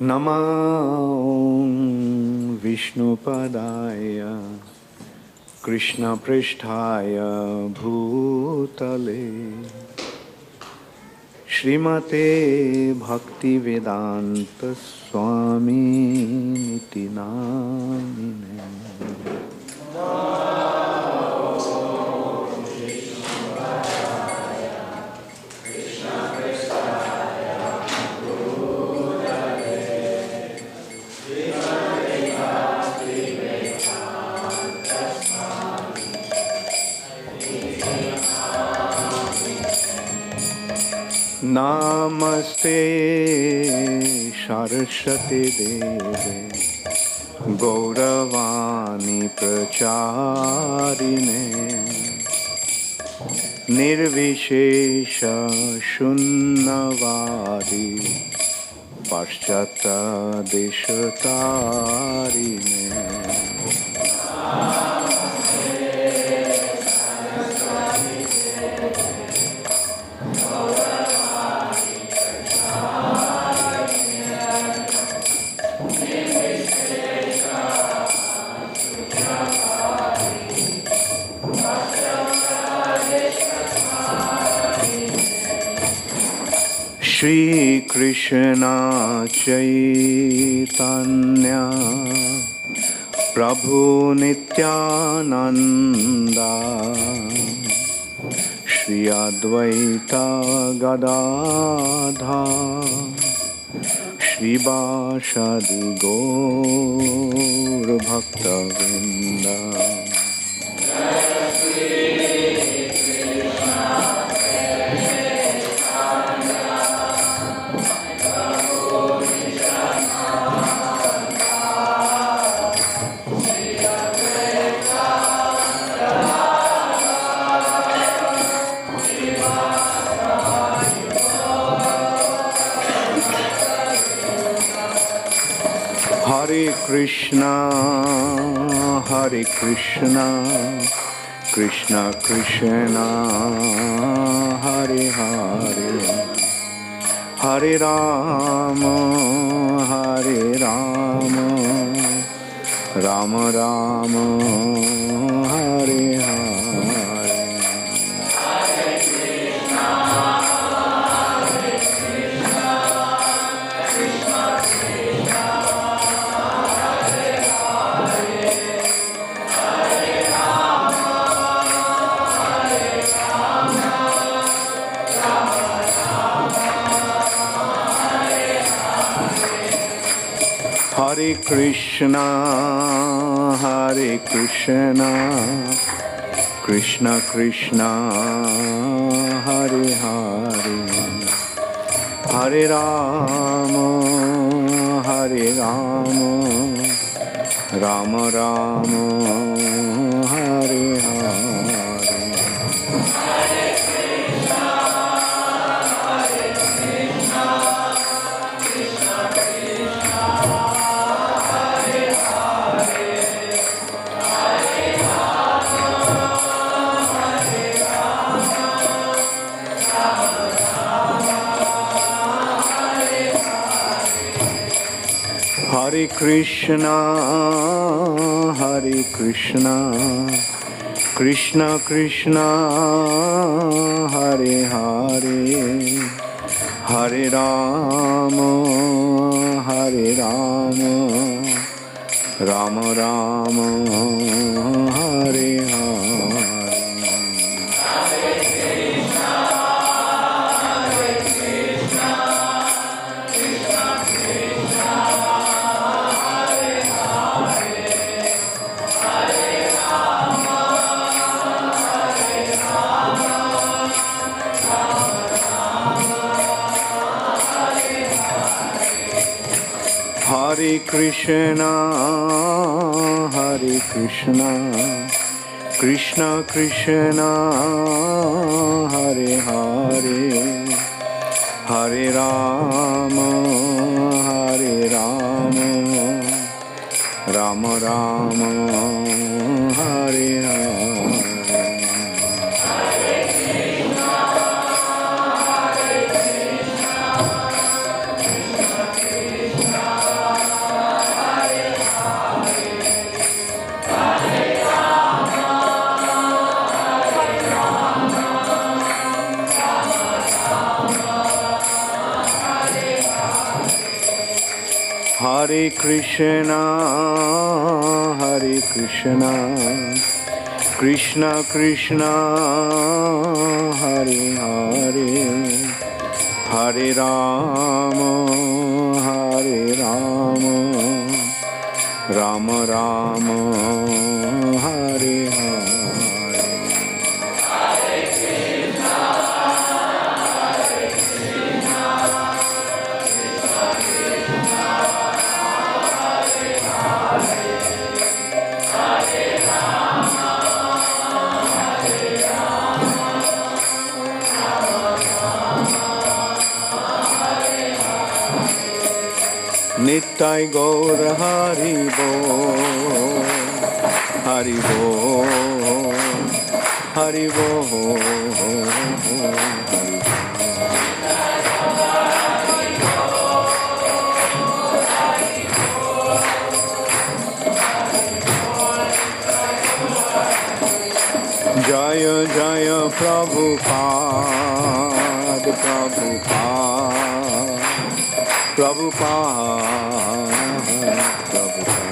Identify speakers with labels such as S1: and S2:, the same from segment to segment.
S1: Namo Vishnupadaya Krishna Pristhaya Bhutale Srimate Bhakti Vedanta Swami Niti Namine. Namaste Saraswati Deve Gauravani Pracharine Nirvishesha Shunnavadi Paschata Deshatarine. Shri Krishna Chaitanya Prabhu Nityananda Shri Advaita Gadadha Shri Vashadi Gaur Bhakta Vrinda. Hare Krishna, Krishna Krishna, Hare Hare, Hare Rama, Rama Rama, Hare Hare. Hare Krishna, Krishna Krishna, Hare Hare, Hare Rama, Rama Rama, Hare Hare. Hare Krishna, Krishna Krishna, Hare Hare, Hare Rama, Rama Rama, Hare Hare. Hare Krishna, Krishna Krishna, Hare Hare, Hare Rama, Rama Rama, Hare Hare. Hare Hare Krishna, Hare Krishna, Krishna Krishna, Hare Hare, Hare Rama, Hare Rama, Rama Rama, Hare Hare. Nittai Gaur Hari Bo, Hari Bo, Hari Bo, Jaya Jaya Prabhupada, Prabhupada, Prabhupada, Prabhupada.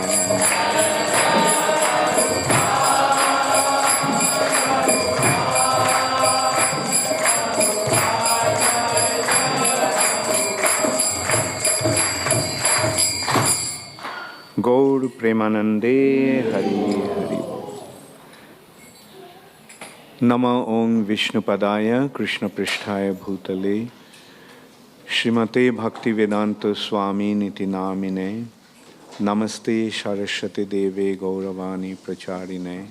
S1: Gaur Premanande Hari Hari. Nama Om Vishnupadaya Krishna Pristhaya Bhutale Srimate Bhakti Vedanta Swami Niti Namine Namaste Saraswati Deve Gauravani Pracharine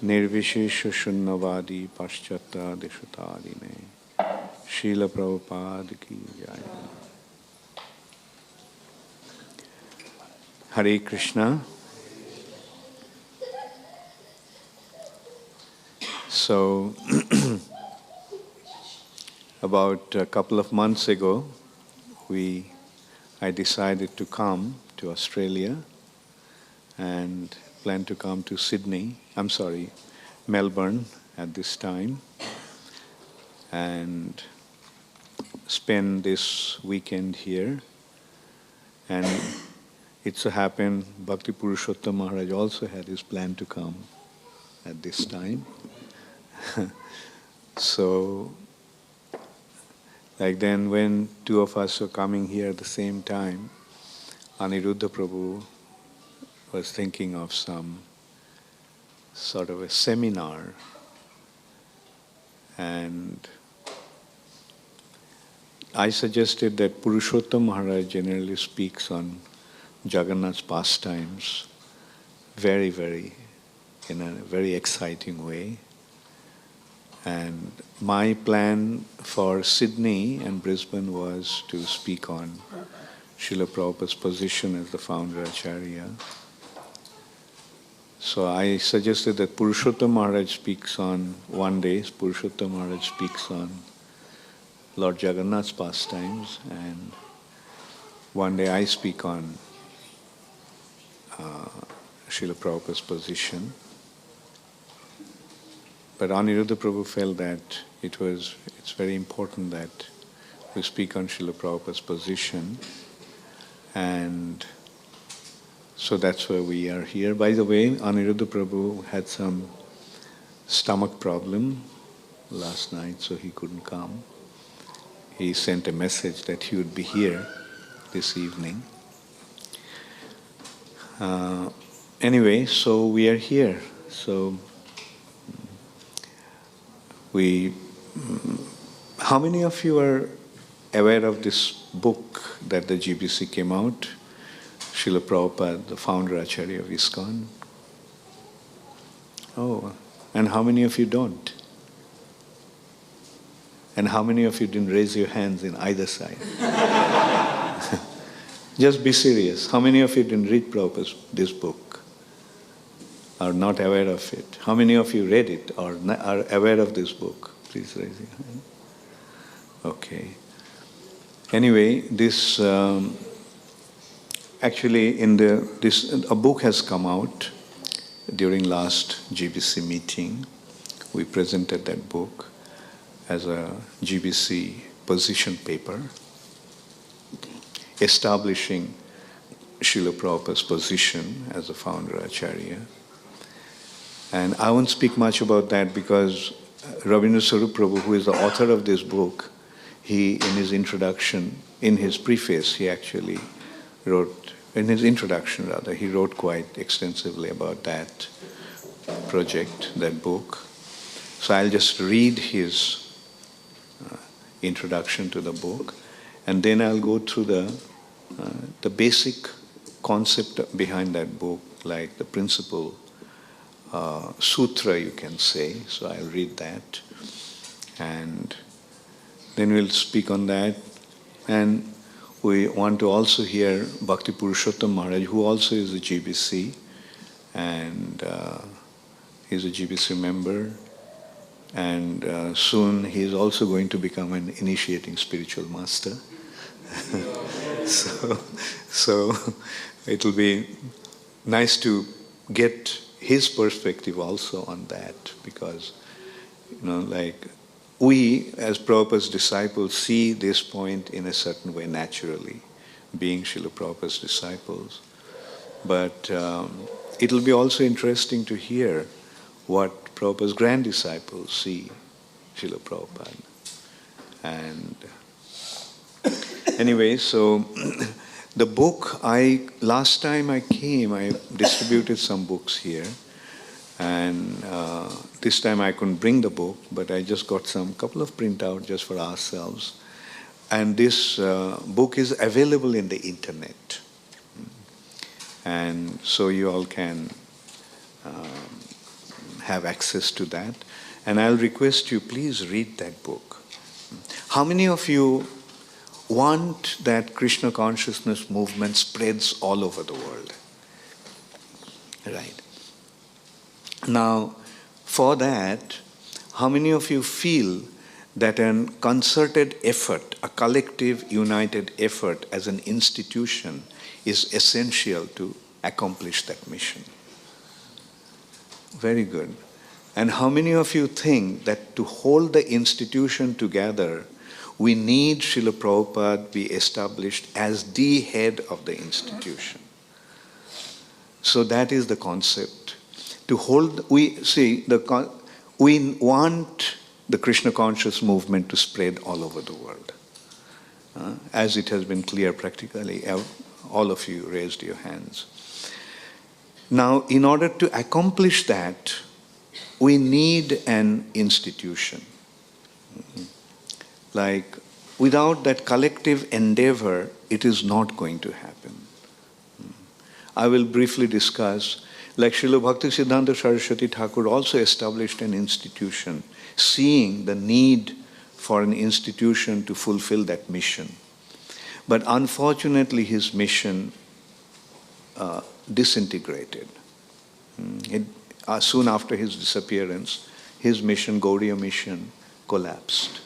S1: Nirvishesha Shunnavadi Paschata Deshatarine Srila Prabhupada Ki Jai. Hare Krishna. So, about a couple of months ago, I decided to come to Australia and plan to come to Melbourne at this time and spend this weekend here. And it so happened Bhakti Purushottam Maharaj also had his plan to come at this time. So, like then when two of us were coming here at the same time, Aniruddha Prabhu was thinking of some sort of a seminar, and I suggested that Purushottam Maharaj generally speaks on Jagannath's pastimes in a very exciting way. And my plan for Sydney and Brisbane was to speak on Srila Prabhupada's position as the founder Acharya. So I suggested that Purushottam Maharaj speaks on one day, Purushottam Maharaj speaks on Lord Jagannath's pastimes, and one day I speak on Srila Prabhupada's position. But Aniruddha Prabhu felt that it's very important that we speak on Srila Prabhupada's position, and so that's why we are here. By the way, Aniruddha Prabhu had some stomach problem last night, so he couldn't come. He sent a message that he would be here this evening. Anyway, so we are here. So how many of you are aware of this book that the GBC came out? Srila Prabhupada, the founder Acharya of ISKCON. Oh, and how many of you don't? And how many of you didn't raise your hands in either side? Just be serious. How many of you didn't read Prabhupada's this book? Are not aware of it? How many of you read it or are aware of this book? Please raise your hand. Okay. Anyway, this actually a book has come out during last GBC meeting. We presented that book as a GBC position paper, establishing Srila Prabhupada's position as the founder Acharya. And I won't speak much about that because Rabindra Swarup Prabhu, who is the author of this book, he, in his introduction, in his preface, he actually wrote, in his introduction rather, he wrote quite extensively about that project, that book. So I'll just read his introduction to the book, and then I'll go through the basic concept behind that book, like the principle sutra, you can say. So I'll read that, and then we'll speak on that. And we want to also hear Bhakti Purushottam Maharaj, who also is a GBC, and he's a GBC member. And soon he is also going to become an initiating spiritual master. so it will be nice to get his perspective also on that, because, like we as Prabhupada's disciples see this point in a certain way naturally, being Srila Prabhupada's disciples. But it will be also interesting to hear what Prabhupada's grand disciples see Srila Prabhupada. And anyway, so the book, last time I came, I distributed some books here. And this time I couldn't bring the book, but I just got couple of printouts just for ourselves. And this book is available in the internet. And so you all can have access to that. And I'll request you, please read that book. How many of you want that Krishna consciousness movement spreads all over the world? Right. Now, for that, how many of you feel that a concerted effort, a collective united effort as an institution is essential to accomplish that mission? Very good. And how many of you think that to hold the institution together, we need Srila Prabhupada be established as the head of the institution? So that is the concept. To hold, we want the Krishna conscious movement to spread all over the world. As it has been clear practically, all of you raised your hands. Now, in order to accomplish that, we need an institution. Like, without that collective endeavor, it is not going to happen. I will briefly discuss, like Srila Bhaktisiddhanta Saraswati Thakur also established an institution, seeing the need for an institution to fulfill that mission. But unfortunately, his mission disintegrated. Soon after his disappearance, his mission, Gaudiya mission, collapsed.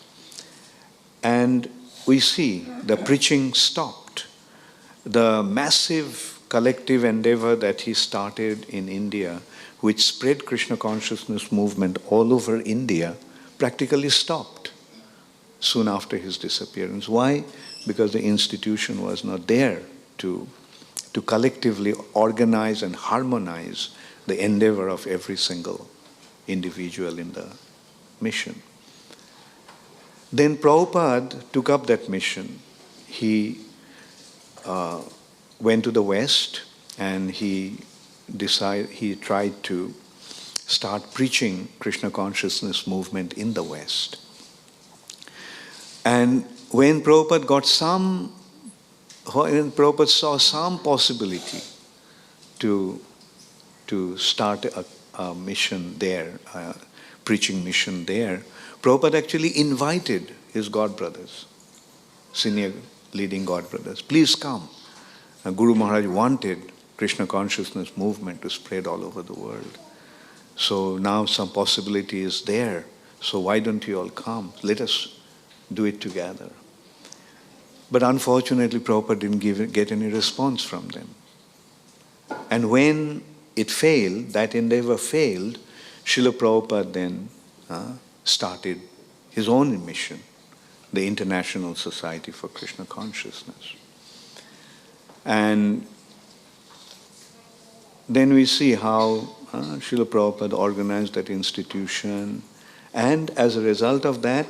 S1: And we see the preaching stopped. The massive collective endeavor that he started in India, which spread Krishna consciousness movement all over India, practically stopped soon after his disappearance. Why? Because the institution was not there to collectively organize and harmonize the endeavor of every single individual in the mission. Then Prabhupada took up that mission. He went to the West and he tried to start preaching Krishna consciousness movement in the West. And when Prabhupada saw some possibility to start a mission there, a preaching mission there, Prabhupada actually invited his godbrothers, senior leading godbrothers, please come. Guru Maharaj wanted Krishna consciousness movement to spread all over the world. So now some possibility is there. So why don't you all come? Let us do it together. But unfortunately, Prabhupada didn't get any response from them. And when it failed, that endeavor failed, Srila Prabhupada then started his own mission, the International Society for Krishna Consciousness. And then we see how Srila Prabhupada organized that institution, and as a result of that,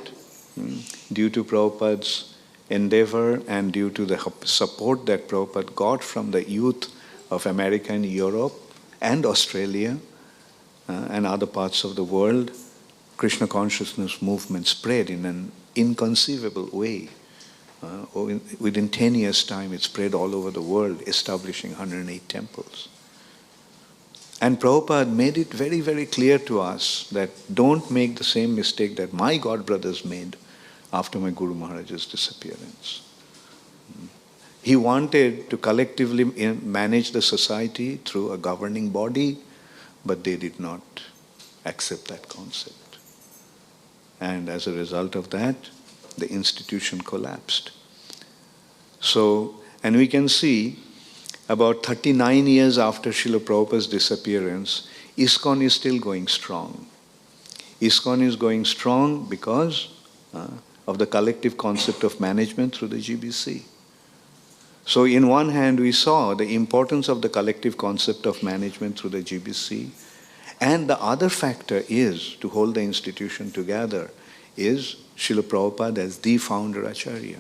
S1: due to Prabhupada's endeavor and due to the support that Prabhupada got from the youth of America and Europe and Australia and other parts of the world, Krishna consciousness movement spread in an inconceivable way. Within 10 years' time, it spread all over the world, establishing 108 temples. And Prabhupada made it very, very clear to us that don't make the same mistake that my god brothers made after my Guru Maharaj's disappearance. He wanted to collectively manage the society through a governing body, but they did not accept that concept. And as a result of that, the institution collapsed. So, and we can see about 39 years after Srila Prabhupada's disappearance, ISKCON is still going strong. ISKCON is going strong because of the collective concept of management through the GBC. So in one hand, we saw the importance of the collective concept of management through the GBC, and the other factor is, to hold the institution together, is Srila Prabhupada as the founder Acharya.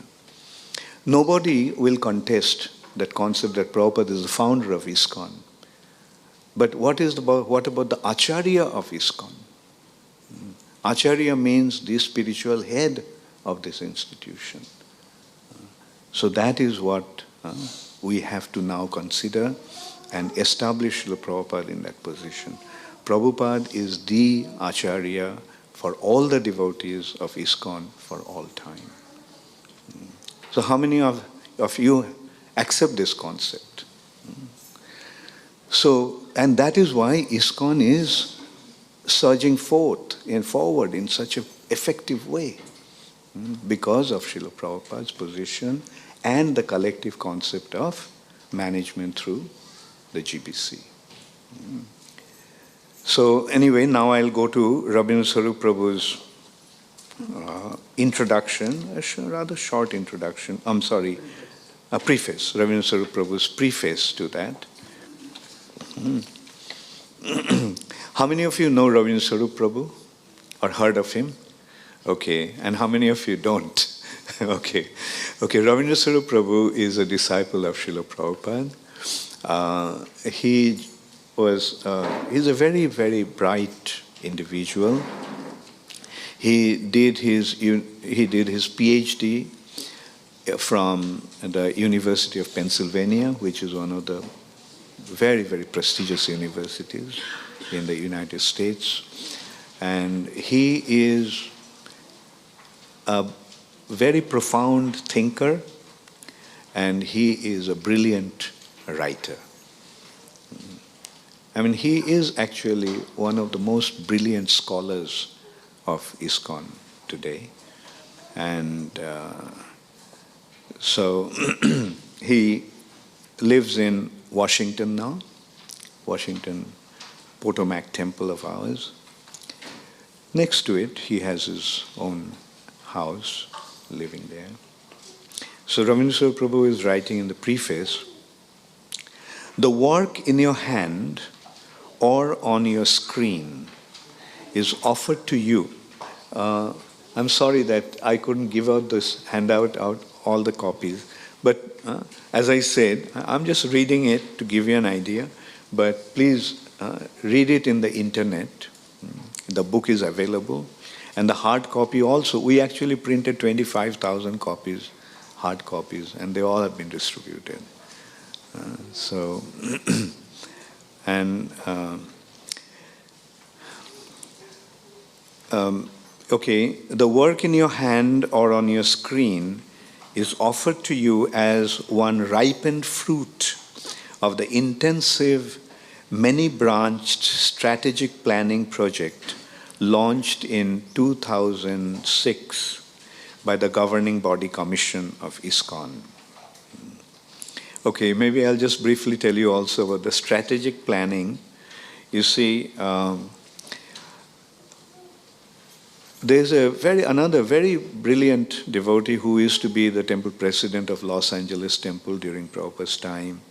S1: Nobody will contest that concept that Prabhupada is the founder of ISKCON. But what about the Acharya of ISKCON? Acharya means the spiritual head of this institution. So that is what we have to now consider and establish Srila Prabhupada in that position. Prabhupada is the Acharya for all the devotees of ISKCON for all time. So how many of you accept this concept? So, and that is why ISKCON is surging forward in such an effective way, because of Srila Prabhupada's position and the collective concept of management through the GBC. So anyway, now I'll go to Rabindranath Swarup Prabhu's introduction, a rather short introduction, a preface, Rabindranath Swarup Prabhu's preface to that. How many of you know Rabindranath Swarup Prabhu or heard of him? Okay, and how many of you don't? Okay, Rabindranath Swarup Prabhu is a disciple of Srila Prabhupada. He's a very, very bright individual. He did his PhD from the University of Pennsylvania, which is one of the very, very prestigious universities in the United States. And he is a very profound thinker, and he is a brilliant writer. I mean, he is actually one of the most brilliant scholars of ISKCON today. And so he lives in Washington now, Washington Potomac Temple of ours. Next to it, he has his own house, living there. So Rabindranath Swarup Prabhu is writing in the preface, "The work in your hand or on your screen is offered to you." I'm sorry that I couldn't give out this handout out all the copies, but as I said, I'm just reading it to give you an idea, but please read it in the internet. The book is available, and the hard copy also. We actually printed 25,000 copies, hard copies, and they all have been distributed. The work in your hand or on your screen is offered to you as one ripened fruit of the intensive, many-branched strategic planning project launched in 2006 by the Governing Body Commission of ISKCON. Okay, maybe I'll just briefly tell you also about the strategic planning. You see, there's another very brilliant devotee who used to be the temple president of Los Angeles Temple during Prabhupada's time,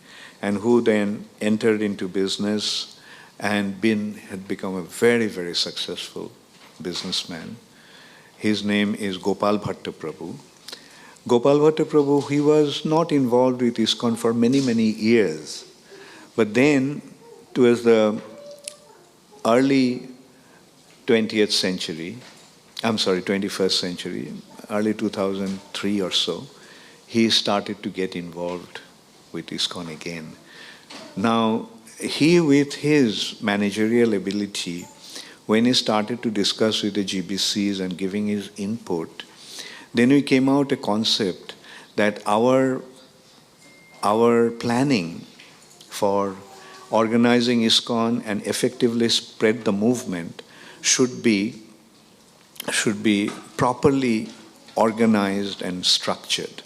S1: and who then entered into business and had become a very, very successful businessman. His name is Gopal Bhatta Prabhu. Gopal Bhatta Prabhu, he was not involved with ISKCON for many, many years. But then, towards the early 21st century, early 2003 or so, he started to get involved with ISKCON again. Now, he, with his managerial ability, when he started to discuss with the GBCs and giving his input, then we came out a concept that our planning for organizing ISKCON and effectively spread the movement should be properly organized and structured.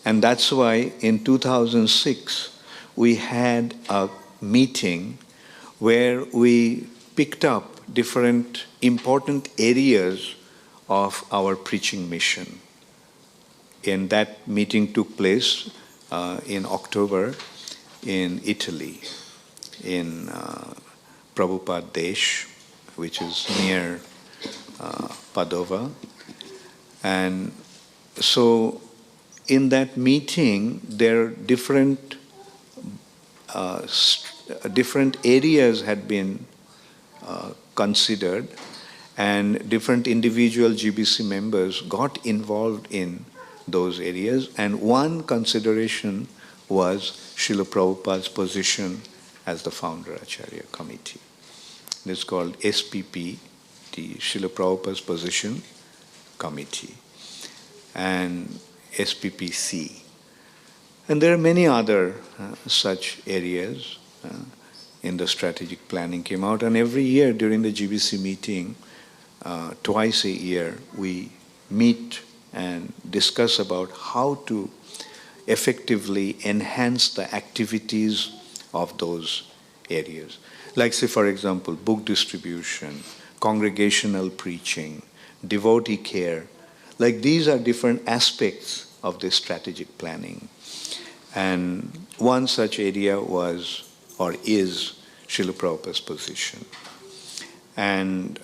S1: And that's why in 2006 we had a meeting where we picked up different important areas of our preaching mission. And that meeting took place in October in Italy, in Prabhupada Desh, which is near Padova. And so in that meeting, there are different areas had been considered, and different individual GBC members got involved in those areas. And one consideration was Srila Prabhupada's position as the founder Acharya committee. It's called SPP, the Srila Prabhupada's position committee, and SPPC. And there are many other such areas in the strategic planning came out. And every year during the GBC meeting, twice a year, we meet and discuss about how to effectively enhance the activities of those areas. Like, say, for example, book distribution, congregational preaching, devotee care. Like, these are different aspects of this strategic planning. And one such area was, or is, Srila Prabhupada's position. And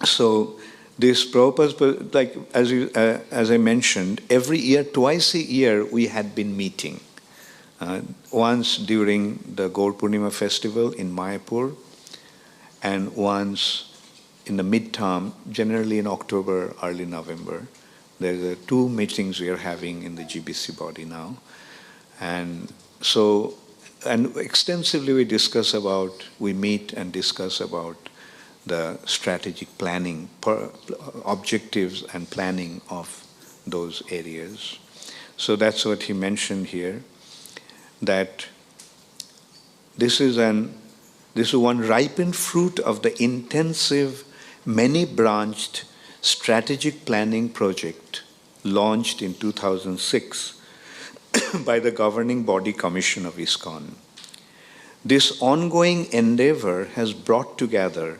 S1: so this Prabhupada's, like as I mentioned, every year, twice a year, we had been meeting. Once during the Gaur Purnima festival in Mayapur, and once in the midterm, generally in October, early November. There's two meetings we are having in the GBC body now. And so, and extensively we meet and discuss about the strategic planning, objectives and planning of those areas. So that's what he mentioned here, that this is one ripened fruit of the intensive, many-branched strategic planning project launched in 2006 by the governing body commission of ISKCON. This ongoing endeavor has brought together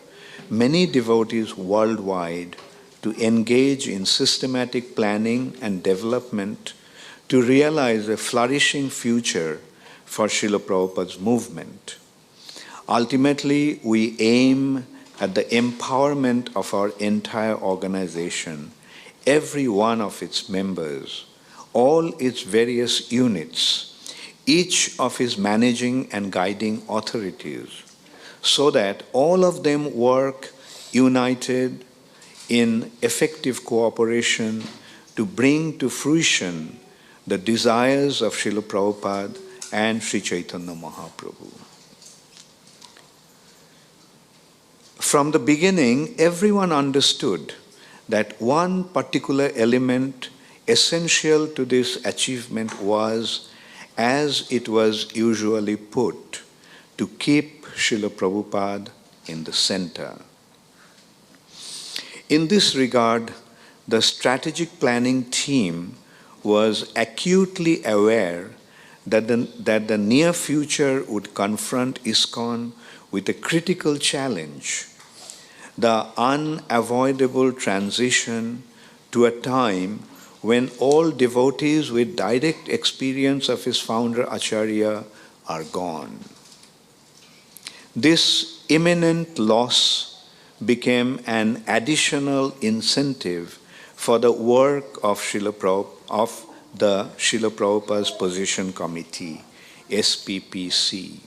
S1: many devotees worldwide to engage in systematic planning and development to realize a flourishing future for Srila Prabhupada's movement. Ultimately, we aim at the empowerment of our entire organization, every one of its members, all its various units, each of its managing and guiding authorities, so that all of them work united in effective cooperation to bring to fruition the desires of Srila Prabhupada and Sri Chaitanya Mahaprabhu. From the beginning, everyone understood that one particular element essential to this achievement was, as it was usually put, to keep Srila Prabhupada in the center. In this regard, the strategic planning team was acutely aware that the near future would confront ISKCON with a critical challenge. the unavoidable transition to a time when all devotees with direct experience of his founder Acharya are gone. This imminent loss became an additional incentive for the work of the Srila Prabhupada's Position Committee, SPPC.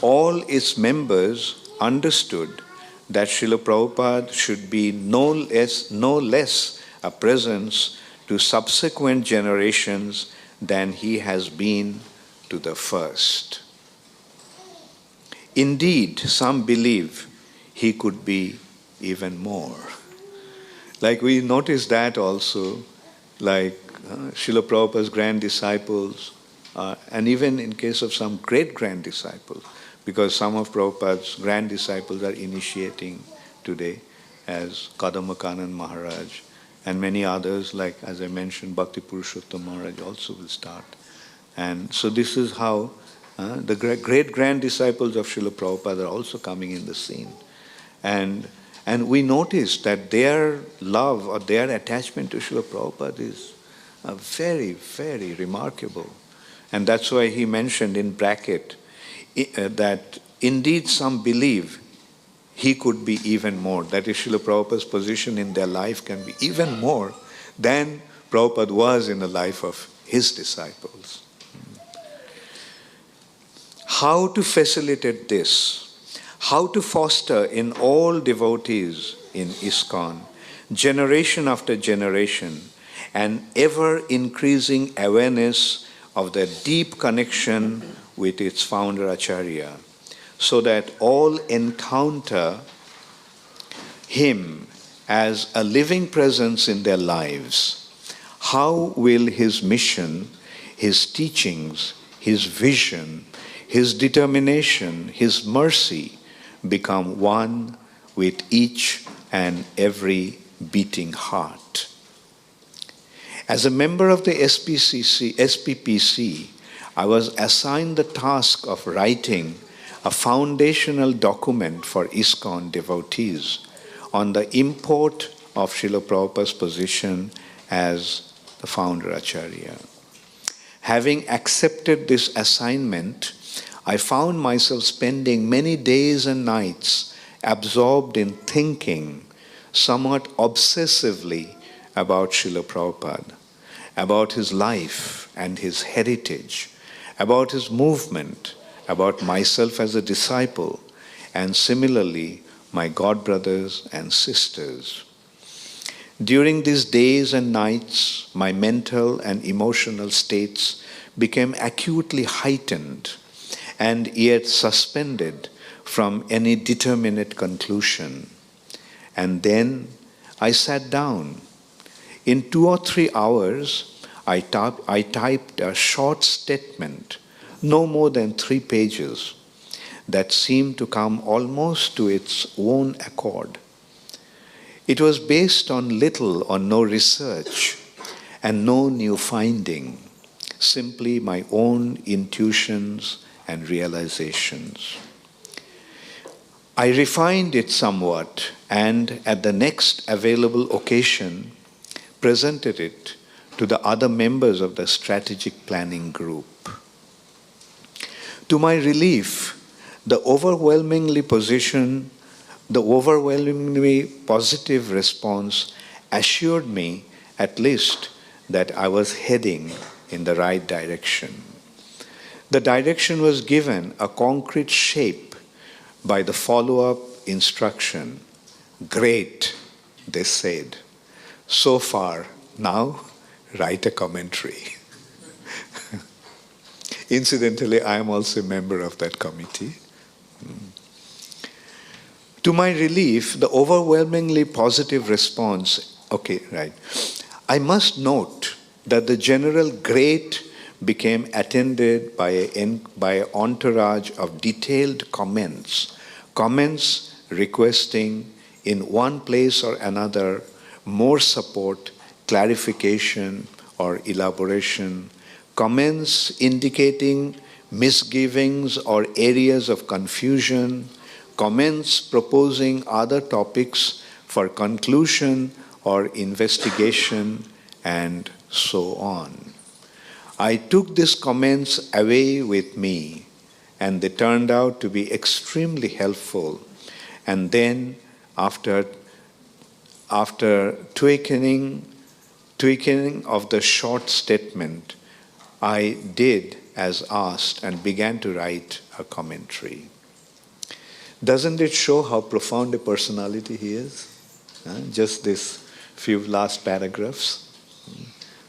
S1: All its members understood that Srila Prabhupada should be no less a presence to subsequent generations than he has been to the first. Indeed, some believe he could be even more. Like we notice that also, like Srila Prabhupada's grand disciples, and even in case of some great grand disciples, because some of Prabhupada's grand disciples are initiating today, as Kadambakanan Maharaj, and many others, like as I mentioned, Bhakti Purushottam Maharaj also will start. And so this is how the great grand disciples of Srila Prabhupada are also coming in the scene. And we notice that their love or their attachment to Srila Prabhupada is very, very remarkable. And that's why he mentioned in bracket that indeed some believe he could be even more. That is, Srila Prabhupada's position in their life can be even more than Prabhupada was in the life of his disciples. How to facilitate this? How to foster in all devotees in ISKCON, generation after generation, an ever-increasing awareness of the deep connection with its founder Acharya, so that all encounter him as a living presence in their lives. How will his mission, his teachings, his vision, his determination, his mercy become one with each and every beating heart? As a member of the SPPC, I was assigned the task of writing a foundational document for ISKCON devotees on the import of Srila Prabhupada's position as the founder Acharya. Having accepted this assignment, I found myself spending many days and nights absorbed in thinking somewhat obsessively about Srila Prabhupada, about his life and his heritage, about his movement, about myself as a disciple, and similarly my god brothers and sisters. During these days and nights, my mental and emotional states became acutely heightened and yet suspended from any determinate conclusion. And then I sat down. In 2 or 3 hours, I typed a short statement, no more than 3 pages, that seemed to come almost to its own accord. It was based on little or no research and no new finding, simply my own intuitions and realizations. I refined it somewhat and at the next available occasion presented it to the other members of the strategic planning group. To my relief, the overwhelmingly positive response assured me at least that I was heading in the right direction. The direction was given a concrete shape by the follow-up instruction. Great, they said. So far, now write a commentary. Incidentally, I am also a member of that committee. To my relief, the overwhelmingly positive response, I must note that the general great became attended by an entourage of detailed comments requesting in one place or another more support, clarification, or elaboration, comments indicating misgivings or areas of confusion, comments proposing other topics for conclusion or investigation, and so on. I took these comments away with me, and they turned out to be extremely helpful. And then, after tweaking of the short statement, I did as asked and began to write a commentary. Doesn't it show how profound a personality he is? Just these few last paragraphs.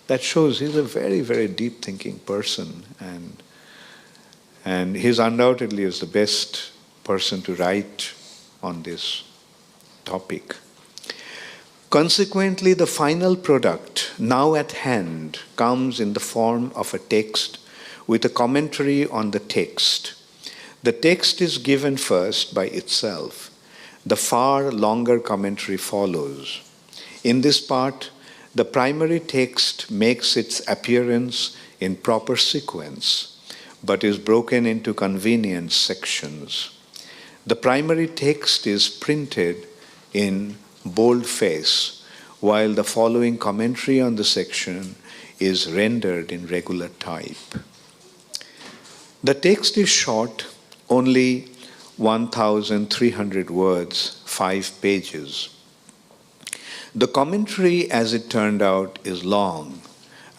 S1: That shows he's a very, very deep-thinking person, and he's undoubtedly is the best person to write on this topic. Consequently, the final product, now at hand, comes in the form of a text with a commentary on the text. The text is given first by itself. The far longer commentary follows. In this part, the primary text makes its appearance in proper sequence, but is broken into convenient sections. The primary text is printed in boldface, while the following commentary on the section is rendered in regular type. The text is short, only 1,300 words, 5 pages. The commentary, as it turned out, is long,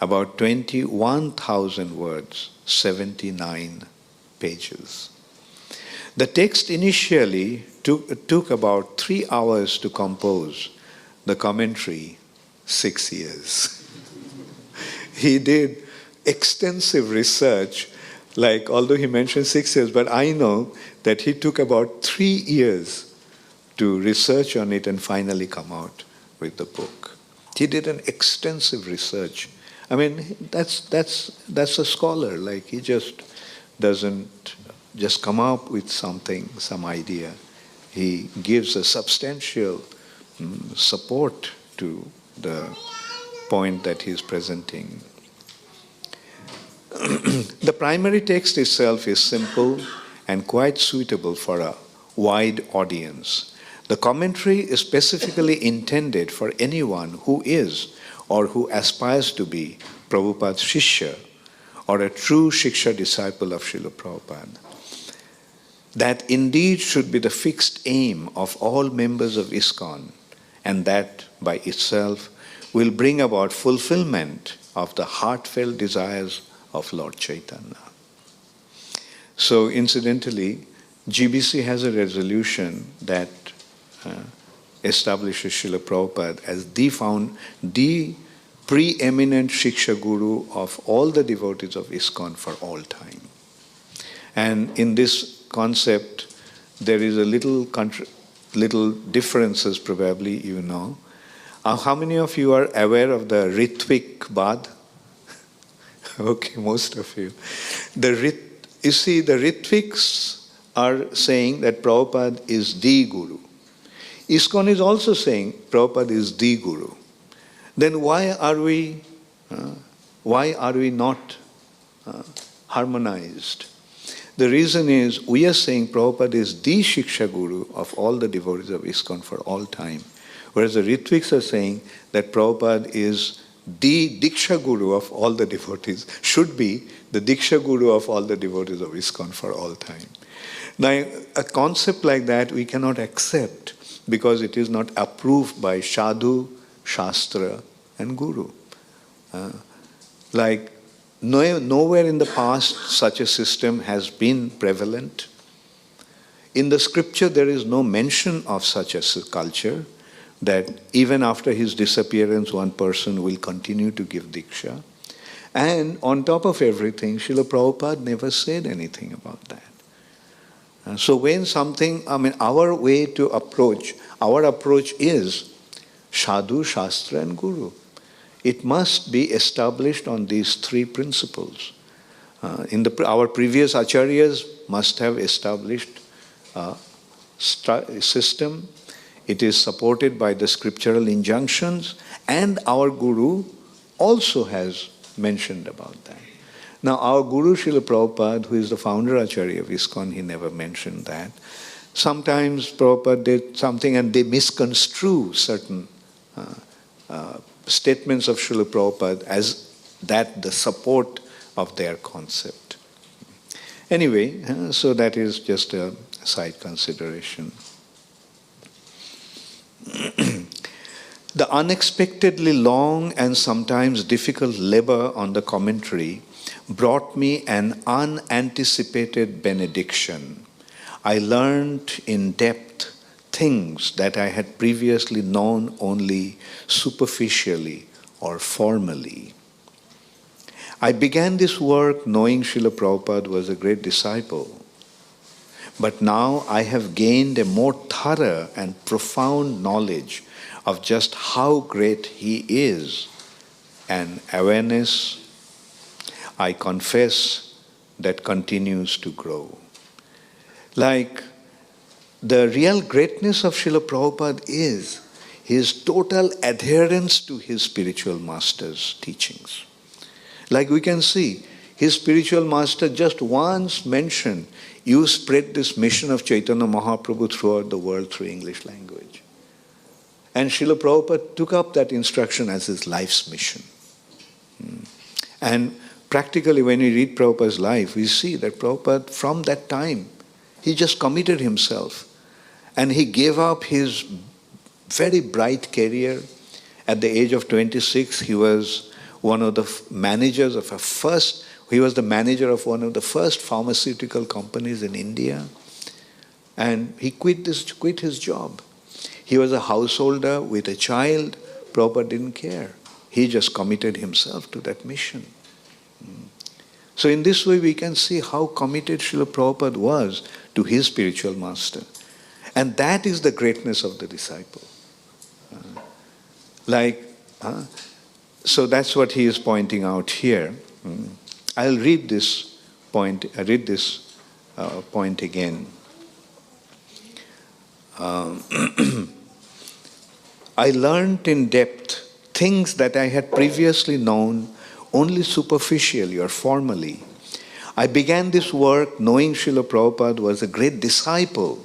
S1: about 21,000 words, 79 pages. The text initially took about 3 hours to compose. The commentary, 6 years. He did extensive research, like although he mentioned 6 years, but I know that he took about 3 years to research on it and finally come out with the book. He did an extensive research. I mean, that's a scholar. Like, he just doesn't just come up with something, some idea. He gives a substantial support to the point that he's presenting. The primary text itself is simple and quite suitable for a wide audience. The commentary is specifically intended for anyone who is or who aspires to be Prabhupada's Shishya or a true Shiksha disciple of Srila Prabhupada. That indeed should be the fixed aim of all members of ISKCON, and that by itself will bring about fulfillment of the heartfelt desires of Lord Chaitanya. So incidentally, GBC has a resolution that establishes Srila Prabhupada as the preeminent Shiksha Guru of all the devotees of ISKCON for all time. And in this concept, there is a little differences probably, you know. How many of you are aware of the Ritvik Bad? Okay, most of you. You see, the Ritviks are saying that Prabhupada is the Guru. ISKCON is also saying Prabhupada is the Guru. Then why are we not harmonized? The reason is we are saying Prabhupada is the Shiksha Guru of all the devotees of ISKCON for all time, whereas the Ritviks are saying that Prabhupada is the Diksha Guru of all the devotees, should be the Diksha Guru of all the devotees of ISKCON for all time. Now, a concept like that we cannot accept because it is not approved by Sadhu, Shastra, and Guru. Nowhere in the past such a system has been prevalent. In the scripture there is no mention of such a culture, that even after his disappearance one person will continue to give Diksha. And on top of everything, Srila Prabhupada never said anything about that. So when something, our approach is Sadhu, Shastra, and Guru. It must be established on these 3 principles. Our previous Acharyas must have established a system. It is supported by the scriptural injunctions, and our Guru also has mentioned about that. Now, our Guru Srila Prabhupada, who is the founder Acharya of ISKCON, he never mentioned that. Sometimes Prabhupada did something and they misconstrue certain statements of Srila Prabhupada as that the support of their concept. Anyway, so that is just a side consideration. The unexpectedly long and sometimes difficult labor on the commentary brought me an unanticipated benediction. I learned in depth things that I had previously known only superficially or formally. I began this work knowing Srila Prabhupada was a great disciple, but now I have gained a more thorough and profound knowledge of just how great he is, an awareness, I confess, that continues to grow. Like, the real greatness of Srila Prabhupada is his total adherence to his spiritual master's teachings. Like we can see, his spiritual master just once mentioned, you spread this mission of Chaitanya Mahaprabhu throughout the world through English language. And Srila Prabhupada took up that instruction as his life's mission. And practically when we read Prabhupada's life, we see that Prabhupada, from that time, he just committed himself. And he gave up his very bright career. At the age of 26, he was one of the managers of he was the manager of one of the first pharmaceutical companies in India. And he quit his job. He was a householder with a child. Prabhupada didn't care. He just committed himself to that mission. So in this way we can see how committed Srila Prabhupada was to his spiritual master. And that is the greatness of the disciple. So that's what he is pointing out here. I'll read this point. Point again. I learned in depth things that I had previously known only superficially or formally. I began this work knowing Srila Prabhupada was a great disciple,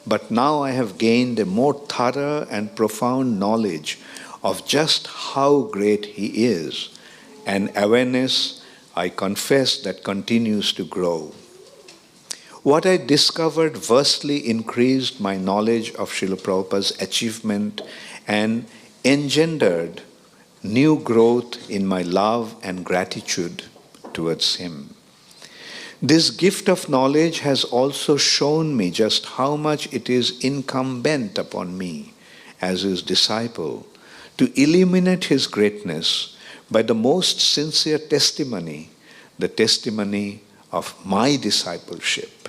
S1: but now I have gained a more thorough and profound knowledge of just how great he is, an awareness, I confess, that continues to grow. What I discovered vastly increased my knowledge of Srila Prabhupada's achievement and engendered new growth in my love and gratitude towards him. This gift of knowledge has also shown me just how much it is incumbent upon me as his disciple to illuminate his greatness by the most sincere testimony, the testimony of my discipleship.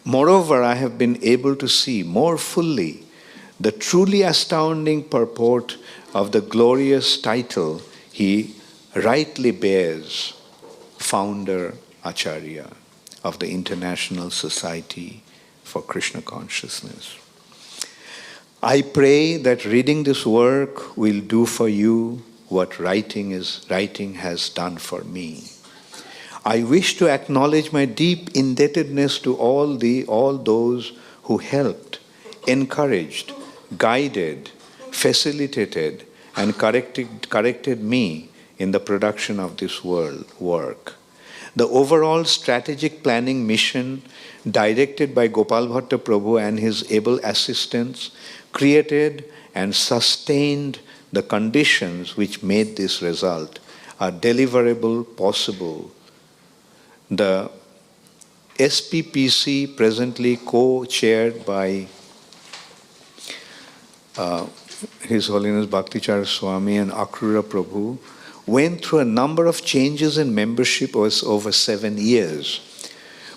S1: Moreover, I have been able to see more fully the truly astounding purport of the glorious title he rightly bears, Founder Acharya of the International Society for Krishna Consciousness. I pray that reading this work will do for you what writing has done for me. I wish to acknowledge my deep indebtedness to all those who helped, encouraged, guided, facilitated, and corrected me in the production of this work. The overall strategic planning mission directed by Gopal Bhatta Prabhu and his able assistants created and sustained the conditions which made this result a deliverable possible. The SPPC, presently co-chaired by His Holiness Bhakticharya Swami and Akrura Prabhu, went through a number of changes in membership over 7 years.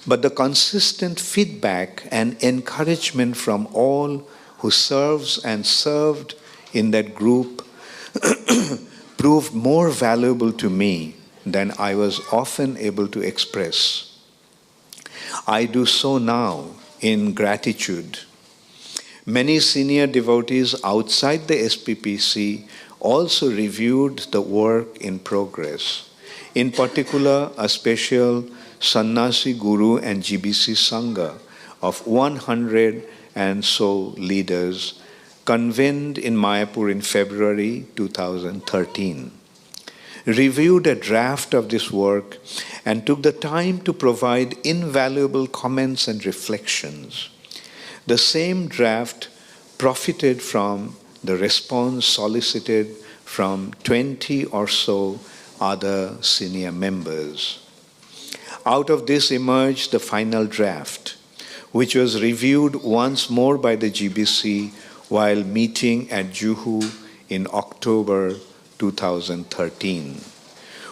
S1: But the consistent feedback and encouragement from all who serves and served in that group proved more valuable to me than I was often able to express. I do so now in gratitude. Many senior devotees outside the SPPC also reviewed the work in progress. In particular, a special Sannyasi Guru and GBC Sangha of 100 and so leaders convened in Mayapur in February 2013, reviewed a draft of this work and took the time to provide invaluable comments and reflections. The same draft profited from the response solicited from 20 or so other senior members. Out of this emerged the final draft, which was reviewed once more by the GBC while meeting at Juhu in October 2013.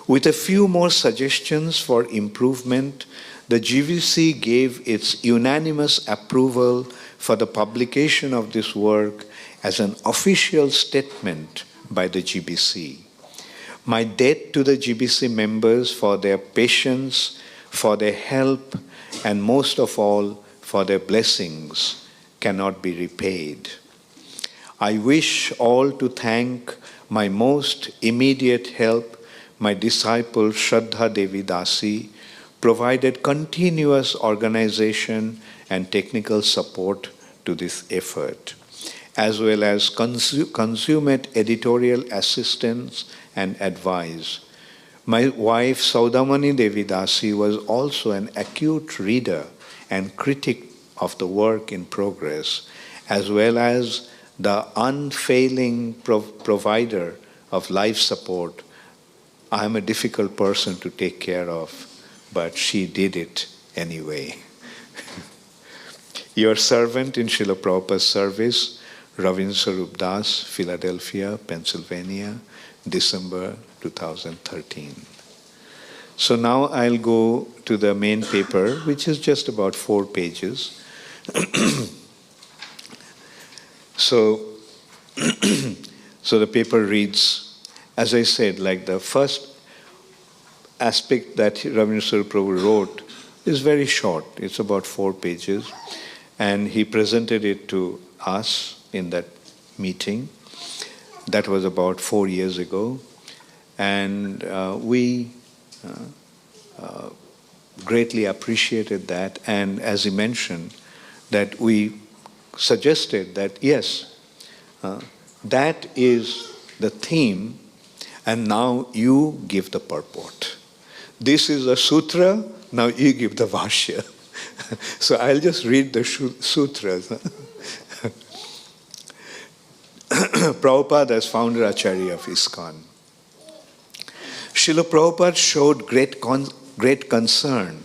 S1: With a few more suggestions for improvement, the GBC gave its unanimous approval for the publication of this work as an official statement by the GBC. My debt to the GBC members for their patience, for their help, and most of all, for their blessings cannot be repaid. I wish all to thank my most immediate help, my disciple Shraddha Devi Dasi, provided continuous organization and technical support to this effort, as well as consummate editorial assistance and advice. My wife Saudamani Devi Dasi was also an acute reader and critic of the work in progress, as well as the unfailing provider of life support. I am a difficult person to take care of, but she did it anyway. Your servant in Srila Prabhupada's service, Ravindra Sarup Das, Philadelphia, Pennsylvania, December 2013. So now I'll go to the main paper, which is just about 4 pages. So the paper reads, as I said, like the first aspect that Ravindra Sarup Prabhu wrote is very short. It's about 4 pages. And he presented it to us in that meeting. That was about 4 years ago. And we greatly appreciated that. And as he mentioned, that we suggested that, yes, that is the theme, and now you give the purport. This is a sutra, now you give the Vashya. So I'll just read the sutras. Prabhupada as founder Acharya of ISKCON. Srila Prabhupada showed great concern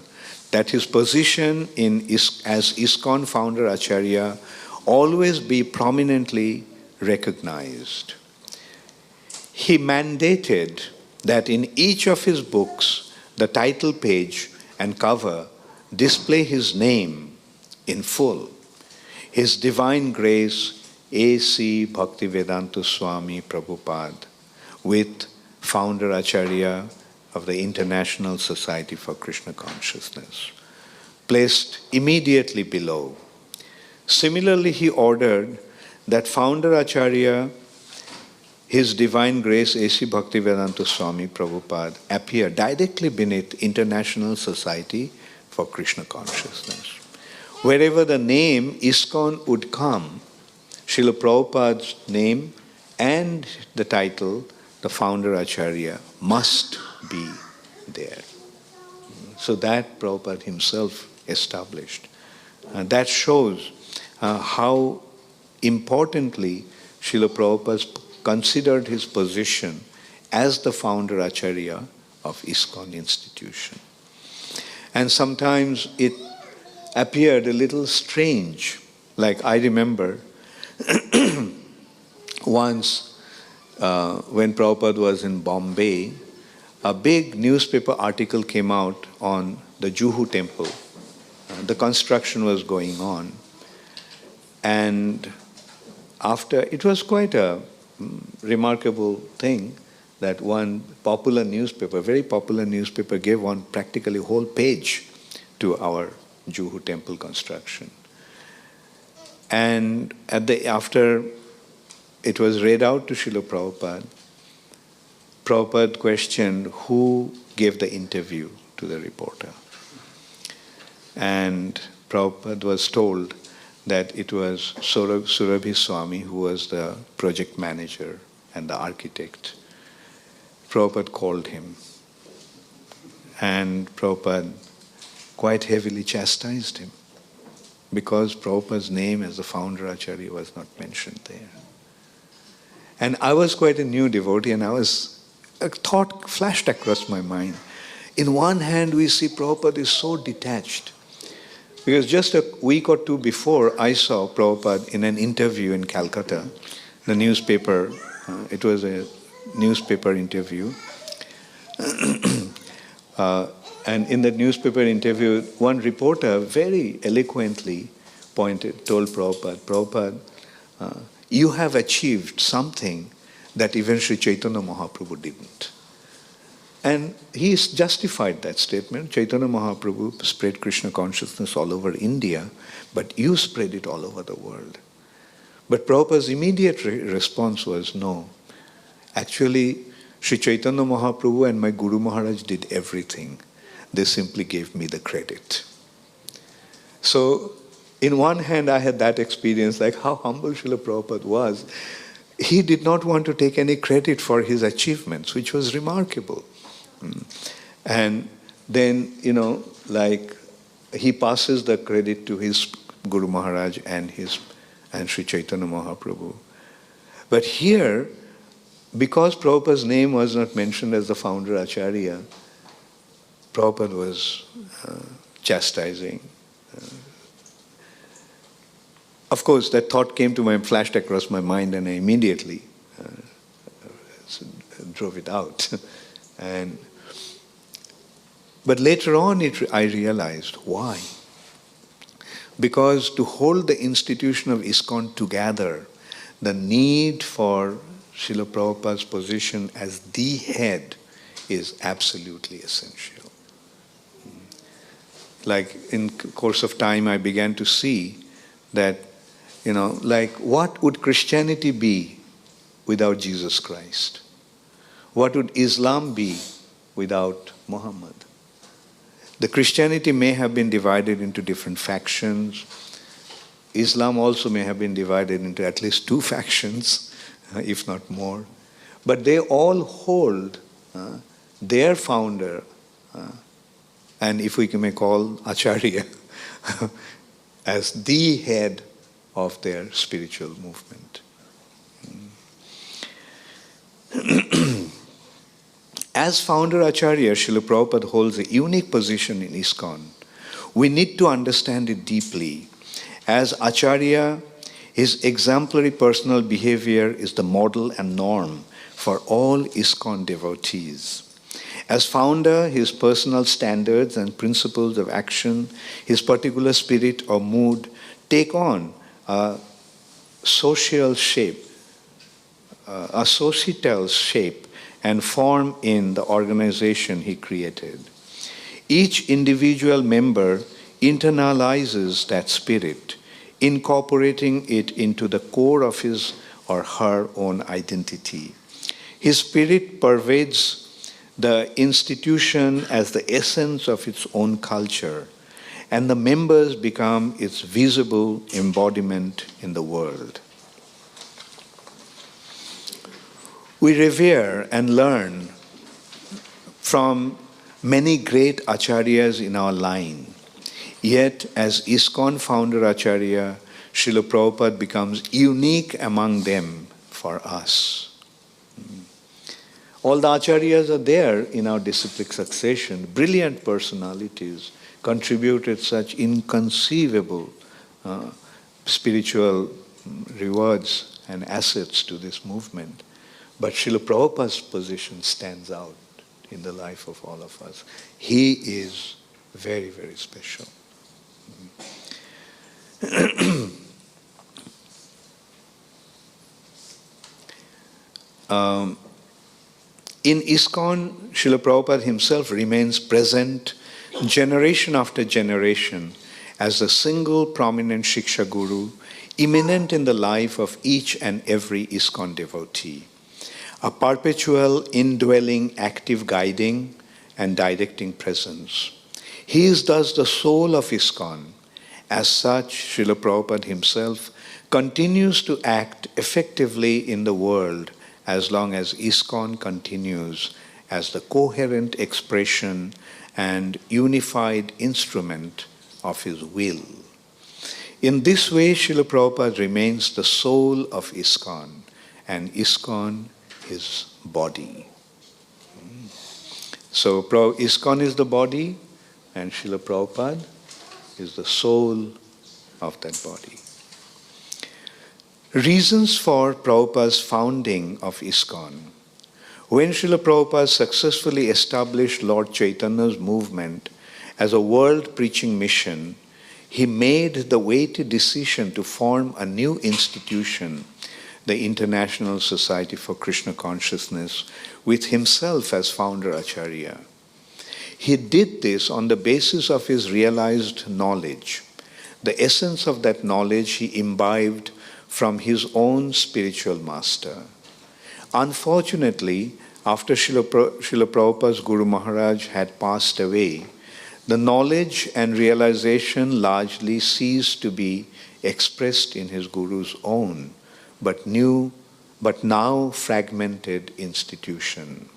S1: that his position as ISKCON founder Acharya always be prominently recognized. He mandated that in each of his books, the title page and cover display his name in full. His Divine Grace, A.C. Bhaktivedanta Swami Prabhupada, with founder Acharya of the International Society for Krishna Consciousness, placed immediately below. Similarly, he ordered that founder Acharya, His Divine Grace A.C. Bhaktivedanta Swami Prabhupada, appear directly beneath International Society for Krishna Consciousness. Wherever the name ISKCON would come, Srila Prabhupada's name and the title, the founder Acharya, must be there. So that Prabhupada himself established. That shows how importantly Srila Prabhupada considered his position as the founder Acharya of ISKCON institution. And sometimes it appeared a little strange. Like I remember once when Prabhupada was in Bombay, a big newspaper article came out on the Juhu temple. The construction was going on. And after, it was quite a remarkable thing that one popular newspaper, very popular newspaper, gave one practically whole page to our Juhu temple construction. And after it was read out to Srila Prabhupada, Prabhupada questioned who gave the interview to the reporter. And Prabhupada was told that it was Surabhi Swami who was the project manager and the architect. Prabhupada called him, and Prabhupada quite heavily chastised him because Prabhupada's name as the founder Acharya was not mentioned there. And I was quite a new devotee, and a thought flashed across my mind. In one hand, we see Prabhupada is so detached. Because just a week or two before, I saw Prabhupada in an interview in Calcutta, the newspaper, it was a newspaper interview. And in the newspaper interview, one reporter very eloquently told Prabhupada, Prabhupada, you have achieved something that even Sri Chaitanya Mahaprabhu didn't. And he justified that statement. Chaitanya Mahaprabhu spread Krishna consciousness all over India, but you spread it all over the world. But Prabhupada's immediate response was, no. Actually, Sri Chaitanya Mahaprabhu and my Guru Maharaj did everything. They simply gave me the credit. So, in one hand, I had that experience, like how humble Srila Prabhupada was. He did not want to take any credit for his achievements, which was remarkable. And then, like he passes the credit to his Guru Maharaj and Sri Chaitanya Mahaprabhu. But here, because Prabhupada's name was not mentioned as the founder Acharya, Prabhupada was chastising. Of course, that thought flashed across my mind, and I immediately drove it out. But later on, I realized why. Because to hold the institution of ISKCON together, the need for Srila Prabhupada's position as the head is absolutely essential. Like in course of time, I began to see that, like what would Christianity be without Jesus Christ? What would Islam be without Muhammad? The Christianity may have been divided into different factions. Islam also may have been divided into at least 2 factions, if not more. But they all hold their founder, and if we may call Acharya, as the head of their spiritual movement. As founder Acharya, Srila Prabhupada holds a unique position in ISKCON. We need to understand it deeply. As Acharya, his exemplary personal behavior is the model and norm for all ISKCON devotees. As founder, his personal standards and principles of action, his particular spirit or mood take on a societal shape, and form in the organization he created. Each individual member internalizes that spirit, incorporating it into the core of his or her own identity. His spirit pervades the institution as the essence of its own culture, and the members become its visible embodiment in the world. We revere and learn from many great acharyas in our line. Yet, as ISKCON founder Acharya, Srila Prabhupada becomes unique among them for us. All the acharyas are there in our disciplic succession, brilliant personalities, contributed such inconceivable spiritual rewards and assets to this movement. But Srila Prabhupada's position stands out in the life of all of us. He is very, very special. In ISKCON, Srila Prabhupada himself remains present generation after generation as the single prominent Shiksha Guru, immanent in the life of each and every ISKCON devotee. A perpetual, indwelling, active guiding and directing presence. He is thus the soul of ISKCON, As such, Srila Prabhupada himself continues to act effectively in the world as long as ISKCON continues as the coherent expression and unified instrument of his will. In this way, Srila Prabhupada remains the soul of ISKCON, and ISKCON is body. So ISKCON is the body, and Srila Prabhupada is the soul of that body. Reasons for Prabhupada's founding of ISKCON. When Srila Prabhupada successfully established Lord Chaitanya's movement as a world preaching mission, he made the weighty decision to form a new institution, the International Society for Krishna Consciousness, with himself as founder Acharya. He did this on the basis of his realized knowledge. The essence of that knowledge he imbibed from his own spiritual master. Unfortunately, after Srila Prabhupada's Guru Maharaj had passed away, the knowledge and realization largely ceased to be expressed in his Guru's own, but now fragmented institution.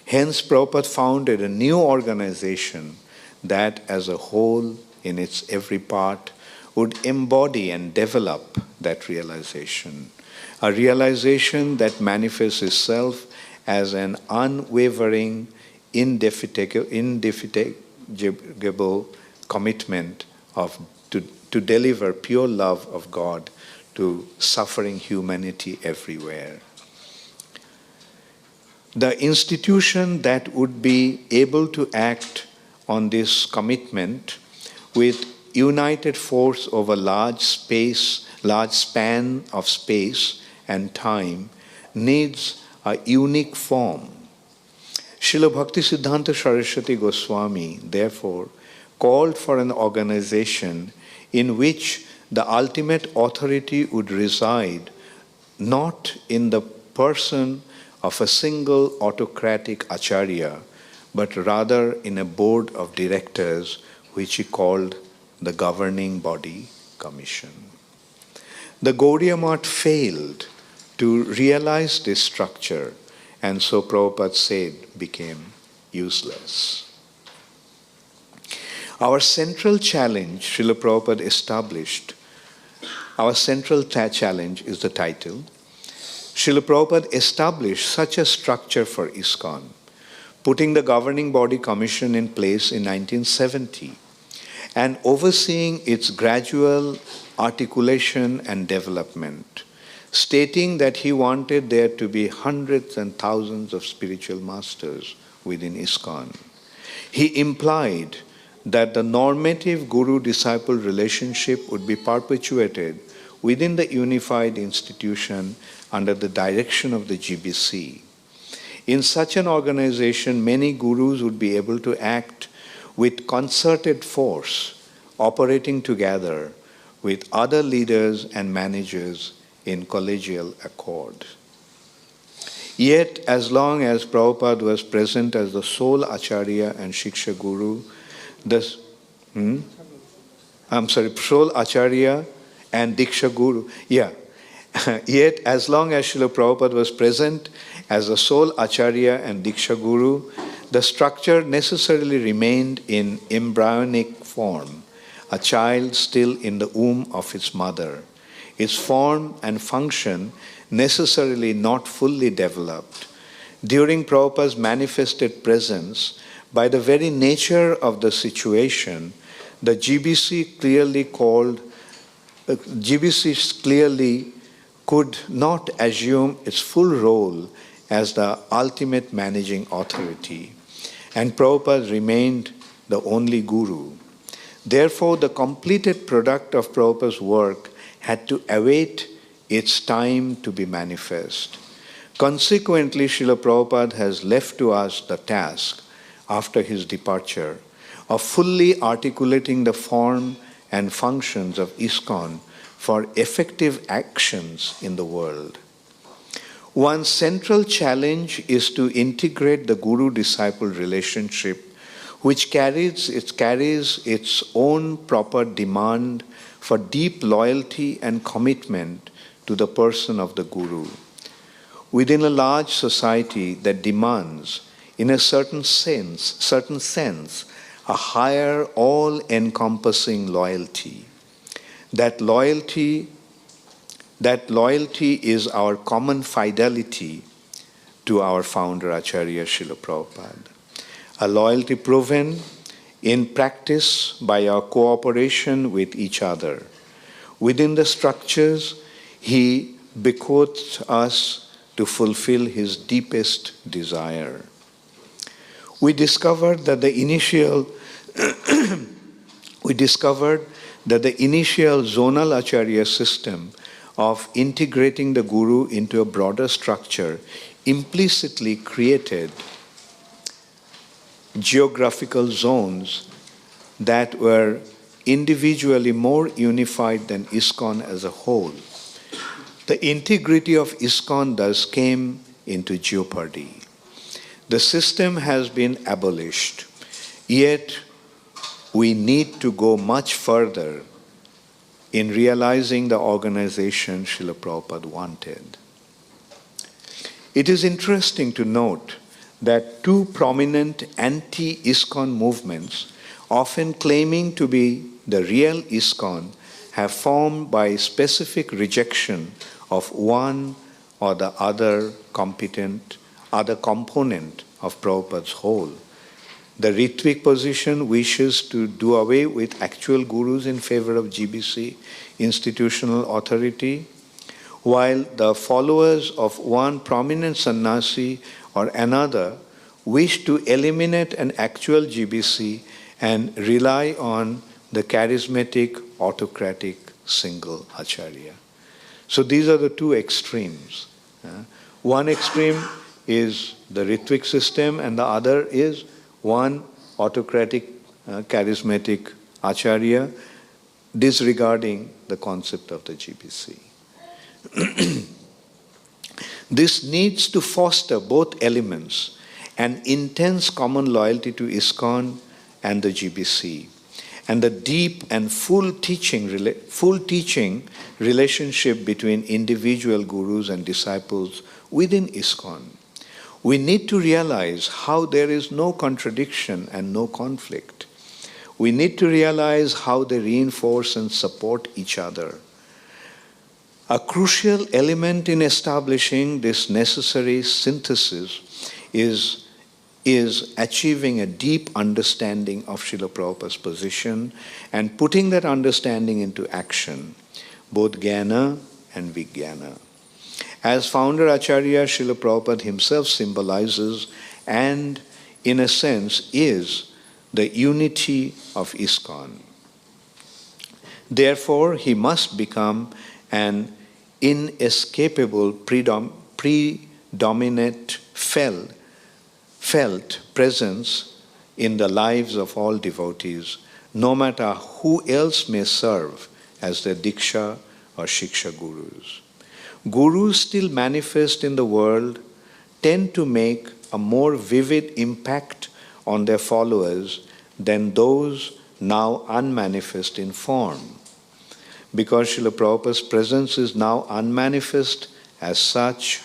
S1: Hence, Prabhupada founded a new organization that, as a whole, in its every part, would embody and develop that realization. A realization that manifests itself as an unwavering, indefatigable commitment to deliver pure love of God to suffering humanity everywhere. The institution that would be able to act on this commitment with united force over large span of space and time needs a unique form. Srila Bhaktisiddhanta Saraswati Goswami, therefore, called for an organization in which the ultimate authority would reside not in the person of a single autocratic Acharya, but rather in a board of directors which he called the Governing Body Commission. The Gaudiya Math failed to realize this structure, and so Prabhupada said became useless. Our central challenge, Srila Prabhupada established, our central challenge is the title. Srila Prabhupada established such a structure for ISKCON, putting the Governing Body Commission in place in 1970 and overseeing its gradual articulation and development, stating that he wanted there to be hundreds and thousands of spiritual masters within ISKCON. He implied that the normative guru-disciple relationship would be perpetuated within the unified institution under the direction of the GBC. In such an organization, many gurus would be able to act with concerted force, operating together with other leaders and managers in collegial accord. Yet, as long as Prabhupada was present as the sole Acharya and Shiksha Guru, sole Acharya and Diksha Guru, Yet, as long as Srila Prabhupada was present as the sole Acharya and Diksha Guru, the structure necessarily remained in embryonic form, a child still in the womb of its mother, its form and function necessarily not fully developed. During Prabhupada's manifested presence, by the very nature of the situation, the GBC clearly could not assume its full role as the ultimate managing authority, and Prabhupada remained the only guru. Therefore, the completed product of Prabhupada's work had to await its time to be manifest. Consequently, Srila Prabhupada has left to us the task, after his departure, of fully articulating the form and functions of ISKCON for effective actions in the world. One central challenge is to integrate the guru-disciple relationship which carries its own proper demand for deep loyalty and commitment to the person of the Guru. Within a large society that demands, in a certain sense, a higher, all-encompassing loyalty. That loyalty is our common fidelity to our founder Acharya Srila Prabhupada. A loyalty proven in practice by our cooperation with each other. Within the structures, he bequeathed us to fulfill his deepest desire. We discovered that the initial zonal Acharya system of integrating the Guru into a broader structure implicitly created geographical zones that were individually more unified than ISKCON as a whole. The integrity of ISKCON thus came into jeopardy. The system has been abolished, yet we need to go much further in realizing the organization Srila Prabhupada wanted. It is interesting to note that two prominent anti-ISKCON movements, often claiming to be the real ISKCON, have formed by specific rejection of one or the other component of Prabhupada's whole. The Ritvik position wishes to do away with actual gurus in favor of GBC, institutional authority, while the followers of one prominent sannyasi or another wish to eliminate an actual GBC and rely on the charismatic, autocratic, single Acharya. So these are the two extremes. One extreme is the Ritvik system and the other is one autocratic, charismatic Acharya disregarding the concept of the GBC. This needs to foster both elements, an intense common loyalty to ISKCON and the GBC, and the deep and full teaching relationship between individual gurus and disciples within ISKCON. We need to realize how there is no contradiction and no conflict. We need to realize how they reinforce and support each other. A crucial element in establishing this necessary synthesis is achieving a deep understanding of Srila Prabhupada's position and putting that understanding into action, both jnana and vijnana. As founder Acharya, Srila Prabhupada himself symbolizes and, in a sense, is the unity of ISKCON. Therefore, he must become an inescapable, predominant, felt presence in the lives of all devotees, no matter who else may serve as their Diksha or Shiksha gurus. Gurus still manifest in the world tend to make a more vivid impact on their followers than those now unmanifest in form. Because Srila Prabhupada's presence is now unmanifest as such,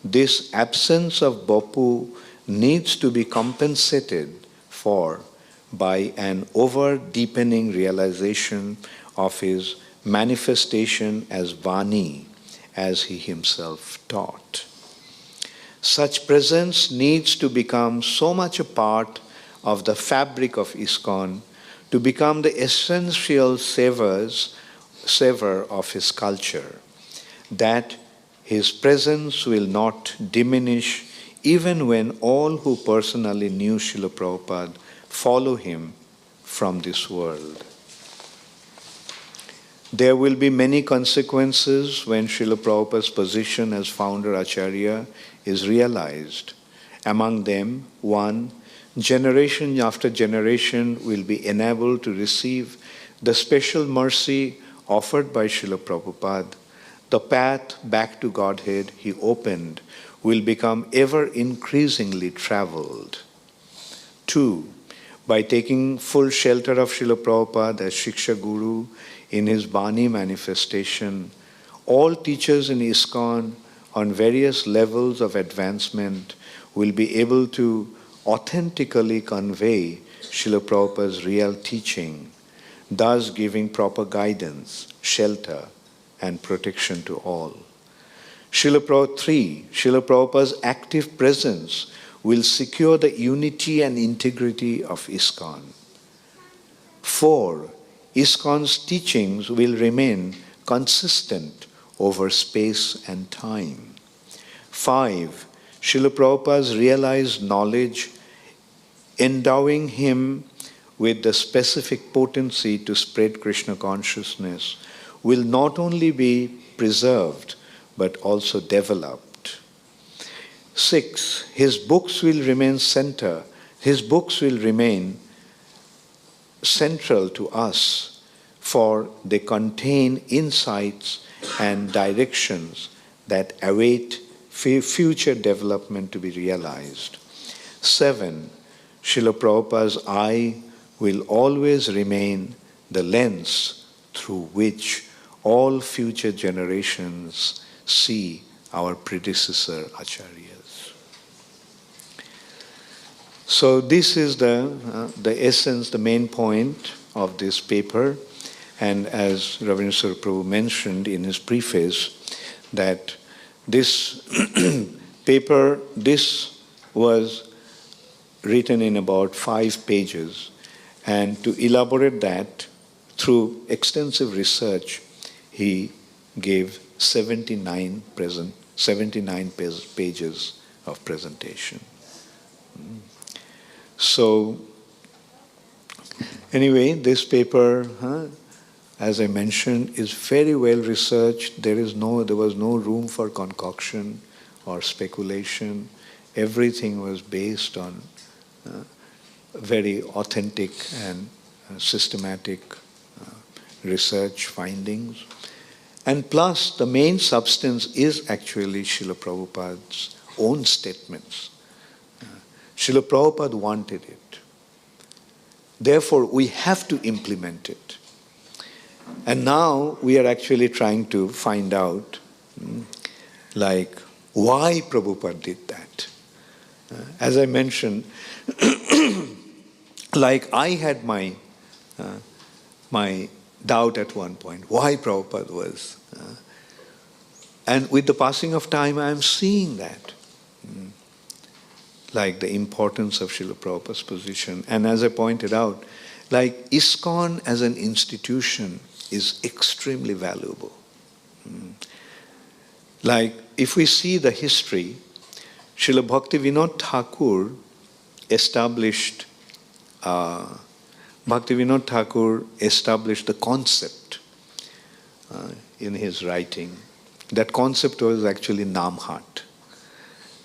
S1: this absence of Bapu needs to be compensated for by an over-deepening realization of his manifestation as Vani, as he himself taught. Such presence needs to become so much a part of the fabric of ISKCON to become the essential savor of his culture, that his presence will not diminish even when all who personally knew Srila Prabhupada follow him from this world. There will be many consequences when Srila Prabhupada's position as founder Acharya is realized. Among them, one, generation after generation will be enabled to receive the special mercy offered by Srila Prabhupada. The path back to Godhead he opened will become ever increasingly traveled. Two, by taking full shelter of Srila Prabhupada as Shiksha Guru in his Bani manifestation, all teachers in ISKCON on various levels of advancement will be able to authentically convey Srila Prabhupada's real teaching, thus giving proper guidance, shelter, and protection to all. Srila Prabhupada's active presence will secure the unity and integrity of ISKCON. 4. ISKCON's teachings will remain consistent over space and time. 5. Srila Prabhupada's realized knowledge, endowing him with the specific potency to spread Krishna consciousness, will not only be preserved but also developed. 6. His books will remain central to us, for they contain insights and directions that await future development to be realized. 7. Srila Prabhupada's eye will always remain the lens through which all future generations see our predecessor Acharyas. So this is the essence, the main point of this paper. And as Ravindra Prabhu mentioned in his preface, that this paper, this was written in about 5 pages. And to elaborate that, through extensive research, he gave 79 pages of presentation. So, anyway, this paper, as I mentioned, is very well researched. There was no room for concoction or speculation. Everything was based on very authentic and systematic research findings. And plus, the main substance is actually Srila Prabhupada's own statements. Srila Prabhupada wanted it. Therefore, we have to implement it. And now we are actually trying to find out, why Prabhupada did that. As I mentioned, I had my doubt at one point, why Prabhupada was. And with the passing of time, I am seeing that. The importance of Srila Prabhupada's position. And as I pointed out, ISKCON as an institution is extremely valuable. If we see the history, Srila Bhaktivinoda Thakur established the concept in his writing. That concept was actually Namhat.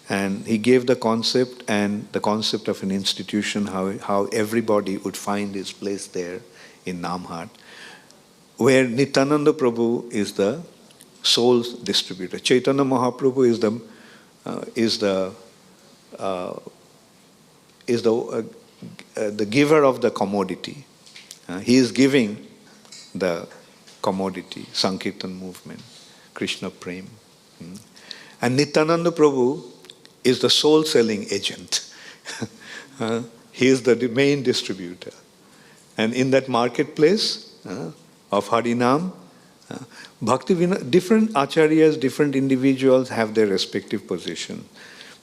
S1: And he gave the concept and the concept of an institution, how everybody would find his place there in Namhat, where Nityananda Prabhu is the sole distributor. Chaitanya Mahaprabhu is the giver of the commodity. He is giving the commodity, Sankirtan movement, Krishna Prem. And Nityananda Prabhu is the soul selling agent. He is the main distributor. And in that marketplace of Harinam, different acharyas, different individuals have their respective position.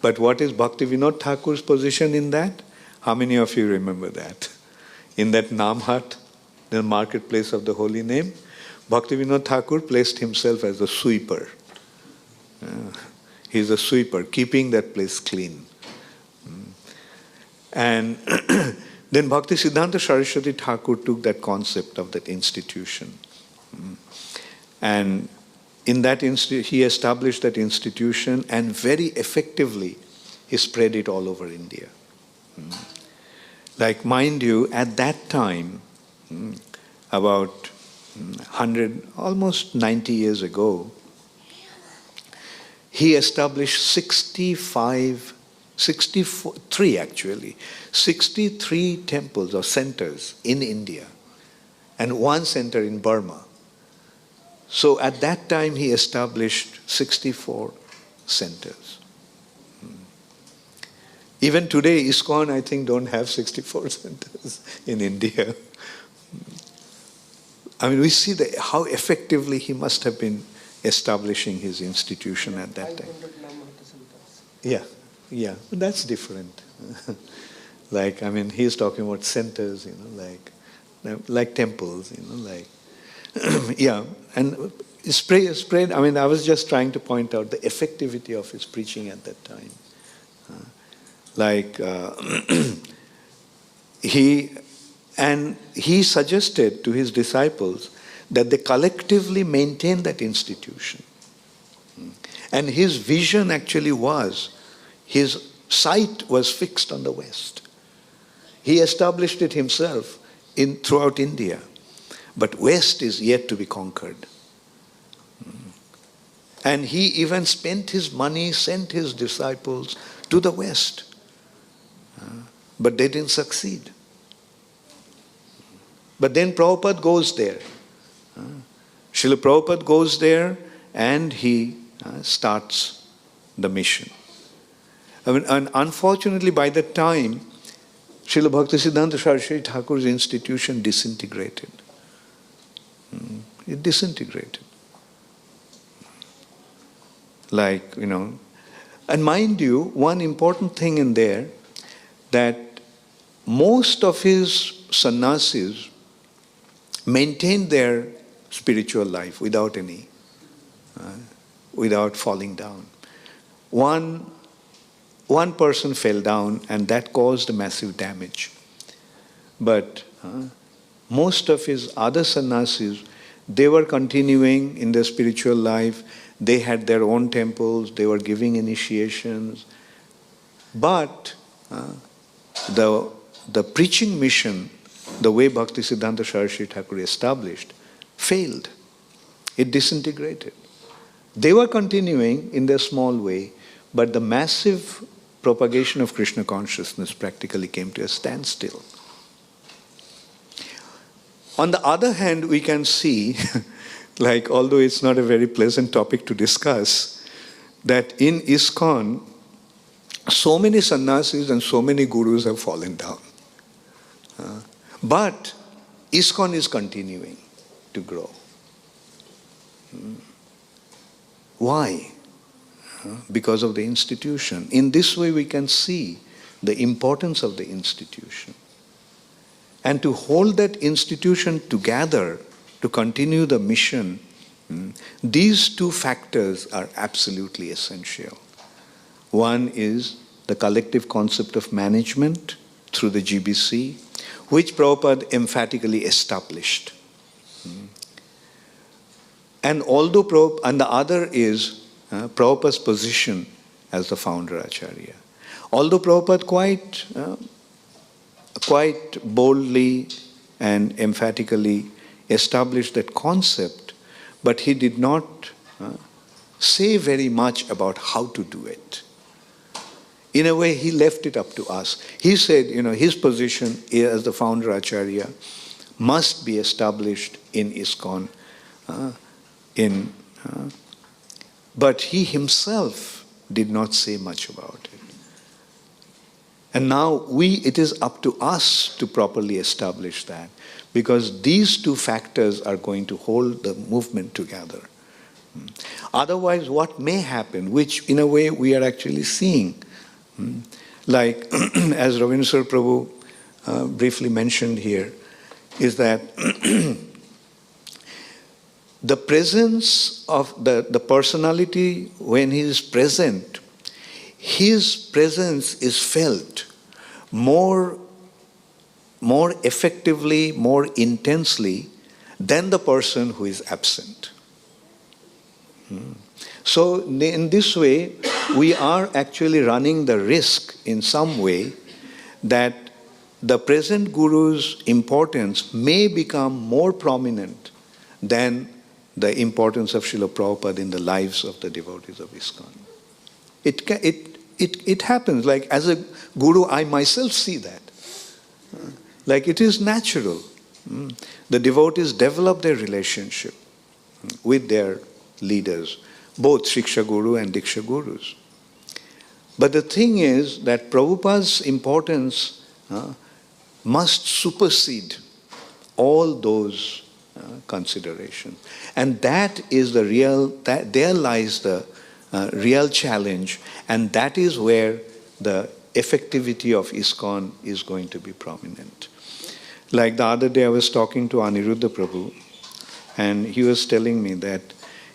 S1: But what is Bhaktivinoda Thakur's position in that? How many of you remember that? In that Namhat, the marketplace of the holy name, Bhaktivinoda Thakur placed himself as a sweeper. He's a sweeper, keeping that place clean. And then Bhakti Siddhanta Saraswati Thakur took that concept of that institution. And in that he established that institution, and very effectively he spread it all over India. Mind you, at that time, about 100, almost 90 years ago, he established 65 63 actually, 63 temples or centers in India and one center in Burma. So at that time he established 64 centers. Even today, ISKCON, I think, don't have 64 centers in India. I mean, we see how effectively he must have been establishing his institution at that time. Yeah, but that's different. Like, I mean, he's talking about centers, like temples, like, yeah, and spread. I mean, I was just trying to point out the effectivity of his preaching at that time. He suggested to his disciples that they collectively maintain that institution. And his vision actually was, his sight was fixed on the West. He established it himself throughout India. But West is yet to be conquered. And he even spent his money, sent his disciples to the West. But they didn't succeed. But then Prabhupada goes there. Srila Prabhupada goes there and he starts the mission. I mean, and unfortunately, by that time, Srila Bhaktisiddhanta Saraswati Thakur's institution disintegrated. It disintegrated. And mind you, one important thing in there, that most of his sannyasis maintained their spiritual life without falling down. One person fell down and that caused massive damage. But most of his other sannyasis, they were continuing in their spiritual life. They had their own temples, they were giving initiations. But the preaching mission, the way Bhaktisiddhanta Saraswati Thakur established, failed. It disintegrated. They were continuing in their small way, but the massive propagation of Krishna consciousness practically came to a standstill. On the other hand, we can see, although it's not a very pleasant topic to discuss, that in ISKCON, so many sannyasis and so many gurus have fallen down. But ISKCON is continuing to grow. Why? Because of the institution. In this way we can see the importance of the institution. And to hold that institution together, to continue the mission, these two factors are absolutely essential. One is the collective concept of management through the GBC, which Prabhupada emphatically established. And the other is Prabhupada's position as the founder Acharya. Although Prabhupada quite boldly and emphatically established that concept, but he did not say very much about how to do it. In a way, he left it up to us. He said, his position as the founder Acharya must be established in ISKCON. But he himself did not say much about it. And now it is up to us to properly establish that, because these two factors are going to hold the movement together. Otherwise, what may happen, which in a way we are actually seeing, as Ravindra Prabhu briefly mentioned here, is that the presence of the personality, when he is present, his presence is felt more effectively, more intensely than the person who is absent. So in this way, we are actually running the risk in some way that the present Guru's importance may become more prominent than the importance of Srila Prabhupada in the lives of the devotees of ISKCON. it happens. Like as a guru, I myself see that. Like it is natural. The devotees develop their relationship with their leaders, both Shiksha Guru and Diksha Gurus. But the thing is that Prabhupada's importance must supersede all those considerations. And that is the real, there lies the real challenge, and that is where the effectivity of ISKCON is going to be prominent. Like the other day I was talking to Aniruddha Prabhu, and he was telling me that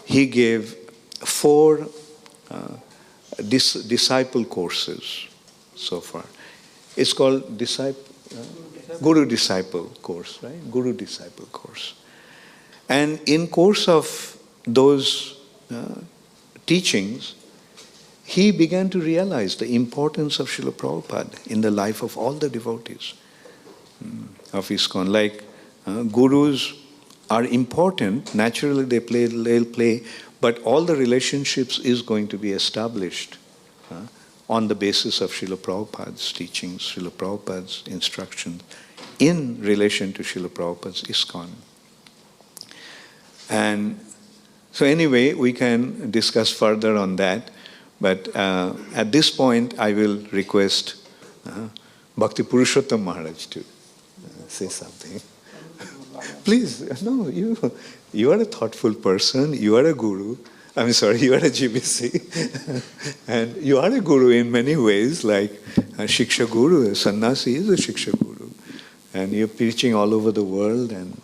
S1: he gave 4 disciple courses so far. It's called Guru Disciple course, right? Guru Disciple course. And in course of those teachings, he began to realize the importance of Srila Prabhupada in the life of all the devotees of ISKCON. Like gurus are important, naturally they'll play, but all the relationships is going to be established on the basis of Srila Prabhupada's teachings, Srila Prabhupada's instructions in relation to Srila Prabhupada's ISKCON. And so anyway, we can discuss further on that, but at this point I will request Bhakti Purushottam Maharaj to say something. Please, no, you are a thoughtful person, you are a guru, you are a GBC, and you are a guru in many ways, like Shiksha Guru, Sannyasi is a Shiksha Guru, and you're preaching all over the world. And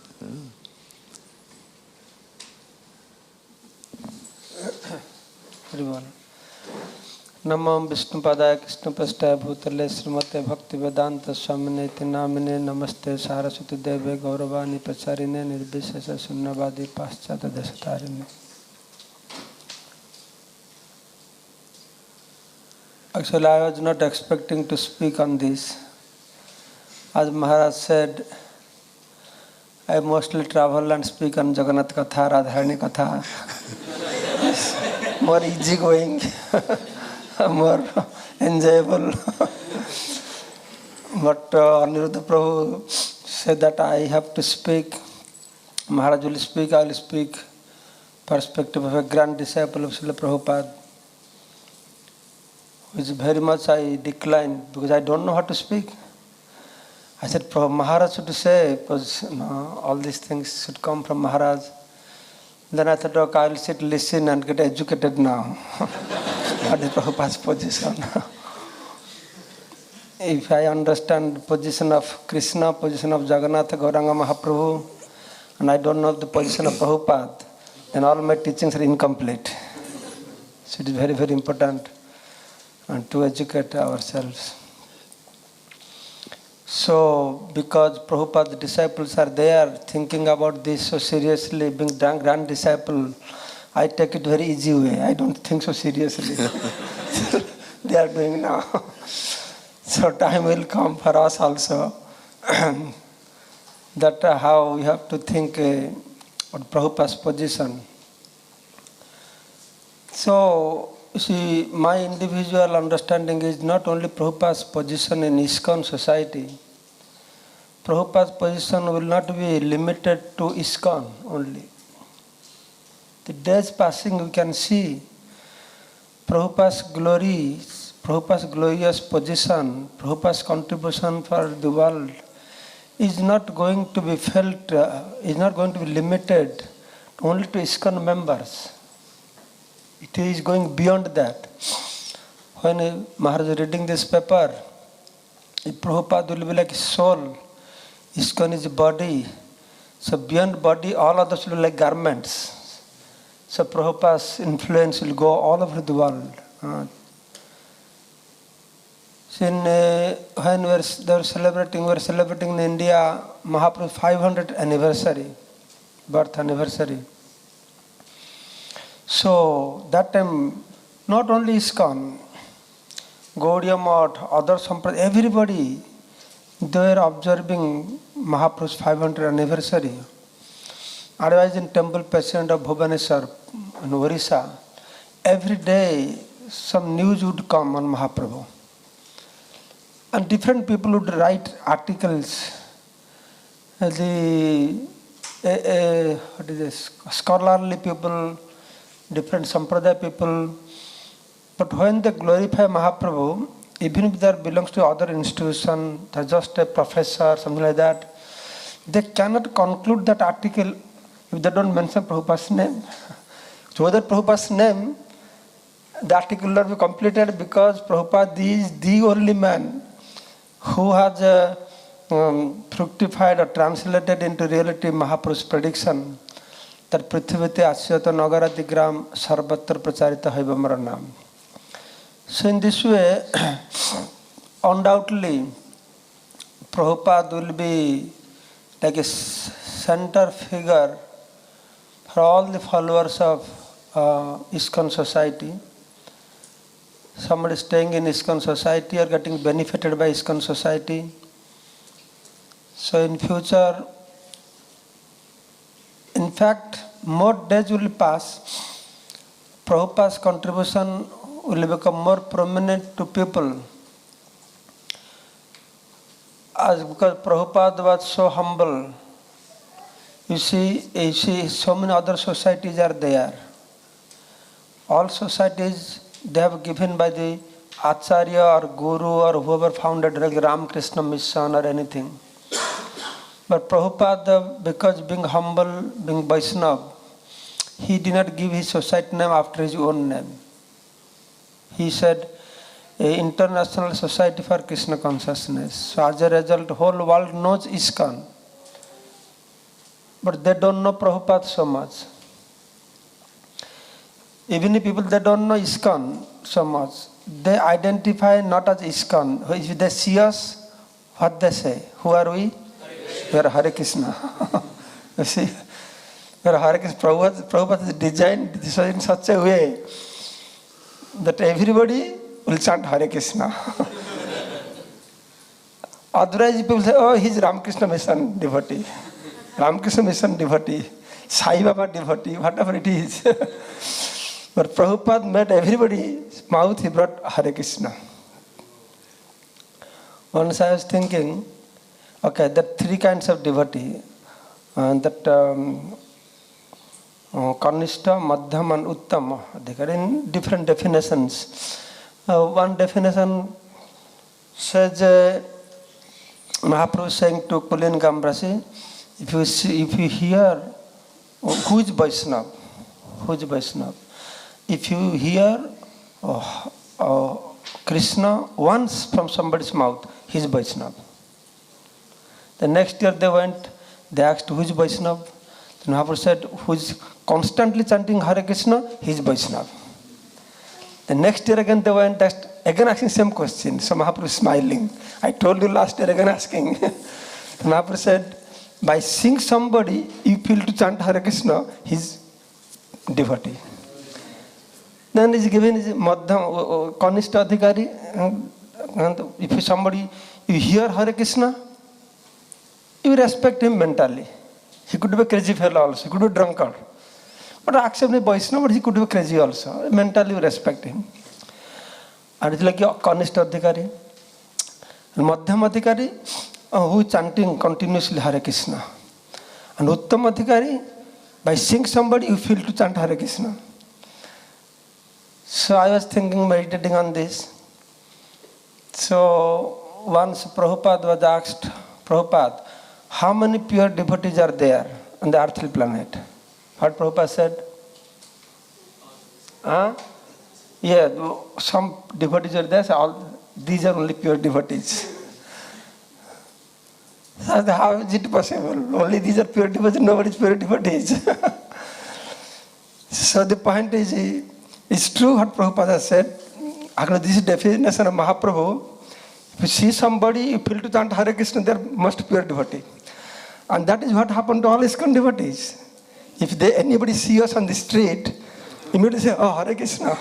S2: Namam Vishnupadaya Krishnapastaya Bhutale Srimate Bhakti Vedanta Swamine Tinamine Namaste Saraswati Deve Gauravani Pacharine Nirbishesa Sunnavadi Paschata Desatarine. Actually, I was not expecting to speak on this. As Maharaj said, I mostly travel and speak on Jagannath Katha, Radharani Katha. More easygoing, more enjoyable. But Aniruddha Prabhu said that I have to speak. Maharaj will speak, I will speak. Perspective of a grand disciple of Srila Prabhupada, which very much I declined because I don't know how to speak. I said, Maharaj should say, because all these things should come from Maharaj. Then I thought, okay, I will sit, listen and get educated now. What is Prabhupada's position? If I understand the position of Krishna, position of Jagannatha, Gauranga Mahaprabhu, and I don't know the position of Prabhupada, then all my teachings are incomplete. So it is very, very important to educate ourselves. So, because Prabhupada's disciples are there thinking about this so seriously, being grand disciple, I take it very easy way. I don't think so seriously. They are doing now. So time will come for us also that how we have to think on Prabhupada's position. So, see, my individual understanding is not only Prabhupada's position in ISKCON society. Prabhupada's position will not be limited to ISKCON only. The days passing, we can see Prabhupada's glory, Prabhupada's glorious position, Prabhupada's contribution for the world is not going to be felt, is not going to be limited only to ISKCON members. It is going beyond that. When Maharaj is reading this paper, if Prabhupada will be like soul, ISKCON is body. So beyond body, all others will be like garments. So Prabhupada's influence will go all over the world. So when we were celebrating in India Mahaprabhu's 500th anniversary, birth anniversary. So that time, not only ISKCON, Gaudiya Math, other Sampradaya, everybody, they were observing Mahaprabhu's 500th anniversary. Otherwise, in temple president of Bhubaneswar, in Orissa, every day some news would come on Mahaprabhu. And different people would write articles. What is this? Scholarly people, different Sampradaya people. But when they glorify Mahaprabhu, even if they belongs to other institution, they're just a professor, something like that, they cannot conclude that article if they don't mention Prabhupada's name. So without Prabhupada's name, the article will not be completed because Prabhupada is the only man who has fructified or translated into reality Mahaprabhu's prediction that Prithivite Asyata Nagarati Gram Sarvatra Pracharita Haivamara Nam. So in this way, undoubtedly, Prabhupada will be like a center figure for all the followers of ISKCON society. Somebody staying in ISKCON society or getting benefited by ISKCON society. So in future, in fact, more days will pass, Prabhupada's contribution will become more prominent to people. Because Prabhupada was so humble. You see, so many other societies are there. All societies, they have given by the Acharya or Guru or whoever founded like Ramakrishna Mission or anything. But Prabhupada, because being humble, being Vaishnava, he did not give his society name after his own name. He said, International Society for Krishna Consciousness. So as a result, the whole world knows ISKCON. But they don't know Prabhupada so much. Even if people they don't know ISKCON so much, they identify not as ISKCON. If they see us, what they say? Who are we? We are Hare Krishna. You see? We are Hare Krishna. Prabhupada is designed this in such a way that everybody will chant Hare Krishna. Otherwise, people say, oh, he's Ramakrishna Mission devotee. Ramakrishna Mission devotee. Sai Baba devotee, whatever it is. But Prabhupada made everybody's mouth, he brought Hare Krishna. Once I was thinking, okay, there are three kinds of devotee. Kanishta, Madhyam and Uttam. They are in different definitions. One definition says, Mahaprabhu saying to Kulin Gambrasi, if you hear, who is Vaishnava? Who is Vaishnava? If you hear Krishna once from somebody's mouth, he is Vaishnava. The next year they asked, who is Vaishnava? Then Mahaprabhu said, who is constantly chanting Hare Krishna, he is Vaishnava. The next year again they went, again asking same question. So Mahaprabhu smiling. I told you last year again asking. Mahaprabhu said, by seeing somebody, you feel to chant Hare Krishna, he is devotee. Then is given is Madhyam, Kanishta Adhikari. And if somebody, you hear Hare Krishna, you respect him mentally. He could be a crazy fellow also, he could be a drunkard. But accept him Vaishnava, but he could be crazy also. Mentally you respect him. And it's like your Kanishta Adhikari. And Madhyam Adhikari, who is chanting continuously Hare Krishna. And Uttam Adhikari, by seeing somebody, you feel to chant Hare Krishna. So I was thinking, meditating on this. So once Prabhupada was asked, Prabhupada, how many pure devotees are there on the earthly planet? What Prabhupada said? Yeah, some devotees are there, so these are only pure devotees. So how is it possible? Only these are pure devotees, nobody is pure devotees. So the point is, it's true what Prabhupada said. This is definition of Mahaprabhu. If you see somebody, you feel to chant Hare Krishna, they are most pure devotee. And that is what happened to all ISKCON devotees. If anybody see us on the street, immediately say, oh, Hare Krishna.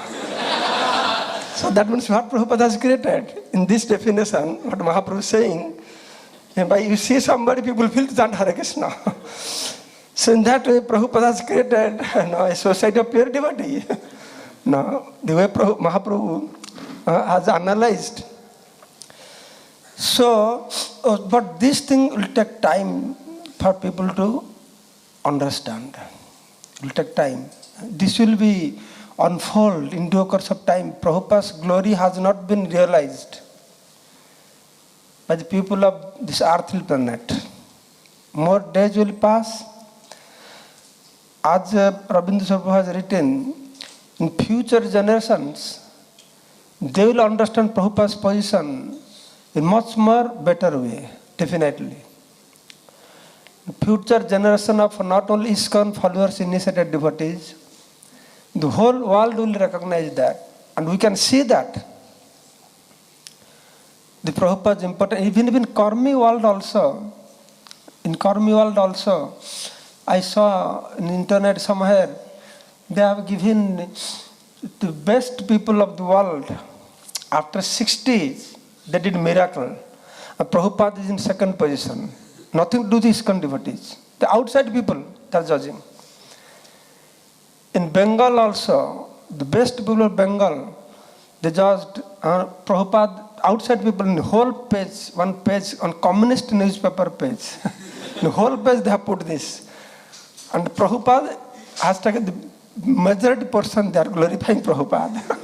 S2: So that means what Prabhupada has created. In this definition, what Mahaprabhu is saying, by you see somebody, people feel to chant Hare Krishna. So in that way, Prabhupada has created a society of pure devotee. No, the way Mahaprabhu has analyzed. So, but this thing will take time for people to understand. It will take time. This will be unfold in due course of time. Prabhupada's glory has not been realized by the people of this earthly planet. More days will pass. As Rabindra Prabhu has written, in future generations, they will understand Prabhupada's position in much more better way, definitely. Future generation of not only ISKCON followers, initiated devotees, the whole world will recognize that. And we can see that. The Prabhupada is important. Even in Karmi world also, I saw on internet somewhere, they have given the best people of the world. After 60s, they did miracle. And Prabhupada is in second position. Nothing to do with ISKCON devotees. The outside people, they are judging. In Bengal also, the best people of Bengal, they judged Prabhupada, outside people in the whole page, one page on communist newspaper page. In the whole page they have put this. And Prabhupada has taken the majority portion, they are glorifying Prabhupada.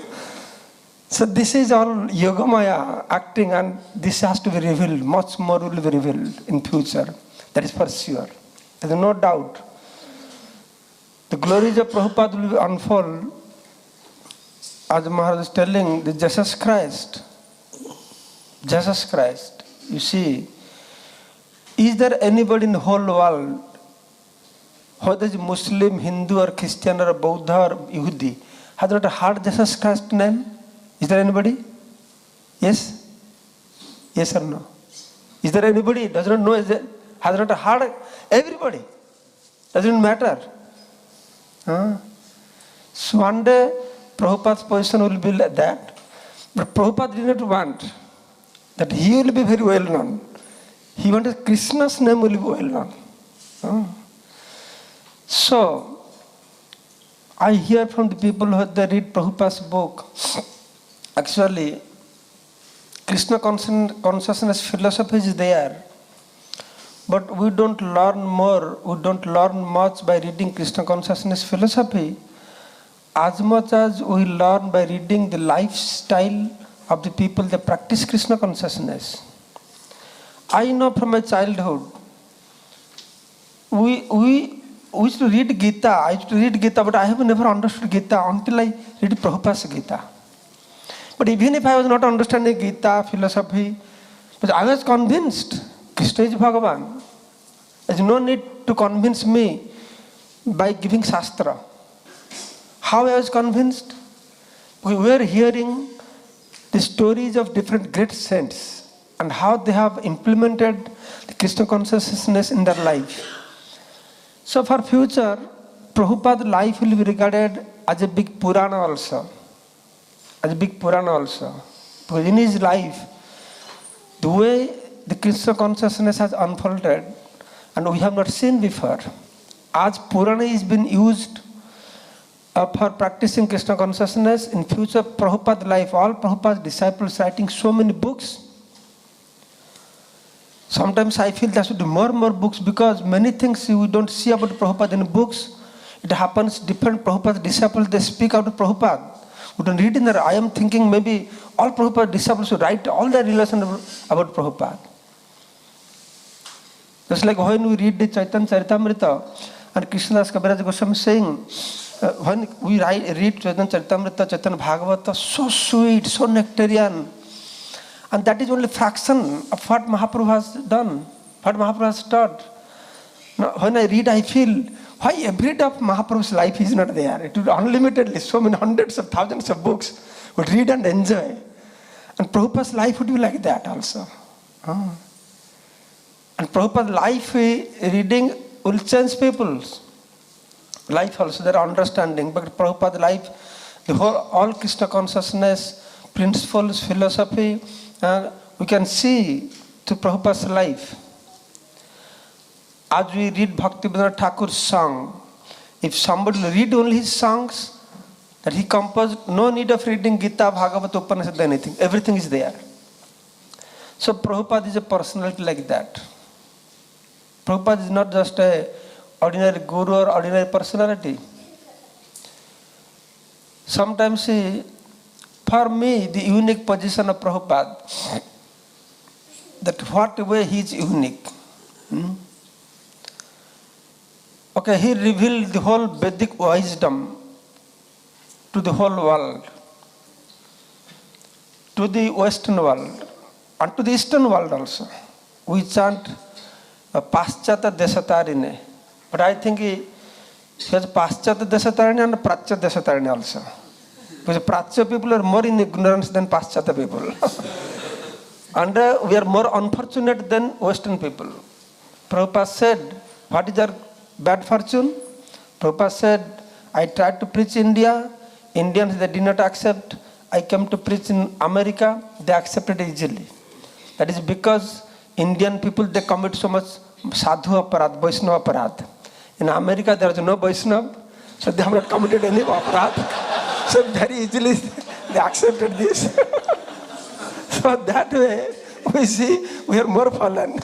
S2: So this is all Yogamaya acting, and this has to be revealed. Much more will be revealed in future. That is for sure. There is no doubt. The glories of Prabhupada will unfold, as Maharaj is telling, the Jesus Christ. Jesus Christ. You see, is there anybody in the whole world, whether it's Muslim, Hindu, or Christian, or Buddha, or Yehudi, has not heard Jesus Christ's name? Is there anybody? Yes? Yes or no? Is there anybody does not know? Has not heard? Everybody. Doesn't matter. So one day, Prabhupada's position will be like that. But Prabhupada did not want that he will be very well known. He wanted Krishna's name will be well known. So, I hear from the people who they read Prabhupada's book. Actually, Krishna consciousness philosophy is there. But we don't learn more, we don't learn much by reading Krishna consciousness philosophy as much as we learn by reading the lifestyle of the people that practice Krishna consciousness. I know from my childhood, we used to read Gita. I used to read Gita, but I have never understood Gita until I read Prabhupada's Gita. But even if I was not understanding Gita, philosophy, but I was convinced Krishna is Bhagavan. There is no need to convince me by giving Shastra. How I was convinced? We were hearing the stories of different great saints and how they have implemented the Krishna consciousness in their life. So for future, Prabhupada's life will be regarded as a big Purana also. As a big Purana also. Because in his life, the way the Krishna consciousness has unfolded, and we have not seen before, as Purana is being used for practicing Krishna consciousness, in future Prabhupada's life, all Prabhupada's disciples writing so many books. Sometimes I feel there should be more and more books because many things we don't see about Prabhupada in books. It happens different Prabhupada's disciples, they speak out of Prabhupada. We don't read in there. I am thinking maybe all Prabhupada's disciples should write all their relation about Prabhupada. Just like when we read the Chaitanya Charitamrita and Krishnadas Kaviraj Goswami saying, when we read Chaitanya Charitamrita, Chaitanya Bhagavata, so sweet, so nectarian. And that is only fraction of what Mahaprabhu has done, what Mahaprabhu has taught. Now, when I read, I feel, why every day of Mahaprabhu's life is not there? It would unlimitedly, so many hundreds of thousands of books would read and enjoy. And Prabhupada's life would be like that also. And Prabhupada's life reading will change people's life also, their understanding. But Prabhupada's life, the whole, all Krishna consciousness, principles, philosophy, we can see to Prabhupada's life. As we read Bhaktivinoda Thakur's song, if somebody will read only his songs, that he composed, no need of reading Gita, Bhagavad, Upanishad, anything. Everything is there. So Prabhupada is a personality like that. Prabhupada is not just a ordinary guru or ordinary personality. Sometimes, for me, the unique position of Prabhupada, that what way he is unique. Okay, he revealed the whole Vedic wisdom to the whole world, to the Western world, and to the Eastern world also. We chant Paschata Desatarine, but I think he has Paschata Desatarine and Prachya Desatarine also. Because Prachya people are more in ignorance than Paschata people. And we are more unfortunate than Western people. Prabhupada said, what is our bad fortune? Prabhupada said, I tried to preach India. Indians, they did not accept. I came to preach in America. They accepted easily. That is because Indian people, they commit so much sadhu aparad, Vaishnava aparad. In America, there is no Vaishnava. So they have not committed any aparad. So very easily, they accepted this. So that way, we see we are more fallen.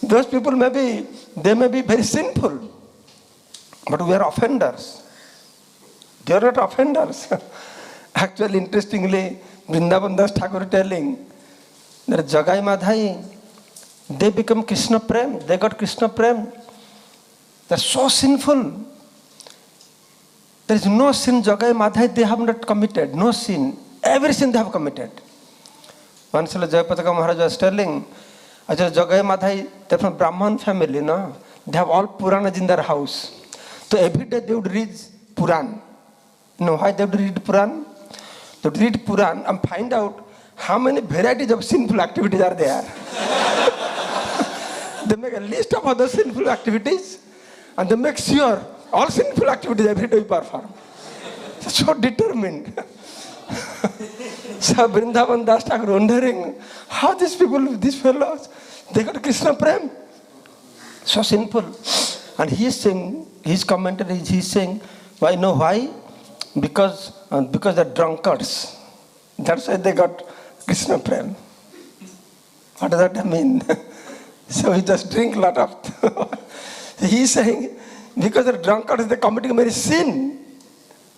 S2: Those people they may be very sinful, but we are offenders. They are not offenders. Actually, interestingly, Vrindavan Das Thakur telling that Jagai Madhai, they become Krishna Prem. They got Krishna Prem. They are so sinful. There is no sin, Jagai Madhai, they have not committed. No sin. Every sin they have committed. Once Jayapataka Maharaj was telling, Acharya Jagai Madhai, they're from Brahman family, no? They have all Puranas in their house. So every day they would read Puran. You know why they would read Puran? They would read Puran and find out how many varieties of sinful activities are there. They make a list of other sinful activities and they make sure all sinful activities every day we perform. So determined. So Vrindavan Das Thakur wondering how these people, these fellows, they got Krishna Prem. So sinful. And he is saying, his commentary is, he is saying, why? Know why? Because they're drunkards. That's why they got Krishna Prem. What does that mean? So he just drink a lot of. He is saying, because they're drunkards, they're committing many sin.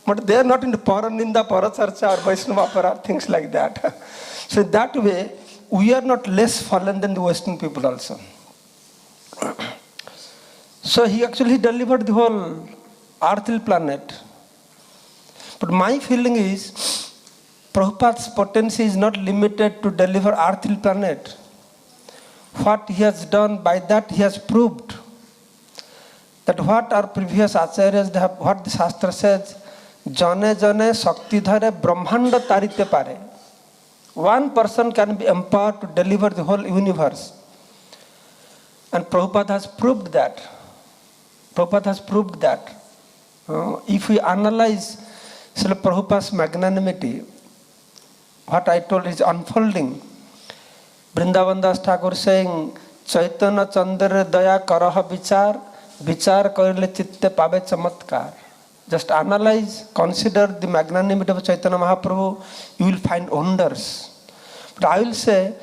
S2: But they are not into Paraninda, Paracharcha, or Vaishnava Para, things like that. So that way, we are not less fallen than the Western people also. So he actually delivered the whole earthly planet. But my feeling is, Prabhupada's potency is not limited to deliver earthly planet. What he has done, by that he has proved that what our previous acharyas, what the Shastra says, Jane Jane Shakti Dhare Brahmanda Tarite Pare. One person can be empowered to deliver the whole universe. And Prabhupada has proved that. Prabhupada has proved that. If we analyze Srila Prabhupada's magnanimity, what I told is unfolding. Vrindavan Das Thakur saying, Chaitanya Chandra Daya Karaha Vichar, Vichar Karile Chitte Pabe Chamatkar. Just analyze, consider the magnanimity of Chaitanya Mahaprabhu, you will find wonders. But I will say,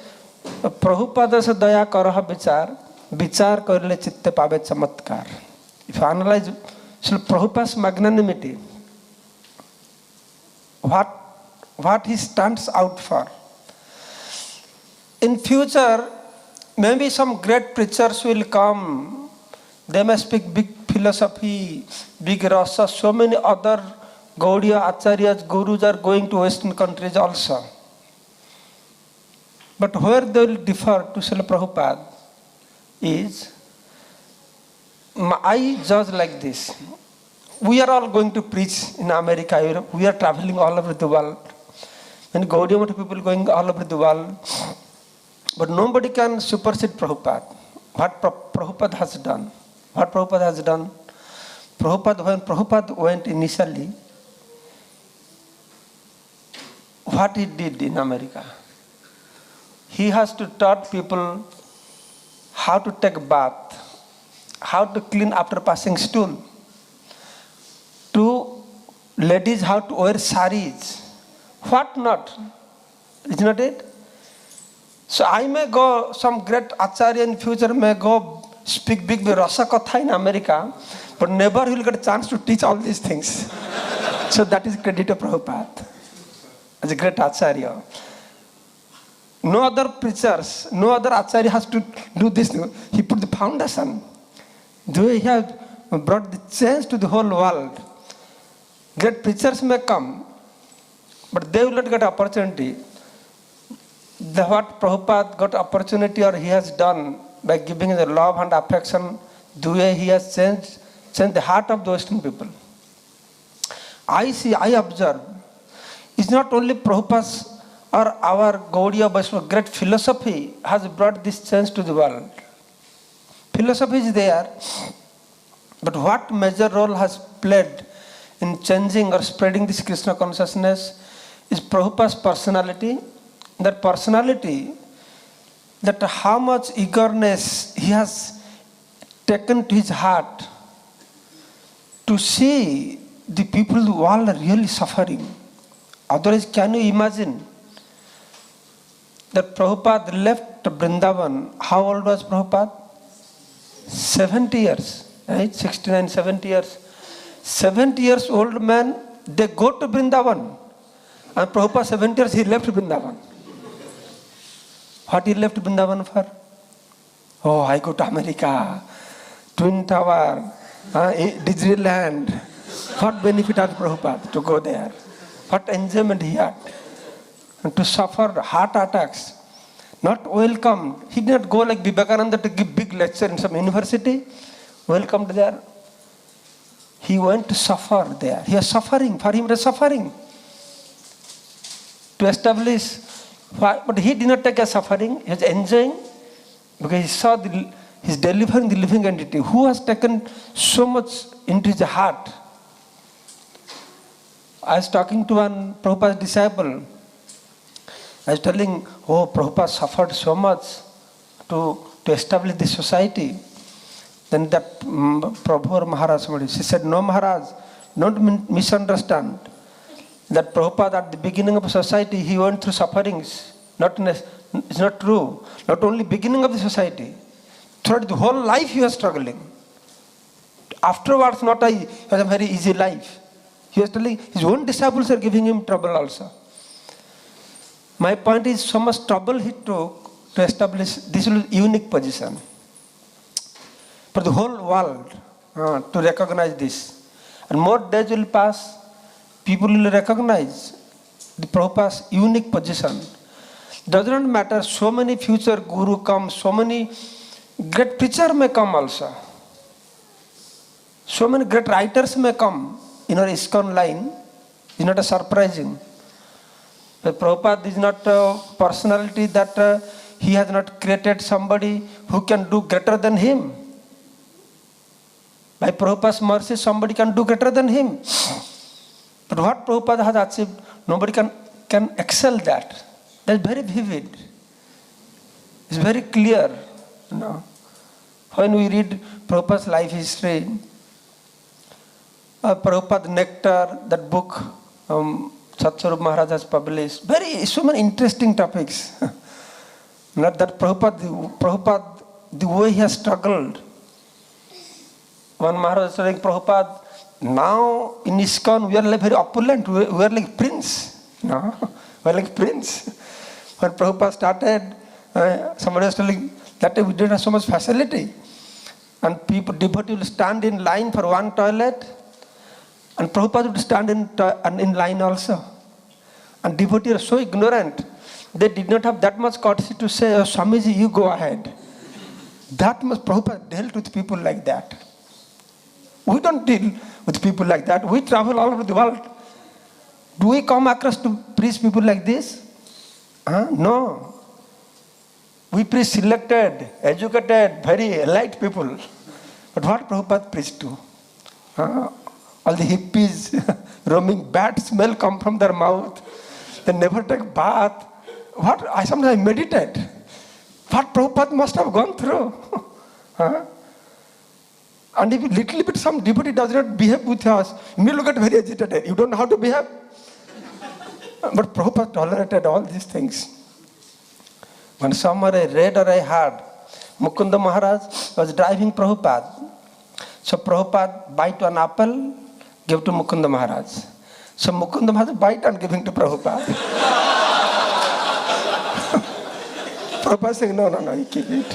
S2: Prabhupada se daya karaha vichar, vichar karile chitte pabe chamatkar. If you analyze Prabhupada's magnanimity, what he stands out for. In future, maybe some great preachers will come. They may speak big philosophy, big rasa. So many other Gaudiya Acharyas, Gurus are going to Western countries also. But where they will differ to Srila Prabhupada is, I judge like this. We are all going to preach in America, Europe. We are traveling all over the world. And Gaudiya Math people going all over the world. But nobody can supersede Prabhupada. What Prabhupada has done. What Prabhupada has done? When Prabhupada went initially, what he did in America? He has to taught people how to take bath, how to clean after passing stool, to ladies have to wear saris. What not? Is not it? So I may go, some great Acharya in future may go speak big Rasa Katha in America, but never will get a chance to teach all these things. So that is credit to Prabhupada as a great Acharya. No other preachers, no other Acharya has to do this. He put the foundation. They have brought the change to the whole world. Great preachers may come, but they will not get opportunity. What Prabhupada got opportunity or he has done by giving the love and affection, the way he has changed the heart of the Western people. I observe, it's not only Prabhupada's or our Gaudiya Vaishnava great philosophy has brought this change to the world. Philosophy is there, but what major role has played in changing or spreading this Krishna consciousness is Prabhupada's personality. That personality, that how much eagerness he has taken to his heart to see the people in the world are really suffering. Otherwise, can you imagine that Prabhupada left Vrindavan? How old was Prabhupada? 70 years, right? 69, 70 years. 70 years old man, they go to Vrindavan. And Prabhupada, 70 years, he left Vrindavan. What he left Vrindavan for? Oh, I go to America, Twin Tower, Disneyland. What benefit has Prabhupada to go there? What enjoyment he had? And to suffer heart attacks. Not welcome. He did not go like Vivekananda to give big lecture in some university. Welcomed there. He went to suffer there. He was suffering. For him it was suffering. To establish. But he did not take a suffering. He was enjoying. Because he saw he's delivering the living entity. Who has taken so much into his heart? I was talking to one Prabhupada's disciple. I was telling, oh, Prabhupada suffered so much to establish this society. Then that Prabhu or Maharaj, she said, no Maharaj, don't misunderstand. That Prabhupada at the beginning of society, he went through sufferings. It's not true. Not only beginning of the society. Throughout the whole life he was struggling. Afterwards, not he had a very easy life. He was telling his own disciples are giving him trouble also. My point is, so much trouble he took to establish this unique position. For the whole world to recognize this. And more days will pass, people will recognize the Prabhupada's unique position. Does not matter, so many future guru come, so many great preachers may come also. So many great writers may come in our ISKCON line. It's not a surprising. But Prabhupada is not a personality that he has not created somebody who can do greater than him. By Prabhupada's mercy, somebody can do greater than him. But what Prabhupada has achieved, nobody can excel that. That's very vivid. It's very clear. You know. When we read Prabhupada's life history, Prabhupada Nectar, that book Satsvarup Maharaj has published, so many interesting topics. Not that Prabhupada, the way he has struggled. One Maharaj was saying, Prabhupada, now in ISKCON we are like very opulent, we are like prince. No? We are like prince. When Prabhupada started, somebody was telling that we didn't have so much facility. And devotees will stand in line for one toilet, and Prabhupada would stand in line also. And devotees are so ignorant, they did not have that much courtesy to say, oh, Swamiji, you go ahead. That much Prabhupada dealt with people like that. We don't deal with people like that. We travel all over the world. Do we come across to preach people like this? No. We preach selected, educated, very elite people. But what Prabhupada preached to? All the hippies roaming, bad smell come from their mouth. They never take bath. I sometimes meditate. What Prabhupada must have gone through. And if little bit some devotee does not behave with us, we look at very agitated. You don't know how to behave? But Prabhupada tolerated all these things. When somewhere I read or I heard, Mukunda Maharaj was driving Prabhupada. So Prabhupada bite one apple, give to Mukunda Maharaj. So Mukunda Maharaj bite and giving to Prabhupada. Prabhupada saying, no, you keep it.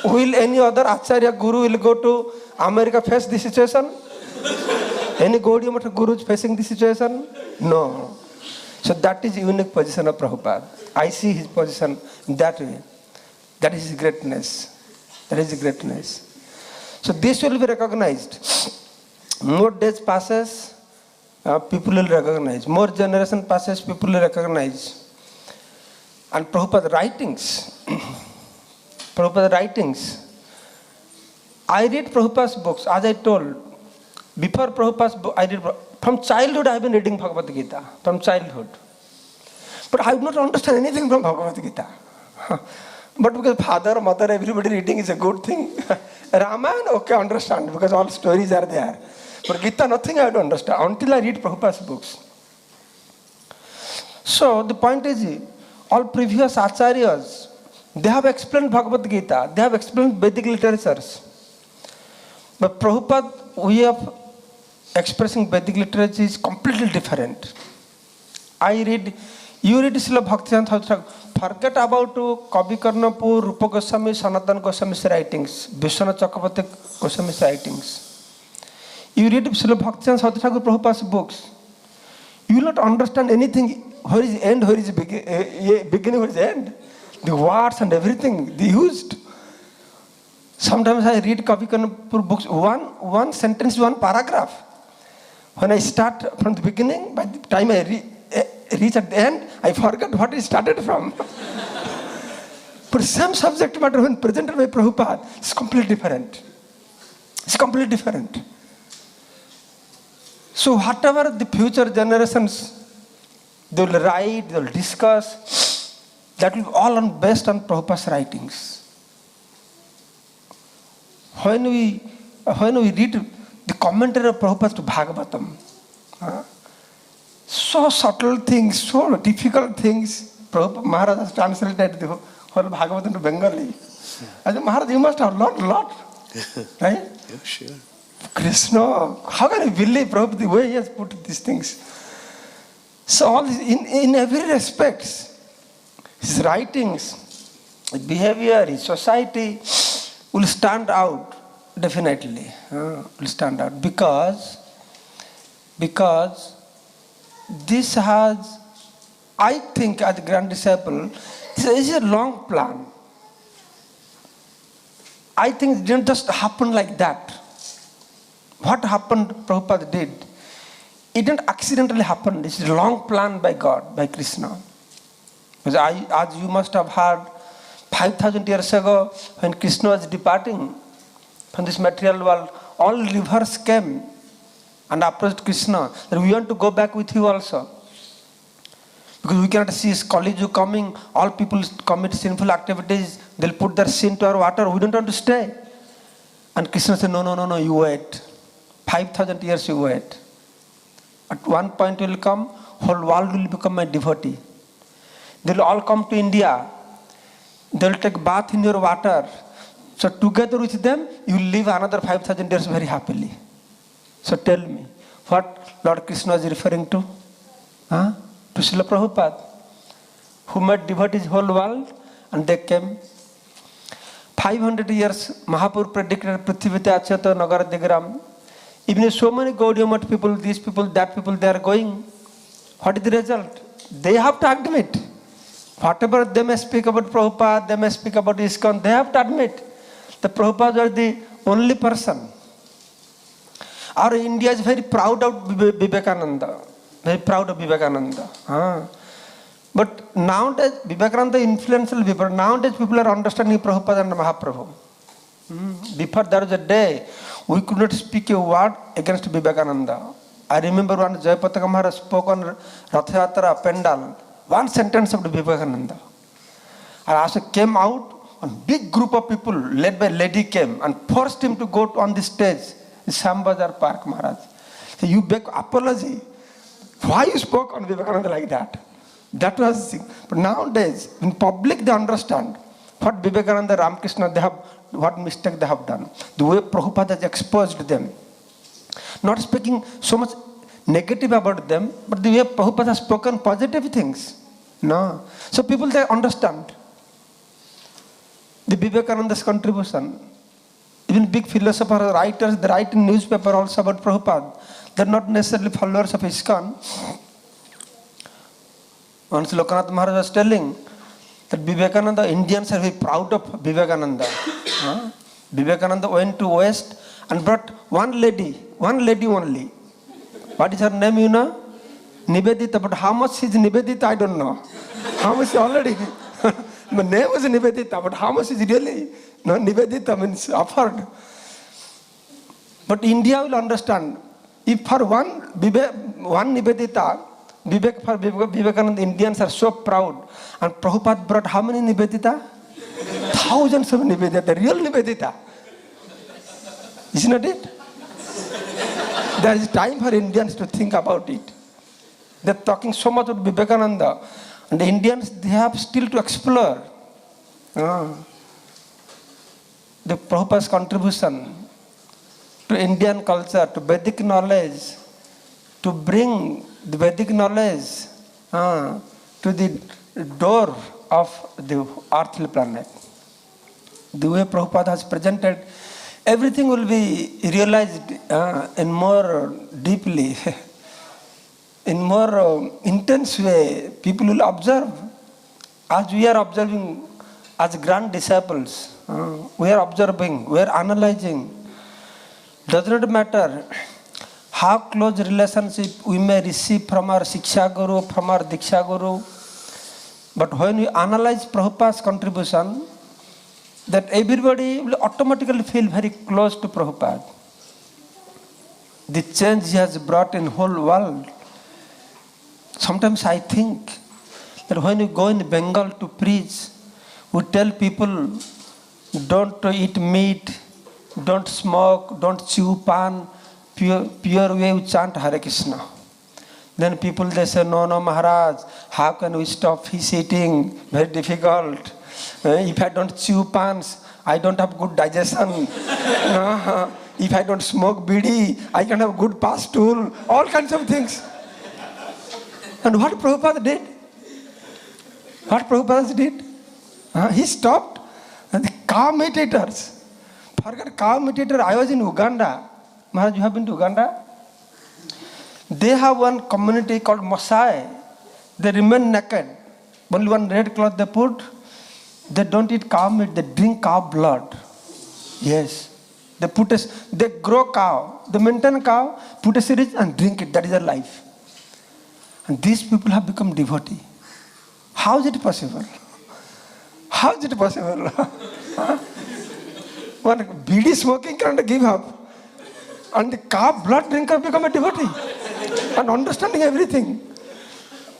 S2: Will any other Acharya Guru will go to America face this situation? Any Gaudiya Math Guru is facing this situation? No. So that is unique position of Prabhupada. I see his position that way. That is his greatness. That is his greatness. So this will be recognized. More days passes, people will recognize. More generation passes, people will recognize. And Prabhupada's writings. I read Prabhupada's books, as I told. Before Prabhupada's book, I read. From childhood, I have been reading Bhagavad Gita. From childhood. But I would not understand anything from Bhagavad Gita. But because father, mother, everybody reading is a good thing. Ramayana, okay, understand, because all stories are there. But Gita, nothing I would understand until I read Prabhupada's books. So the point is, all previous acharyas, they have explained Bhagavad Gita, they have explained Vedic literatures. But Prabhupada, way of expressing Vedic literature is completely different. You read Srila Bhaktivedanta Thakur, forget about Kavi Karnapur, Rupa Goswami, Sanatana Goswami's writings, Vishwanath Chakravarti Goswami's writings. You read Srila Bhaktivedanta Thakur Prabhupada's books, you will not understand anything. Where is the end, where is the beginning, where is the end? The words and everything they used. Sometimes I read Kavi Karnapur books, one sentence, one paragraph. When I start from the beginning, by the time I reach at the end, I forget what it started from. But same subject matter when presented by Prabhupada, it's completely different. It's completely different. So whatever the future generations, they will write, they will discuss, that will be all based on Prabhupada's writings. When we read the commentary of Prabhupada to Bhagavatam, so subtle things, so difficult things. Prabhupada Maharaj has translated the whole Bhagavatam to Bengali. I said, Maharaj, you must have learned a lot. Right?
S1: Yeah, sure.
S2: Krishna, how can you believe Prabhupada the way he has put these things? So all this, in every respect, his writings, his behavior, his society will stand out, definitely. Will stand out because this has, I think, as a grand disciple, this is a long plan. I think it didn't just happen like that. What happened, Prabhupada did, it didn't accidentally happen. This is a long plan by God, by Krishna. Because as you must have heard, 5,000 years ago, when Krishna was departing from this material world, all rivers came and approached Krishna that we want to go back with you also. Because we cannot see Kali Yuga coming, all people commit sinful activities, they'll put their sin to our water, we don't want to stay. And Krishna said, no, you wait. 5,000 years you wait. At one point will come, whole world will become my devotee. They'll all come to India. They'll take bath in your water. So together with them, you will live another 5,000 years very happily. So tell me, what Lord Krishna is referring to? To Srila Prabhupada, who made devotees whole world, and they came. 500 years, Mahaprabhu predicted Prithivite Achyata Nagara Digram. Even so many Gaudiya Math people, these people, that people, they are going. What is the result? They have to admit. Whatever they may speak about Prabhupada, they may speak about ISKCON, they have to admit that Prabhupada was the only person. Our India is very proud of Vivekananda. Very proud of Vivekananda. But nowadays, Vivekananda influential people. Nowadays, people are understanding Prabhupada and Mahaprabhu. Before there was a day, we could not speak a word against Vivekananda. I remember when Jayapataka Maharaj spoke on Rathayatra Pendal, one sentence of the Vivekananda. And as it came out, a big group of people led by lady came and forced him to go on the stage in Shambazar Park, Maharaj. So you beg apology. Why you spoke on Vivekananda like that? That was, but nowadays, in public they understand what Vivekananda, Ramakrishna, they have, what mistake they have done. The way Prabhupada has exposed them. Not speaking so much negative about them, but the way Prabhupada has spoken positive things. No. So people, they understand the Vivekananda's contribution. Even big philosophers, writers, they write in newspaper also about Prabhupada. They're not necessarily followers of ISKCON. Once Lokanath Maharaj was telling that Vivekananda, Indians are very proud of Vivekananda. Vivekananda went to West and brought one lady only. What is her name, you know? Nivedita. But how much is Nivedita, I don't know. How much already? My name was Nivedita, but how much is really? No, Nivedita means offered. But India will understand. If for one Nivedita, for Vivekananda, Indians are so proud. And Prabhupada brought how many Nivedita? Thousands of Nivedita, real Nivedita. Isn't it? There is time for Indians to think about it. They're talking so much about Vivekananda. And the Indians, they have still to explore the Prabhupada's contribution to Indian culture, to Vedic knowledge, to bring the Vedic knowledge to the door of the earthly planet. The way Prabhupada has presented, everything will be realized in more deeply, in more intense way. People will observe. As we are observing, as grand disciples, we are observing, we are analyzing. Does not matter how close relationship we may receive from our Shiksha Guru, from our Diksha Guru. But when we analyze Prabhupada's contribution, that everybody will automatically feel very close to Prabhupada. The change he has brought in whole world. Sometimes I think that when you go in Bengal to preach, we tell people, don't eat meat, don't smoke, don't chew pan, pure way we chant Hare Krishna. Then people, they say, no, Maharaj, how can we stop fish eating? Very difficult. If I don't chew pans, I don't have good digestion. If I don't smoke bidi, I can have good pastool. All kinds of things. And what Prabhupada did? What Prabhupada did? He stopped. And the cow meat eaters. Forget cow meat eater. I was in Uganda. Maharaj, you have been to Uganda? They have one community called Masai. They remain naked. Only one red cloth they put. They don't eat cow meat. They drink cow blood. Yes. They grow cow. They maintain cow, put a syringe and drink it. That is their life. And these people have become devotee. How is it possible? How is it possible? One bidi smoking cannot give up. And the cow blood drinker become a devotee. And understanding everything.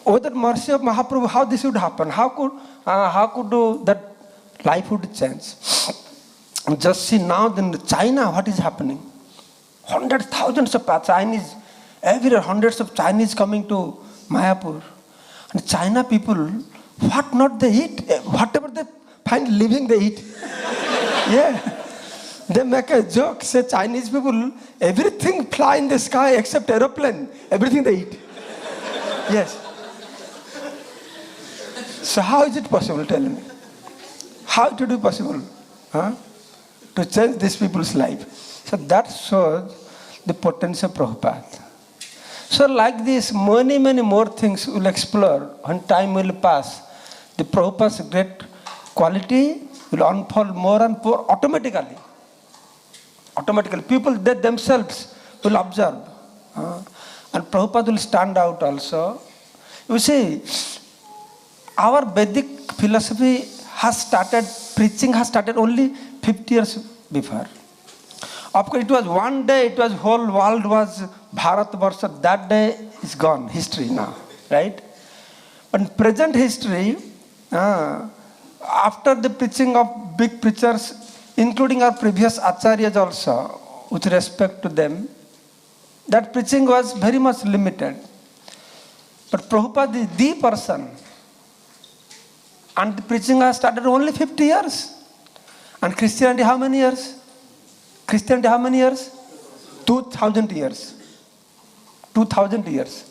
S2: Oh, that mercy of Mahaprabhu, how this would happen? How could that life would change? And just see now in China, what is happening? Hundreds, thousands of Chinese, everywhere, hundreds of Chinese coming to Mayapur. And China people, what not they eat? Whatever they find living, they eat. Yeah. They make a joke, say Chinese people, everything fly in the sky except aeroplane. Everything they eat. Yes. So how is it possible, tell me? How it would be possible to change these people's life? So that shows the potential of Prabhupada. So like this, many more things we'll explore when time will pass. The Prabhupada's great quality will unfold more and more automatically. People, they themselves will observe. And Prabhupada will stand out also. You see, our Vedic philosophy preaching has started only 50 years before. Of course, it was one day, it was whole world was Bharatvarsha. That day is gone, history now, right? But in present history, after the preaching of big preachers, including our previous Acharyas also, with respect to them, that preaching was very much limited. But Prabhupada is the person. And the preaching has started only 50 years. And Christianity how many years? Christianity how many years? 2000 years. 2000 years.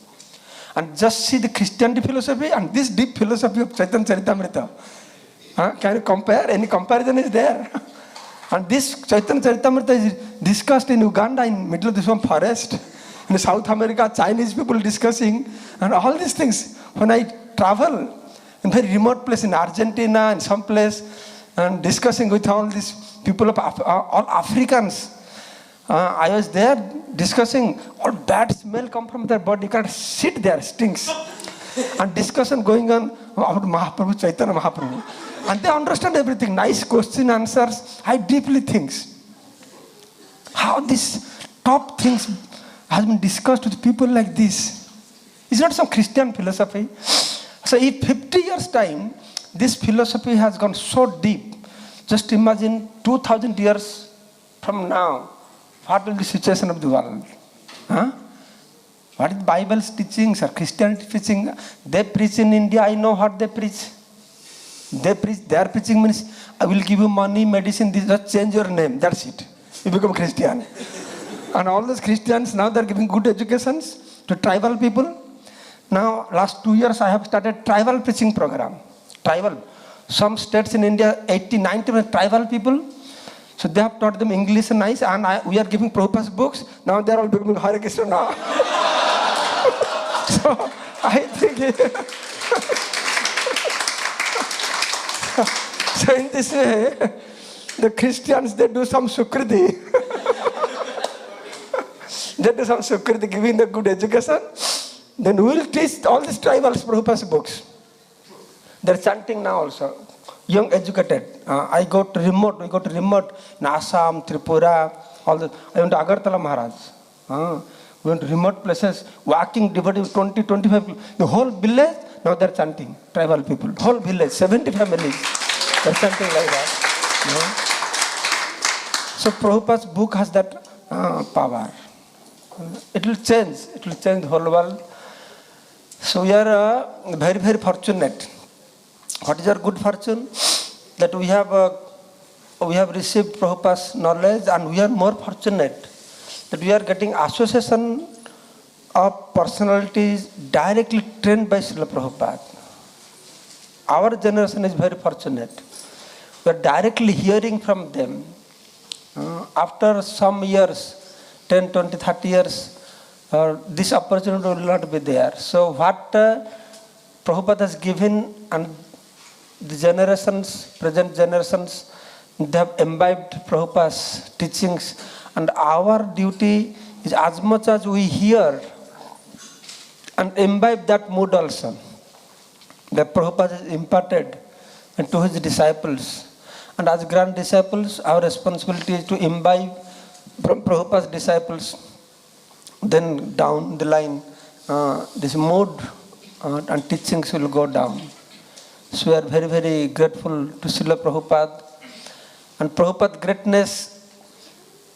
S2: And just see the Christianity philosophy and this deep philosophy of Chaitanya Charitamrita. Can you compare? Any comparison is there? And this Chaitanya Charitamrita is discussed in Uganda in middle of this forest. In South America, Chinese people discussing. And all these things. When I travel in very remote place in Argentina and some place and discussing with all these people of all Africans. I was there discussing, all bad smell come from their body. You can't sit there, stinks. And discussion going on about Mahaprabhu, Chaitanya Mahaprabhu. And they understand everything. Nice question, answers. I deeply think how this top things has been discussed with people like this. It's not some Christian philosophy. So if 50 years time, this philosophy has gone so deep. Just imagine 2000 years from now, what will be the situation of the world? What is Bible's teachings or Christianity teaching? They preach in India, I know what they preach. Their preaching means, I will give you money, medicine, this, just change your name, that's it. You become Christian. And all those Christians, now they're giving good educations to tribal people. Now, last 2 years, I have started tribal preaching program. Tribal. Some states in India, 80-90% tribal people. So they have taught them English and nice, and we are giving Prabhupada's books. Now they are all becoming Hare Krishna now. So I think, so in this way, the Christians, they do some sukriti. They do some sukriti, giving the good education. Then we will teach all these tribals Prabhupada's books. They're chanting now also. Young educated. We go to remote in Assam, Tripura, all the. I went to Agartala Maharaj. We went to remote places, walking, devoting 20, 25 people. The whole village, now they're chanting, tribal people. Whole village, 70 families. They're chanting like that. So Prabhupada's book has that power. It will change the whole world. So we are very, very fortunate. What is our good fortune? That we have received Prabhupada's knowledge, and we are more fortunate that we are getting association of personalities directly trained by Srila Prabhupada. Our generation is very fortunate. We are directly hearing from them. After some years, 10, 20, 30 years, this opportunity will not be there. So what Prabhupada has given, and the generations, present generations, they have imbibed Prabhupada's teachings, and our duty is as much as we hear and imbibe that mood also that Prabhupada has imparted to his disciples. And as grand disciples, our responsibility is to imbibe from Prabhupada's disciples. Then down the line, this mood and teachings will go down. So we are very, very grateful to Srila Prabhupada. And Prabhupada's greatness,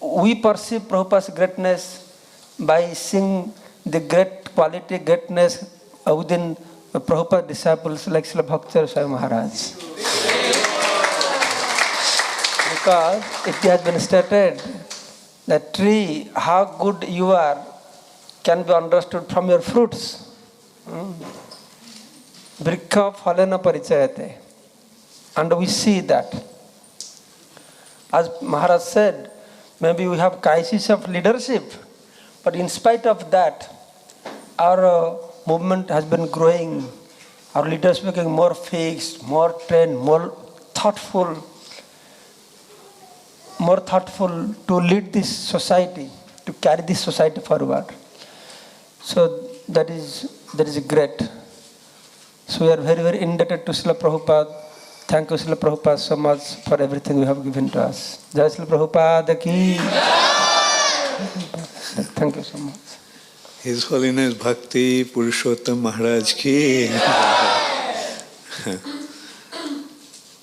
S2: we perceive Prabhupada's greatness by seeing the great quality, greatness within Prabhupada's disciples like Srila Bhakti Swami Maharaj. Because it has been stated that tree, how good you are, can be understood from your fruits. Vriksha phalena parichayate. And we see that. As Maharaj said, maybe we have crisis of leadership, but in spite of that, our movement has been growing. Our leaders becoming more fixed, more trained, more thoughtful to lead this society, to carry this society forward. So that is great. So we are very, very indebted to Srila Prabhupada. Thank you, Srila Prabhupada, so much for everything you have given to us. Jai Srila Prabhupada ki. Thank you so much.
S1: His Holiness Bhakti Purushottam Maharaj ki.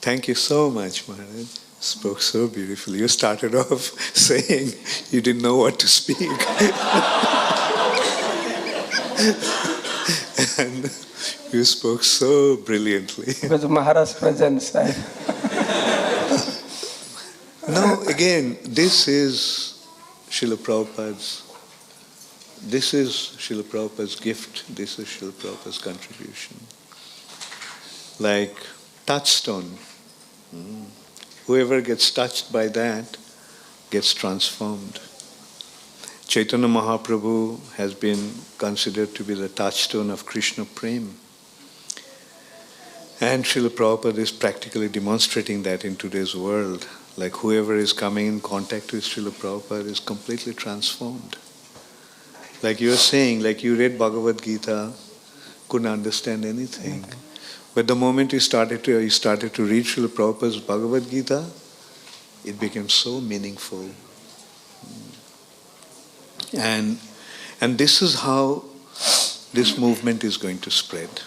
S1: Thank you so much, Maharaj. Spoke so beautifully. You started off saying you didn't know what to speak. And you spoke so brilliantly.
S2: With Maharaj's presence,
S1: No, again, this is Srila Prabhupada's gift. This is Srila Prabhupada's contribution. Like touchstone. Whoever gets touched by that gets transformed. Chaitanya Mahaprabhu has been considered to be the touchstone of Krishna Prem. And Srila Prabhupada is practically demonstrating that in today's world. Like whoever is coming in contact with Srila Prabhupada is completely transformed. Like you were saying, like you read Bhagavad Gita, couldn't understand anything. But the moment you started to read Srila Prabhupada's Bhagavad Gita, it became so meaningful. And this is how this movement is going to spread.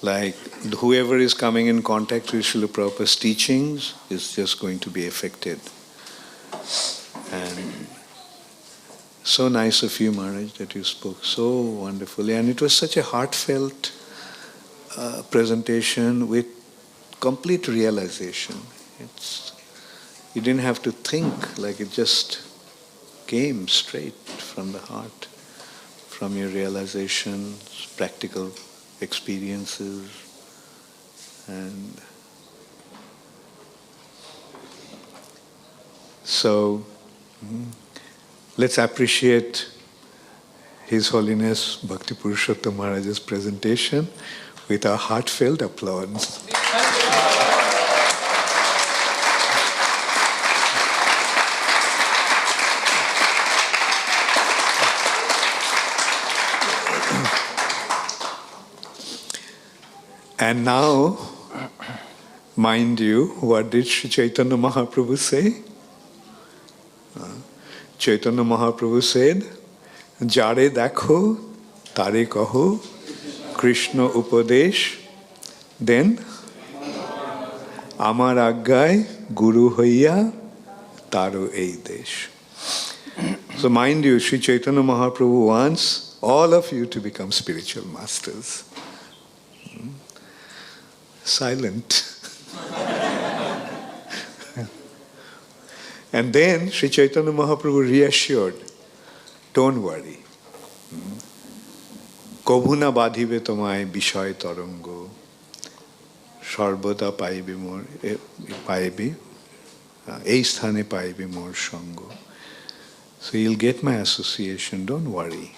S1: Like whoever is coming in contact with Srila Prabhupada's teachings is just going to be affected. And so nice of you, Maharaj, that you spoke so wonderfully. And it was such a heartfelt presentation with complete realization. You didn't have to think, like it just came straight from the heart, from your realizations, practical experiences. And so let's appreciate His Holiness Bhakti Purushottam Maharaj's presentation with a heartfelt applause. And now, mind you, what did Sri Chaitanya Mahaprabhu say? Chaitanya Mahaprabhu said, Jare dakho, tare kaho, Krishna upadesh, then Amar aggai, Guru hoiya, taro ei desh. So mind you, Sri Chaitanya Mahaprabhu wants all of you to become spiritual masters. Silent. And then Sri Chaitanya Mahaprabhu reassured, don't worry. Kobhuna badhibe tomai bishay tarango, sarbada paibe mor paibe, ei sthane paibe mor sango. So you'll get my association, don't worry.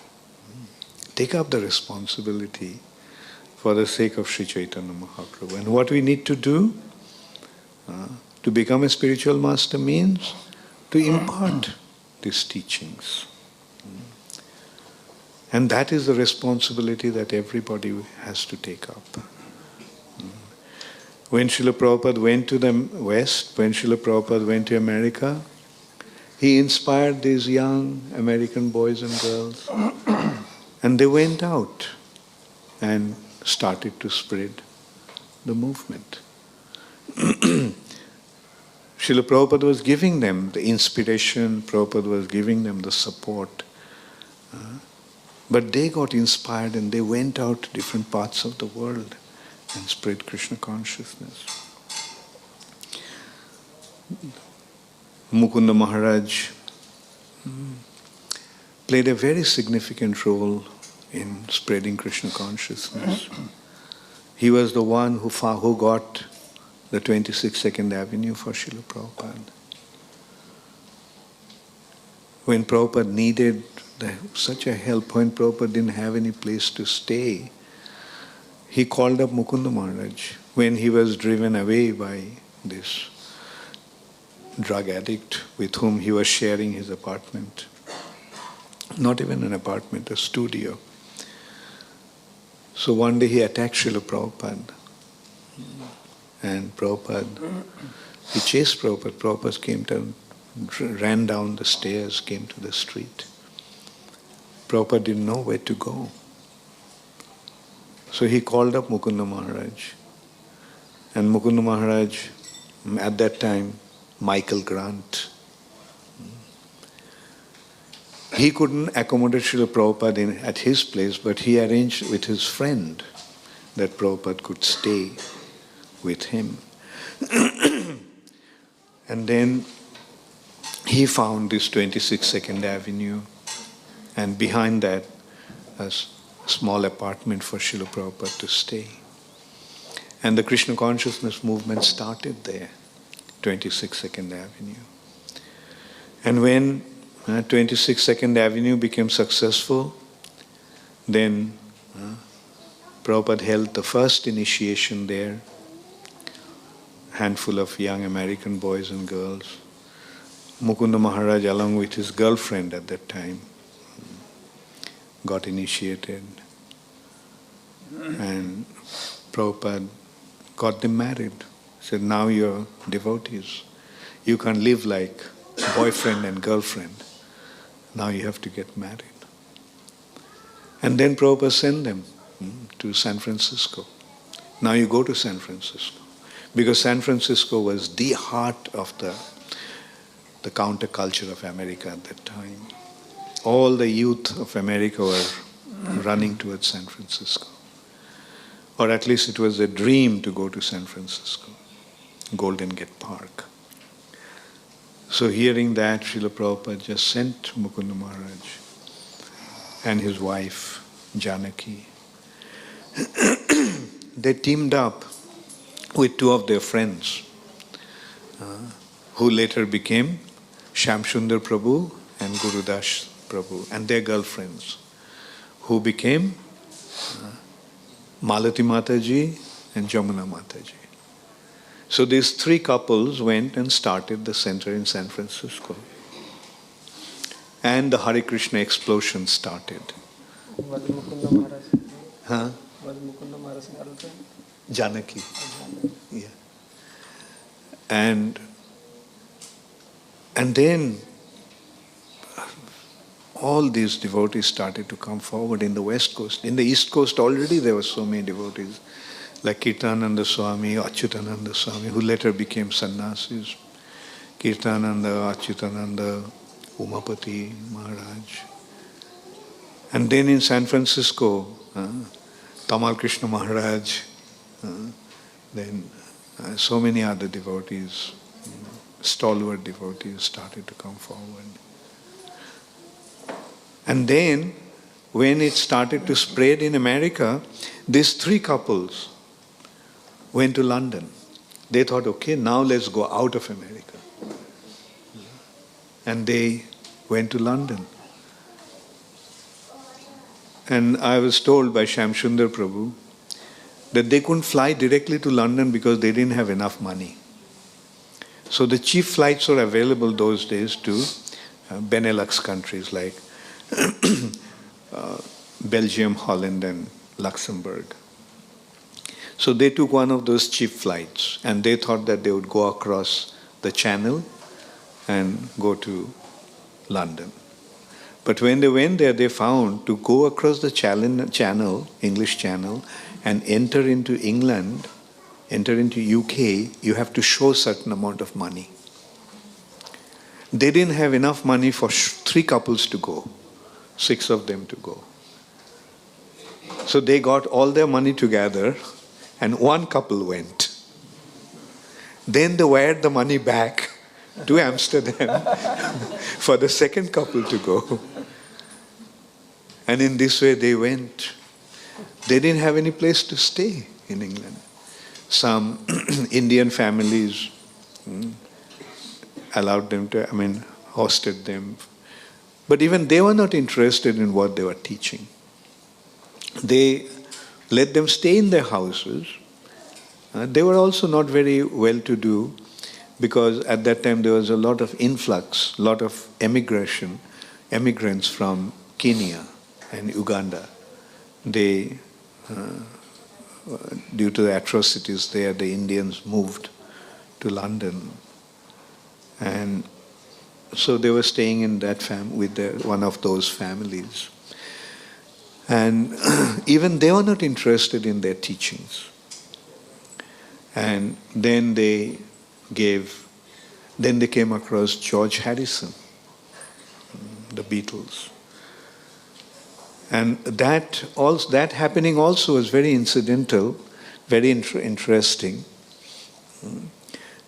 S1: Take up the responsibility for the sake of Sri Chaitanya Mahaprabhu. And what we need to do to become a spiritual master means to impart these teachings. And that is the responsibility that everybody has to take up. When Srila Prabhupada went to the West, when Srila Prabhupada went to America, he inspired these young American boys and girls. And they went out and started to spread the movement. Srila Prabhupada was giving them the inspiration, Prabhupada was giving them the support. But they got inspired and they went out to different parts of the world and spread Krishna consciousness. Mukunda Maharaj played a very significant role in spreading Krishna consciousness. He was the one who got the 26 Second Avenue for Srila Prabhupada. When Prabhupada needed such a help, when Prabhupada didn't have any place to stay, he called up Mukunda Maharaj when he was driven away by this drug addict with whom he was sharing his apartment. Not even an apartment, a studio. So one day he attacked Srila Prabhupada. And Prabhupada, he chased Prabhupada. Prabhupada came down, ran down the stairs, came to the street. Prabhupada didn't know where to go. So he called up Mukunda Maharaj. And Mukunda Maharaj, at that time, Michael Grant, he couldn't accommodate Srila Prabhupada at his place, but he arranged with his friend that Prabhupada could stay with him. And then he found this 26 Second Avenue, and behind that, a small apartment for Srila Prabhupada to stay. And the Krishna consciousness movement started there, 26 Second Avenue. And when 26 Second Avenue became successful, then Prabhupada held the first initiation there, handful of young American boys and girls. Mukunda Maharaj, along with his girlfriend at that time, got initiated. And Prabhupada got them married. Said, now you're devotees. You can't live like boyfriend and girlfriend. Now you have to get married. And then Prabhupada sent them to San Francisco. Now you go to San Francisco. Because San Francisco was the heart of the counterculture of America at that time. All the youth of America were running towards San Francisco. Or at least it was a dream to go to San Francisco, Golden Gate Park. So hearing that, Srila Prabhupada just sent Mukunda Maharaj and his wife, Janaki. They teamed up with two of their friends, who later became Shamsundar Prabhu and Gurudas Prabhu, and their girlfriends, who became Malati Mataji and Jamuna Mataji. So these three couples went and started the center in San Francisco. And the Hare Krishna explosion started.
S2: Was Mukunda Maharaj?
S1: Huh?
S2: Was Mukunda Maharaj's girlfriend?
S1: Janaki. Yeah. And then all these devotees started to come forward in the West Coast. In the East Coast already there were so many devotees, like Kirtananda Swami, Achyutananda Swami, who later became sannyasis. Kirtananda, Achyutananda, Umapati Maharaj. And then in San Francisco, Tamal Krishna Maharaj, then so many other devotees, stalwart devotees started to come forward. And then, when it started to spread in America, these three couples went to London. They thought, okay, now let's go out of America. And they went to London. And I was told by Shamsundar Prabhu that they couldn't fly directly to London because they didn't have enough money. So the cheap flights were available those days to Benelux countries like Belgium, Holland, and Luxembourg. So they took one of those cheap flights, and they thought that they would go across the channel and go to London. But when they went there, they found to go across the channel, English Channel, and enter into England, enter into UK, you have to show a certain amount of money. They didn't have enough money for three couples to go. 6 of them to go. So they got all their money together and one couple went. Then they wired the money back to Amsterdam for the second couple to go. And in this way they went. They didn't have any place to stay in England. Some Indian families allowed them to, hosted them. But even they were not interested in what they were teaching. They let them stay in their houses. They were also not very well-to-do because at that time there was a lot of influx, a lot of immigrants from Kenya and Uganda. They, due to the atrocities there, the Indians moved to London. And so they were staying in that with one of those families. And even they were not interested in their teachings. And then they came across George Harrison, the Beatles. And that happening also was very incidental, very interesting,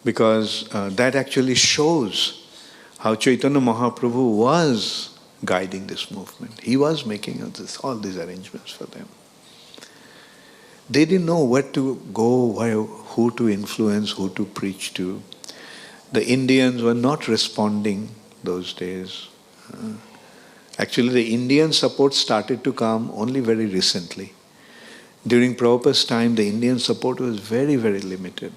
S1: because that actually shows how Chaitanya Mahaprabhu was guiding this movement. He was making all these arrangements for them. They didn't know where to go, who to influence, who to preach to. The Indians were not responding those days. Actually, the Indian support started to come only very recently. During Prabhupada's time, the Indian support was very, very limited.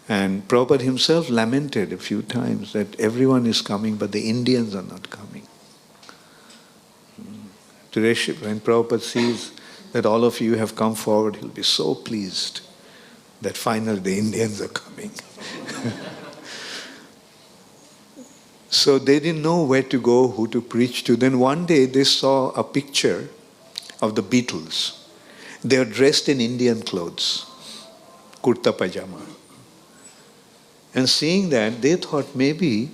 S1: And Prabhupada himself lamented a few times that everyone is coming, but the Indians are not coming. Today, when Prabhupada sees that all of you have come forward, he'll be so pleased that finally the Indians are coming. So they didn't know where to go, who to preach to. Then one day they saw a picture of the Beatles. They were dressed in Indian clothes, kurta pajama. And seeing that, they thought maybe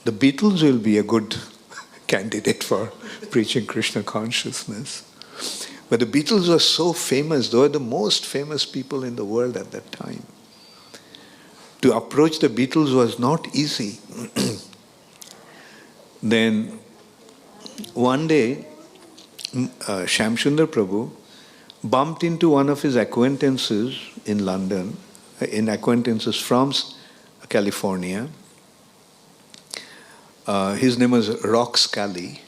S1: the Beatles will be a good candidate for preaching Krishna consciousness. But the Beatles were so famous, they were the most famous people in the world at that time. To approach the Beatles was not easy. Then one day, Shamsundar Prabhu bumped into one of his acquaintances in London, from California. His name was Rock Scully,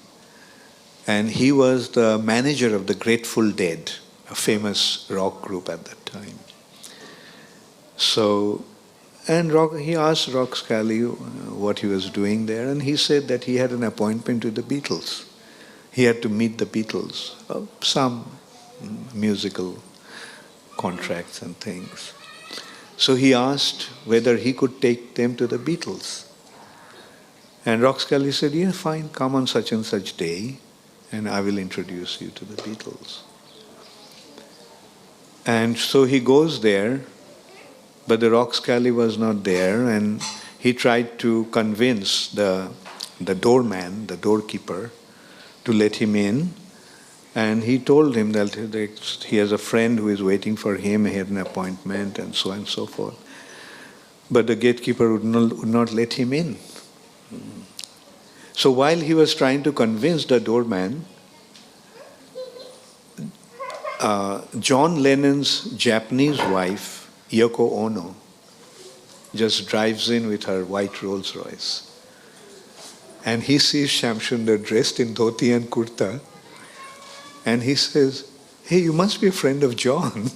S1: and he was the manager of the Grateful Dead, a famous rock group at that time. So, he asked Rock Scully what he was doing there, and he said that he had an appointment with the Beatles. He had to meet the Beatles, some musical contracts and things. So he asked whether he could take them to the Beatles. And Rock Scully said, yeah, fine, come on such and such day, and I will introduce you to the Beatles. And so he goes there, but the Rock Scully was not there, and he tried to convince the doorman, the doorkeeper, to let him in. And he told him that he has a friend who is waiting for him, he had an appointment, and so on and so forth. But the gatekeeper would not let him in. So while he was trying to convince the doorman, John Lennon's Japanese wife, Yoko Ono, just drives in with her white Rolls Royce. And he sees Shamsundar dressed in dhoti and kurta, and he says, hey, you must be a friend of John.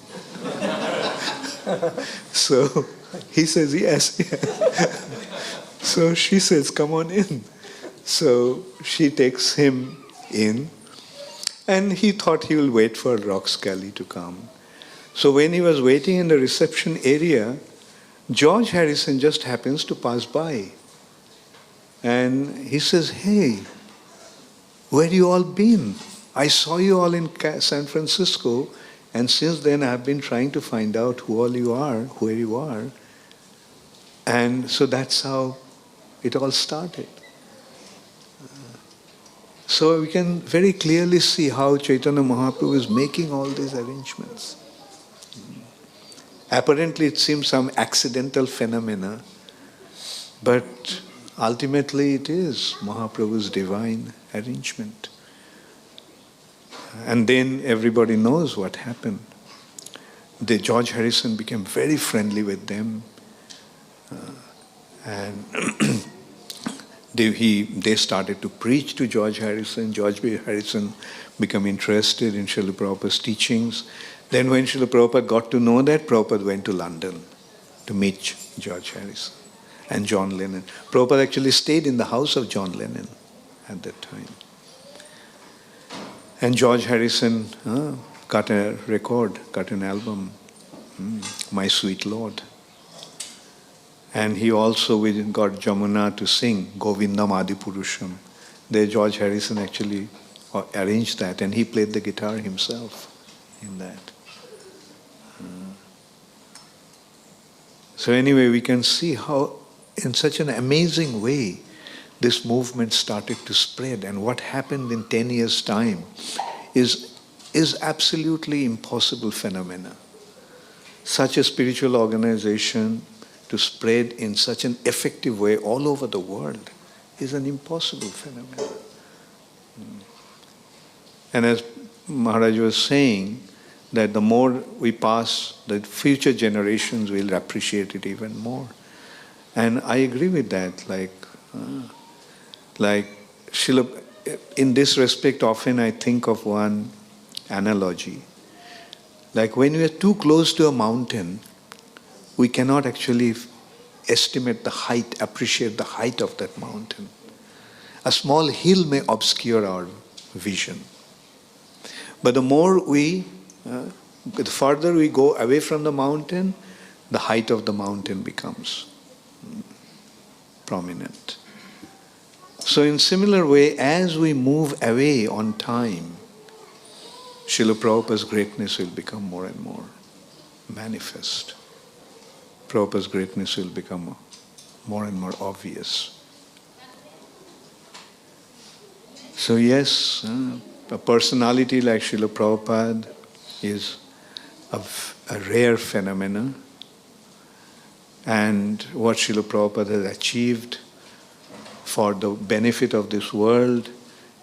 S1: So he says, yes. So she says, come on in. So she takes him in, and he thought he will wait for Rock Scully to come. So when he was waiting in the reception area, George Harrison just happens to pass by. And he says, hey, where you all been? I saw you all in San Francisco, and since then I've been trying to find out who all you are, where you are. And so that's how it all started. So we can very clearly see how Chaitanya Mahaprabhu is making all these arrangements. Apparently it seems some accidental phenomena, but ultimately it is Mahaprabhu's divine arrangement. And then everybody knows what happened. George Harrison became very friendly with them, and they started to preach to George Harrison. George Harrison became interested in Srila Prabhupada's teachings. Then when Srila Prabhupada got to know that, Prabhupada went to London to meet George Harrison and John Lennon. Prabhupada actually stayed in the house of John Lennon at that time. And George Harrison got a record, got an album, My Sweet Lord. And he also got Jamuna to sing Govindam Adipurusham. There George Harrison actually arranged that, and he played the guitar himself in that. So anyway, we can see how in such an amazing way this movement started to spread, and what happened in 10 years' time is absolutely impossible phenomena. Such a spiritual organization to spread in such an effective way all over the world is an impossible phenomenon. And as Maharaj was saying, that the more we pass, the future generations will appreciate it even more. And I agree with that. Like Srila, in this respect, often I think of one analogy. Like when we are too close to a mountain, we cannot actually estimate the height, appreciate the height of that mountain. A small hill may obscure our vision. But the further we go away from the mountain, the height of the mountain becomes prominent. So in similar way, as we move away on time, Srila Prabhupada's greatness will become more and more manifest. Prabhupada's greatness will become more and more obvious. So yes, a personality like Srila Prabhupada is a rare phenomenon, and what Srila Prabhupada has achieved for the benefit of this world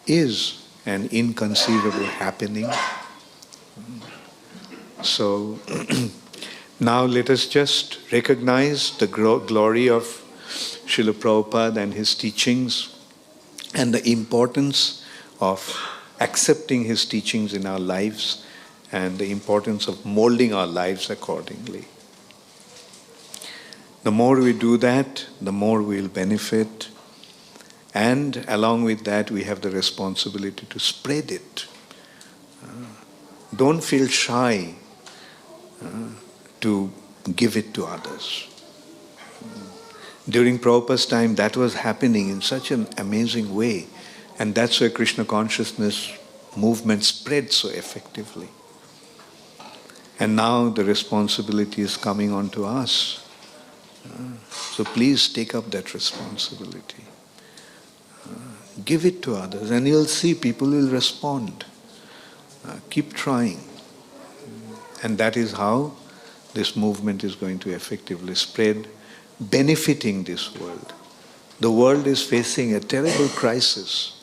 S1: is an inconceivable happening. So now let us just recognize the glory of Srila Prabhupada and his teachings, and the importance of accepting his teachings in our lives, and the importance of molding our lives accordingly. The more we do that, the more we'll benefit, and along with that we have the responsibility to spread it. Don't feel shy to give it to others. During Prabhupada's time, that was happening in such an amazing way, and that's why Krishna consciousness movement spread so effectively. And now the responsibility is coming on to us. So please take up that responsibility. Give it to others, and you'll see people will respond. Keep trying. And that is how this movement is going to effectively spread, benefiting this world. The world is facing a terrible crisis.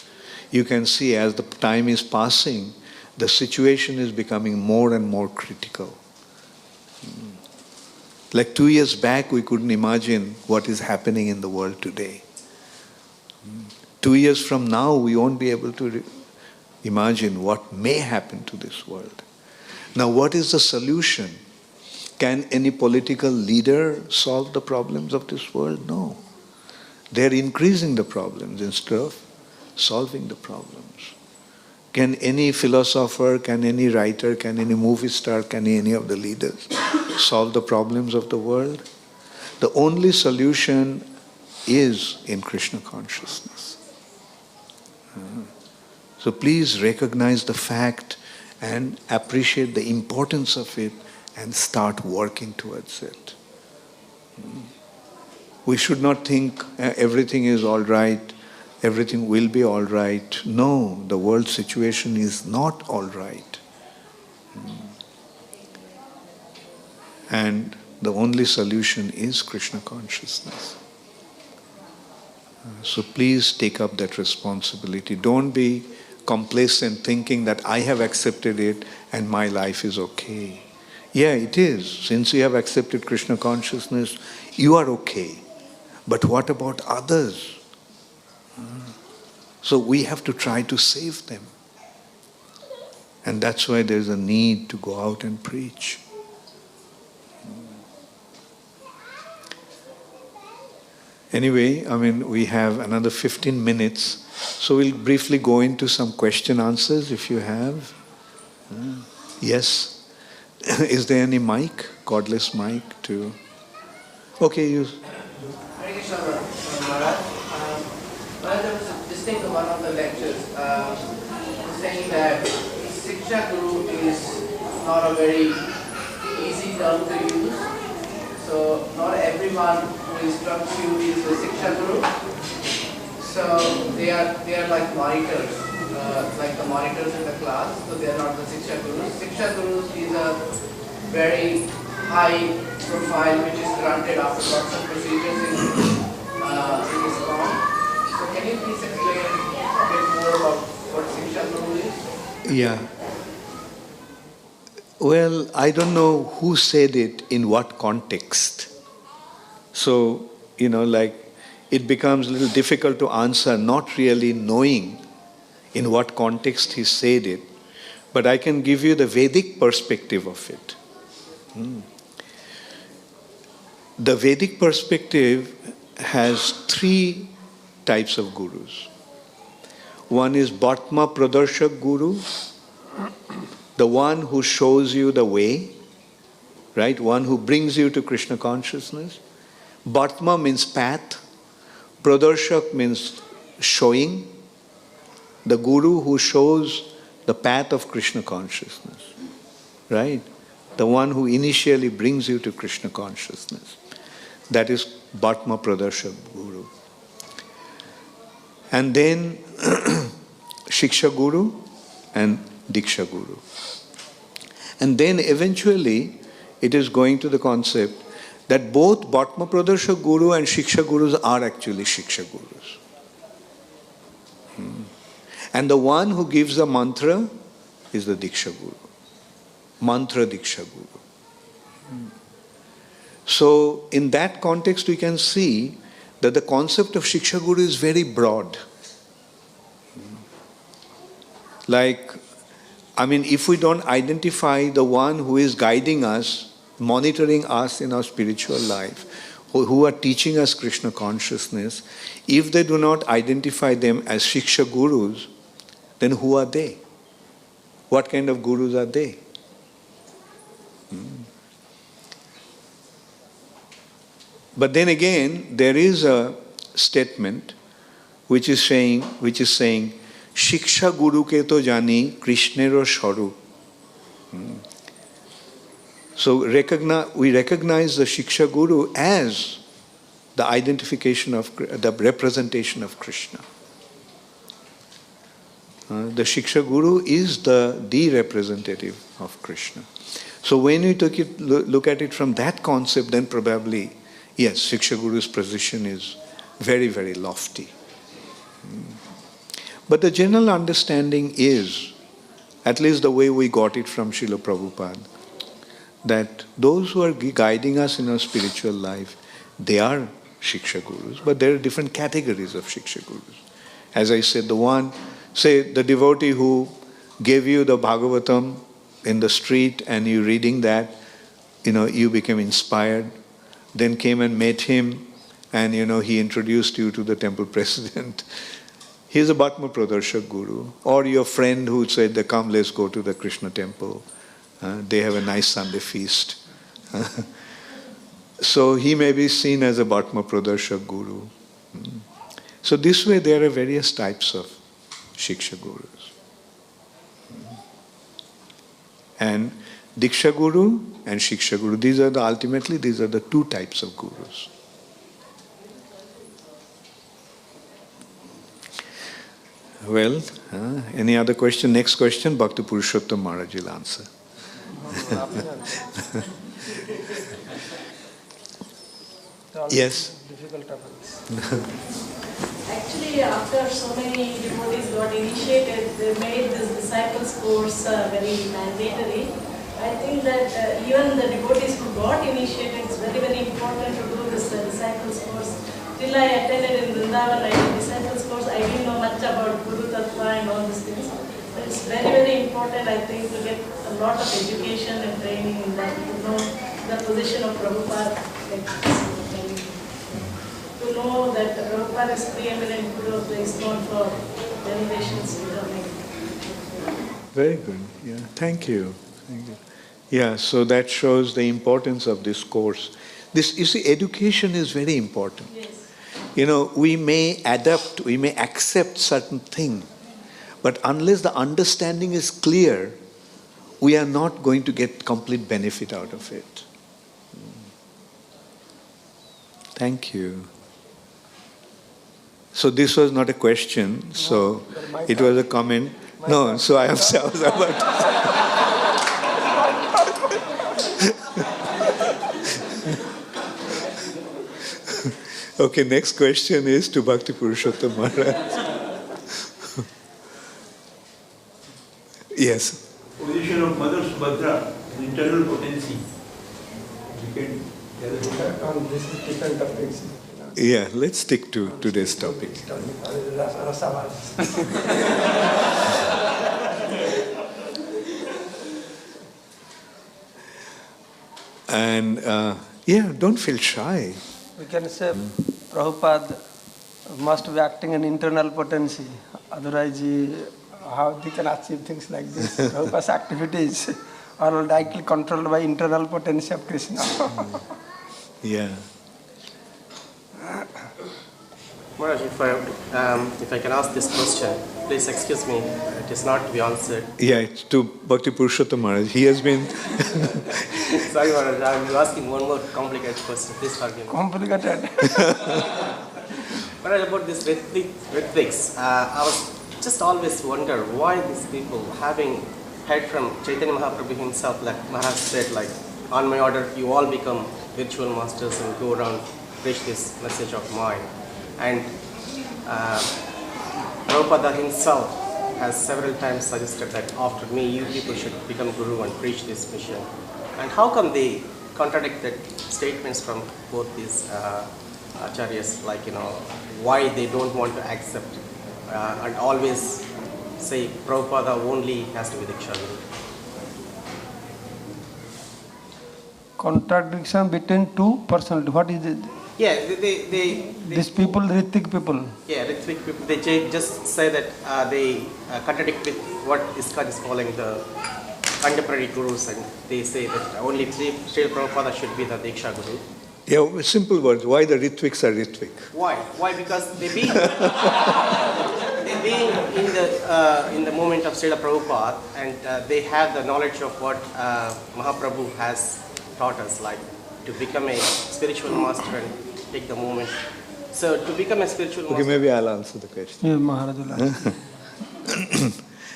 S1: You can see as the time is passing, the situation is becoming more and more critical. Like 2 years back, we couldn't imagine what is happening in the world today. 2 years from now, we won't be able to imagine what may happen to this world. Now, what is the solution? Can any political leader solve the problems of this world? No. They're increasing the problems instead of solving the problems. Can any philosopher, can any writer, can any movie star, can any of the leaders solve the problems of the world? The only solution is in Krishna consciousness. So please recognize the fact and appreciate the importance of it and start working towards it. We should not think everything is all right, everything will be all right. No, the world situation is not all right. And the only solution is Krishna consciousness. So please take up that responsibility. Don't be complacent thinking that I have accepted it and my life is okay. Yeah, it is. Since you have accepted Krishna consciousness, you are okay. But what about others? So we have to try to save them. And that's why there's a need to go out and preach. Anyway, we have another 15 minutes. So we'll briefly go into some question answers if you have. Yes. Is there any mic? Cordless mic to... Okay, you...
S3: Hare Krishna, Maharaj. There was this thing in one of the lectures saying that Siksha Guru is not a very easy term to use. So not everyone who instructs you is a Siksha Guru. So they are like monitors, like the monitors in the class. So they are not the Siksha Gurus. Siksha Gurus is a very high profile which is granted after lots of procedures in ISKCON. So can you please explain a bit more about what Siksha Guru is?
S1: Yeah. Well, I don't know who said it in what context. So, like it becomes a little difficult to answer, not really knowing in what context he said it. But I can give you the Vedic perspective of it. The Vedic perspective has three types of gurus. One is Bhatma Pradarshak Guru, the one who shows you the way, right? One who brings you to Krishna consciousness. Bhatma means path. Pradarshak means showing. The guru who shows the path of Krishna consciousness, right? The one who initially brings you to Krishna consciousness. That is Bhatma Pradarshak Guru. And then Shiksha Guru and Diksha Guru. And then eventually it is going to the concept that both Bhatma Pradarshak Guru and Shiksha Gurus are actually Shiksha Gurus. And the one who gives the mantra is the Diksha Guru. Mantra Diksha Guru. So in that context we can see that the concept of Shiksha Guru is very broad. If we don't identify the one who is guiding us, monitoring us in our spiritual life, who are teaching us Krishna consciousness, if they do not identify them as Shiksha Gurus, then who are they? What kind of Gurus are they? But then again, there is a statement which is saying, Shiksha Guru ke to jani Krishnero Sharup. So we recognize the Shiksha Guru as the identification of, the representation of Krishna. The Shiksha Guru is the representative of Krishna. So when we look at it from that concept, then probably, yes, Shiksha Guru's position is very, very lofty. But the general understanding is, at least the way we got it from Srila Prabhupada, that those who are guiding us in our spiritual life, they are Shiksha Gurus, but there are different categories of Shiksha Gurus. As I said, the devotee who gave you the Bhagavatam in the street and you reading that, you became inspired, then came and met him and he introduced you to the temple president. He's a Bhatma Pradarshak Guru. Or your friend who said, come, let's go to the Krishna temple. They have a nice Sunday feast. So he may be seen as a Bhatma Pradarshak Guru. So this way there are various types of Shiksha Gurus. And Diksha Guru and Shiksha Guru, these are the two types of Gurus. Well, any other question? Next question, Bhakti Purushottam Maharaj will answer. Yes?
S4: Actually, after so many devotees got initiated, they made this disciples course very mandatory. I think that even the devotees who got initiated, it's very, very important to do this disciples course. Till I attended in Dhanbad, I did disciples course. I didn't know much about Guru Tattva and all these things. But it's very, very important, I think, to get a lot of education and training in that, to know the position of Prabhupada. To know that Prabhupada is preeminent Guru of the ISKCON for generations to come.
S1: Very good. Yeah. Thank you. Yeah, so that shows the importance of this course. Education is very important.
S4: Yes.
S1: We may adapt, we may accept certain thing, but unless the understanding is clear, we are not going to get complete benefit out of it. Thank you. So this was not a question, so it was a comment. No, so I was about. Okay, next question is to Bhakti Purushottam Maharaj. Yes.
S5: Position of Mother Subhadra, the internal potency. You can tell us
S2: On this different topics.
S1: Yeah, let's stick to today's topic. And yeah, don't feel shy.
S2: We can say Prabhupada must be acting in internal potency. Otherwise, how they can achieve things like this? Prabhupada's activities are directly controlled by internal potency of Krishna.
S1: Yeah.
S6: Maharaj, if I can ask this question, please excuse me, it is not to be answered.
S1: Yeah, it's to Bhakti Purushottam Maharaj. He has been...
S6: Sorry Maharaj, I am asking one more complicated question, please forgive me.
S2: Complicated.
S6: Maharaj, about this Ritvix, I was just always wonder why these people, having heard from Chaitanya Mahaprabhu himself, like Maharaj said, like, on my order, you all become virtual masters and go around, preach this message of mine. And Prabhupada himself has several times suggested that after me, you people should become guru and preach this mission. And how come they contradicted statements from both these acharyas, like, why they don't want to accept and always say Prabhupada only has to be Dikshaguru?
S2: Contradiction between two personalities. What is it?
S6: Yeah,
S2: These people, Ritik people.
S6: Yeah, Ritvik people, they just say that they contradict with what ISKCON is calling the contemporary gurus, and they say that only Srila Prabhupada should be the Diksha Guru.
S1: Yeah, with simple words, why the Ritviks are Ritvik?
S6: Why? Why? Because they being in the moment of Srila Prabhupada, and they have the knowledge of what Mahaprabhu has taught us, like to become a spiritual master and take the moment. So to become a spiritual master...
S1: Okay, maybe I'll answer the question.
S2: Yeah, Maharaj.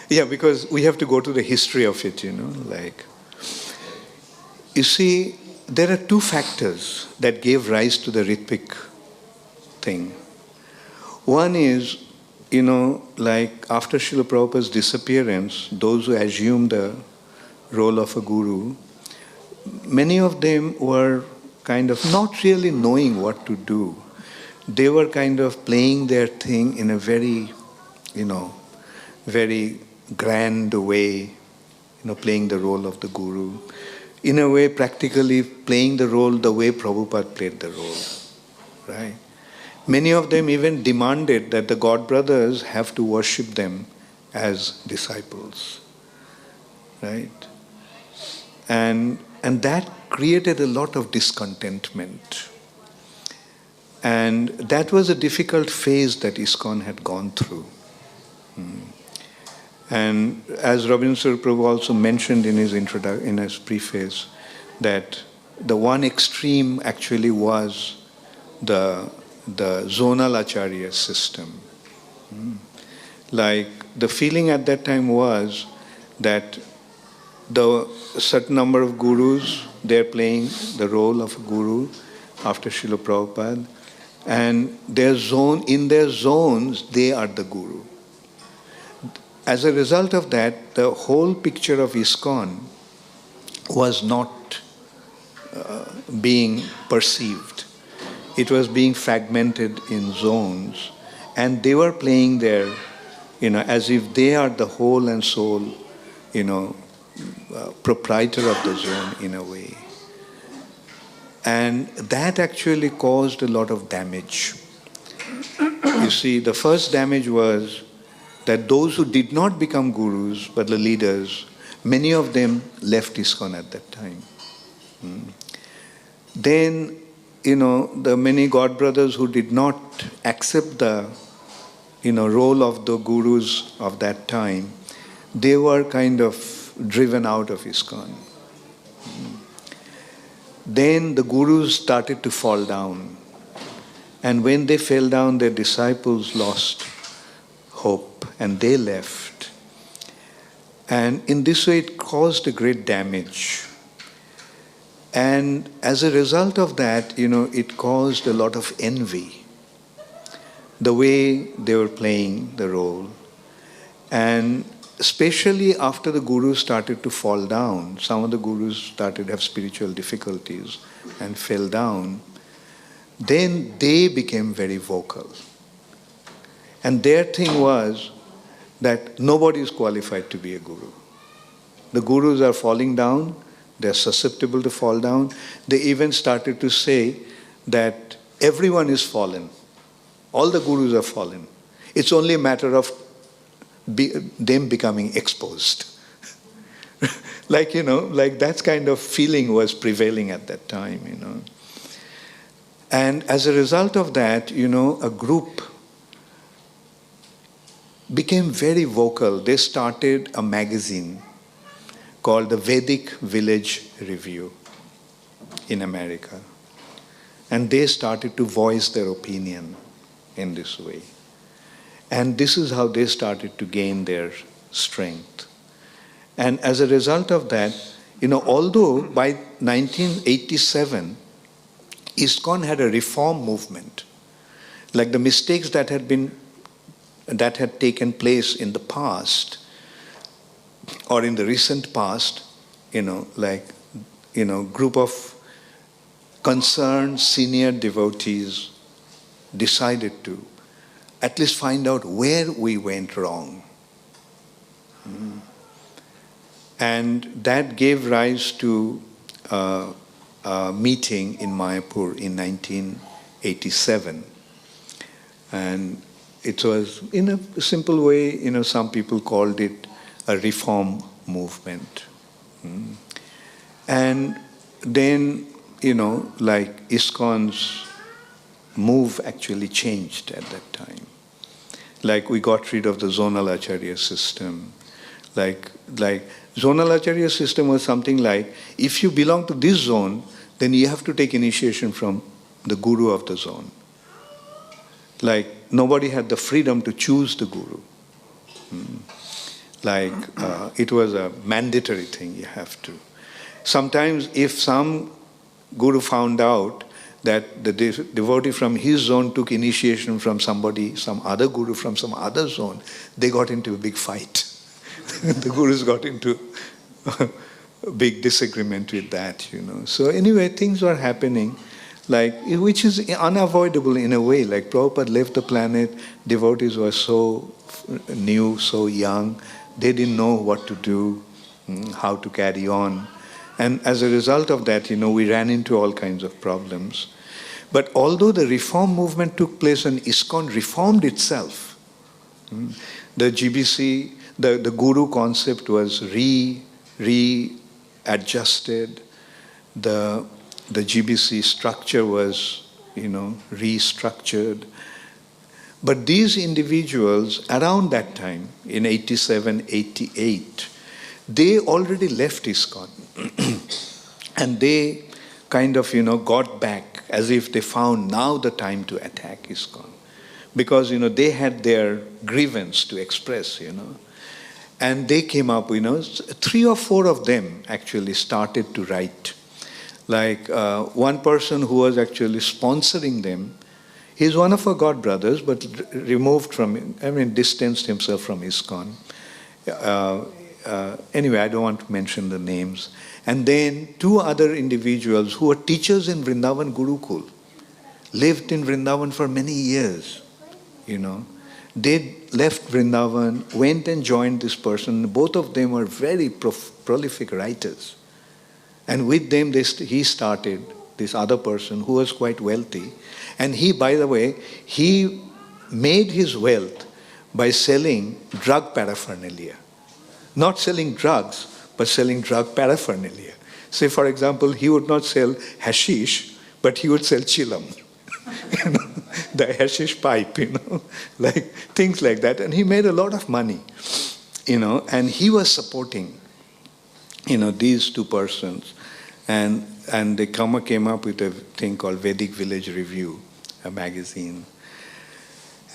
S1: Yeah, because we have to go to the history of it, like... You see, there are two factors that gave rise to the Ritvik thing. One is, like after Srila Prabhupada's disappearance, those who assumed the role of a guru, many of them were kind of not really knowing what to do. They were kind of playing their thing in a very, very grand way, playing the role of the guru. In a way, practically playing the role the way Prabhupada played the role, right? Many of them even demanded that the God brothers have to worship them as disciples, right? And that created a lot of discontentment. And that was a difficult phase that ISKCON had gone through. And as Rabindranath Prabhu also mentioned in his preface, that the one extreme actually was the zonal Acharya system. Like the feeling at that time was that the certain number of gurus, they're playing the role of a guru after Srila Prabhupada, and in their zones, they are the guru. As a result of that, the whole picture of ISKCON was not being perceived. It was being fragmented in zones, and they were playing their, as if they are the whole and sole, proprietor of the zone in a way. And that actually caused a lot of damage. You see, the first damage was that those who did not become gurus, but the leaders, many of them left ISKCON at that time. Then, the many God brothers who did not accept the, role of the gurus of that time, they were kind of driven out of ISKCON. Then the gurus started to fall down. And when they fell down, their disciples lost hope and they left. And in this way, it caused a great damage. And as a result of that, it caused a lot of envy, the way they were playing the role. And especially after the gurus started to fall down, some of the gurus started to have spiritual difficulties and fell down, then they became very vocal. And their thing was that nobody is qualified to be a guru. The gurus are falling down, they're susceptible to fall down. They even started to say that everyone is fallen. All the gurus are fallen. It's only a matter of them becoming exposed. like that kind of feeling was prevailing at that time, And as a result of that, a group became very vocal. They started a magazine called the Vedic Village Review in America. And they started to voice their opinion in this way. And this is how they started to gain their strength. And as a result of that, although by 1987, ISKCON had a reform movement, like the mistakes that had taken place in the past, or in the recent past, group of concerned senior devotees decided to at least find out where we went wrong. And that gave rise to a meeting in Mayapur in 1987. And it was, in a simple way, some people called it a reform movement. And then, ISKCON's move actually changed at that time. Like we got rid of the zonal Acharya system. Like zonal Acharya system was something like, if you belong to this zone, then you have to take initiation from the guru of the zone. Like nobody had the freedom to choose the guru. It was a mandatory thing, you have to. Sometimes if some guru found out that the devotee from his zone took initiation from some other guru from some other zone, they got into a big fight. The gurus got into a big disagreement with that, So anyway, things were happening, which is unavoidable in a way. Like Prabhupada left the planet, devotees were so new, so young, they didn't know what to do, how to carry on. And as a result of that, we ran into all kinds of problems. But although the reform movement took place and ISKCON reformed itself, the GBC, the guru concept was readjusted. The GBC structure was, restructured. But these individuals, around that time, in 87, 88, they already left ISKCON. And they kind of, got back as if they found now the time to attack ISKCON. Because, they had their grievance to express, And they came up, 3 or 4 of them actually started to write. Like one person who was actually sponsoring them, he's one of our God brothers, but distanced himself from ISKCON. Anyway, I don't want to mention the names. And then 2 other individuals who were teachers in Vrindavan Gurukul, lived in Vrindavan for many years, They left Vrindavan, went and joined this person. Both of them were very prolific writers. And with them, he started this other person who was quite wealthy. And he, by the way, he made his wealth by selling drug paraphernalia. Not selling drugs, but selling drug paraphernalia. Say, for example, he would not sell hashish, but he would sell chilam. The hashish pipe, like things like that. And he made a lot of money, and he was supporting, these 2 persons. And they came up with a thing called Vedic Village Review. a magazine.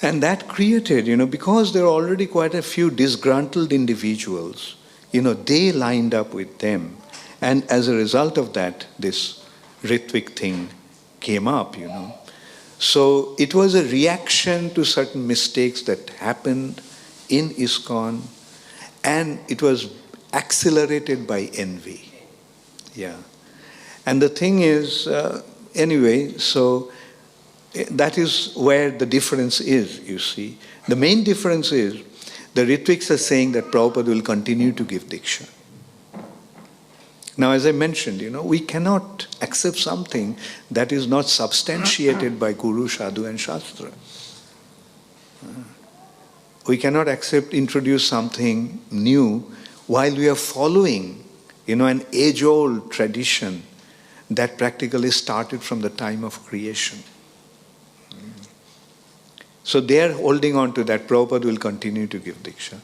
S1: And that created, because there are already quite a few disgruntled individuals, they lined up with them. And as a result of that, this Ritvik thing came up, So it was a reaction to certain mistakes that happened in ISKCON, and it was accelerated by envy. Yeah. And the thing is, anyway, so that is where the difference is, you see. The main difference is the Ritviks are saying that Prabhupada will continue to give Diksha. Now, as I mentioned, we cannot accept something that is not substantiated by Guru, Sadhu and Shastra. We cannot introduce something new while we are following, an age-old tradition that practically started from the time of creation. So they are holding on to that. Prabhupada will continue to give Diksha.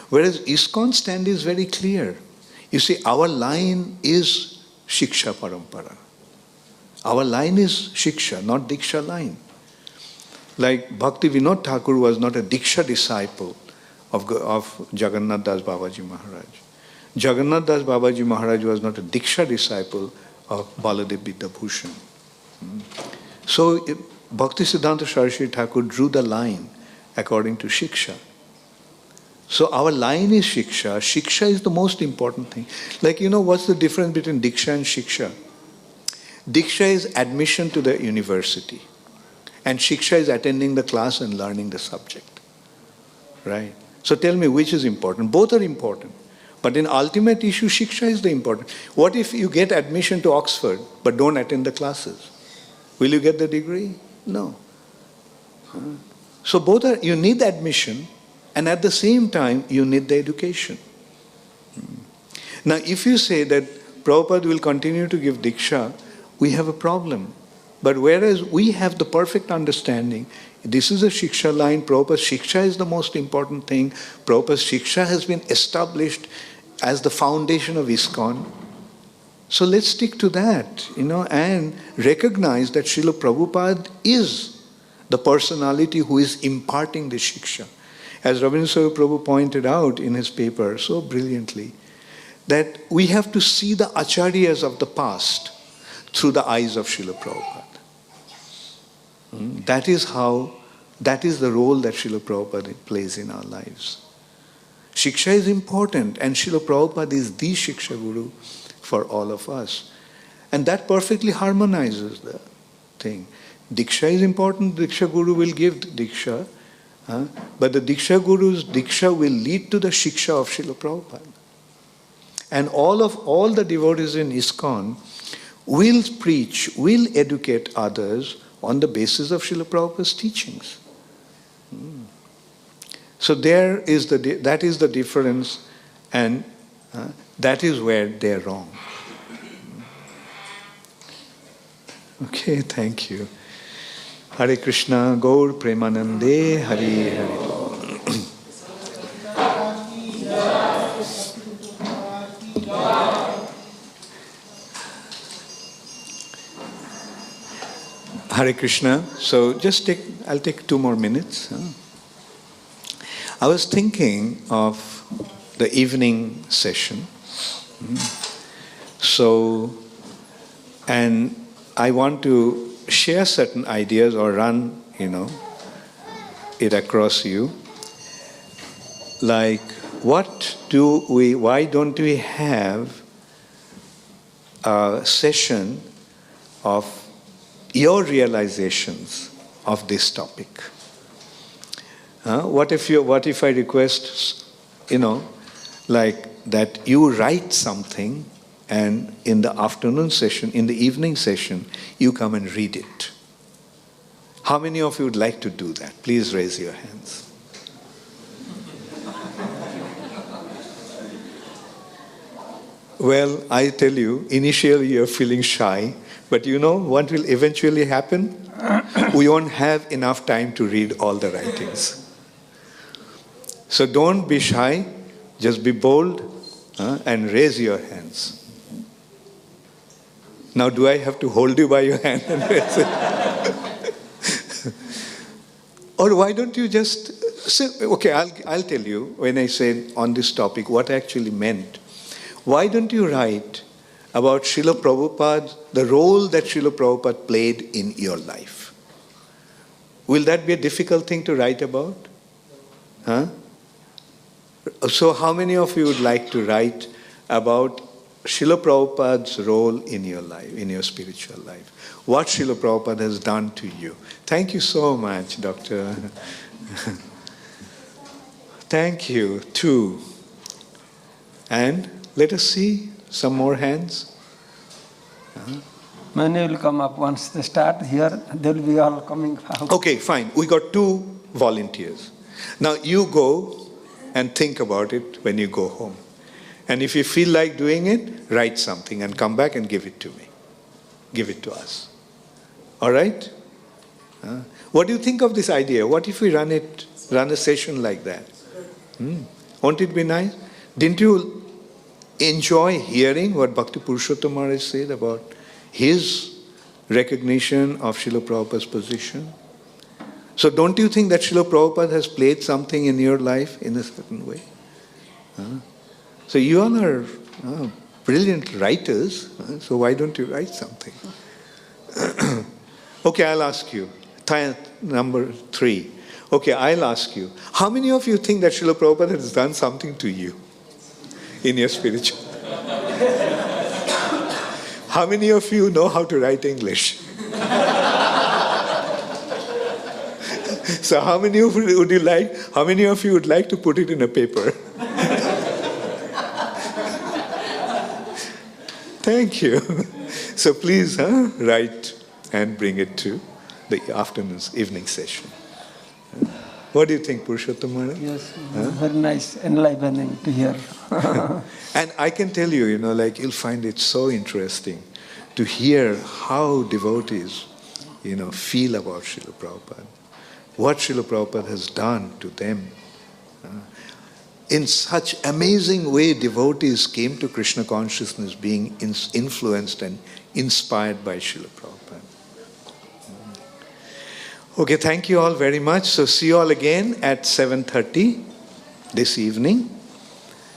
S1: Whereas ISKCON stand is very clear. You see, our line is Shiksha Parampara. Our line is Shiksha, not Diksha line. Like Bhakti Vinod Thakur was not a Diksha disciple of Jagannath Das Babaji Maharaj. Jagannath Das Babaji Maharaj was not a Diksha disciple of Baladev Vidyabhushan. So Bhakti Siddhanta Saraswati Thakur drew the line according to Shiksha. So our line is Shiksha. Shiksha is the most important thing. Like, what's the difference between Diksha and Shiksha? Diksha is admission to the university. And Shiksha is attending the class and learning the subject. Right? So tell me, which is important? Both are important. But in ultimate issue, Shiksha is the important. What if you get admission to Oxford but don't attend the classes? Will you get the degree? No. So both are, you need the admission, and at the same time, you need the education. Now, if you say that Prabhupada will continue to give Diksha, we have a problem. But whereas we have the perfect understanding, this is a Shiksha line, Prabhupada's Shiksha is the most important thing. Prabhupada's Shiksha has been established as the foundation of ISKCON. So let's stick to that, and recognize that Srila Prabhupada is the personality who is imparting the Shiksha. As Rabindranath Prabhu pointed out in his paper so brilliantly, that we have to see the Acharyas of the past through the eyes of Srila Prabhupada. That is the role that Srila Prabhupada plays in our lives. Shiksha is important, and Srila Prabhupada is the Shiksha Guru for all of us. And that perfectly harmonizes the thing. Diksha is important, Diksha Guru will give Diksha, but the Diksha Guru's Diksha will lead to the Shiksha of Srila Prabhupada. And all the devotees in ISKCON will preach, will educate others on the basis of Srila Prabhupada's teachings. So that is the difference, and that is where they are wrong. Okay, thank you. Hare Krishna, Gaur Premanande, Hare Hare. Hare Krishna. So I'll take 2 more minutes. I was thinking of the evening session. So, and I want to share certain ideas or run, it across you. Like, why don't we have a session of your realizations of this topic? What if I request, like that you write something, and in the afternoon session, in the evening session, you come and read it? How many of you would like to do that? Please raise your hands. Well, I tell you, initially you're feeling shy, but what will eventually happen? We won't have enough time to read all the writings. So don't be shy, just be bold and raise your hands. Now, do I have to hold you by your hand and raise it? Or why don't you just say, okay, I'll tell you when I said on this topic what I actually meant. Why don't you write about Srila Prabhupada, the role that Srila Prabhupada played in your life? Will that be a difficult thing to write about? Huh? So how many of you would like to write about Srila Prabhupada's role in your life, in your spiritual life? What Srila Prabhupada has done to you? Thank you so much, Doctor. Thank you, too. And let us see some more hands.
S2: Many will come up once they start here, they will be all coming out.
S1: Okay, fine. We got 2 volunteers. Now you go and think about it when you go home. And if you feel like doing it, write something and come back and give it to me. Give it to us. All right? What do you think of this idea? What if we run a session like that? Won't it be nice? Didn't you enjoy hearing what Bhakti Purushottam Maharaj said about his recognition of Srila Prabhupada's position? So don't you think that Srila Prabhupada has played something in your life in a certain way? So you all are brilliant writers, so why don't you write something? Okay, I'll ask you. Number 3. Okay, I'll ask you. How many of you think that Srila Prabhupada has done something to you in your spiritual? How many of you know how to write English? So how many of you would like to put it in a paper? Thank you. So please write and bring it to the evening session. What do you think, Purushottam Maharaj?
S2: Yes, very nice, enlivening to hear.
S1: And I can tell you, you'll find it so interesting to hear how devotees, feel about Srila Prabhupada. What Srila Prabhupada has done to them. In such amazing way, devotees came to Krishna consciousness being influenced and inspired by Srila Prabhupada. Okay, thank you all very much. So see you all again at 7:30 this evening.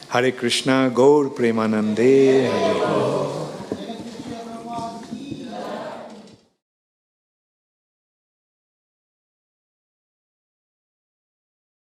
S1: Hare Krishna, Gaur Premanande. Hare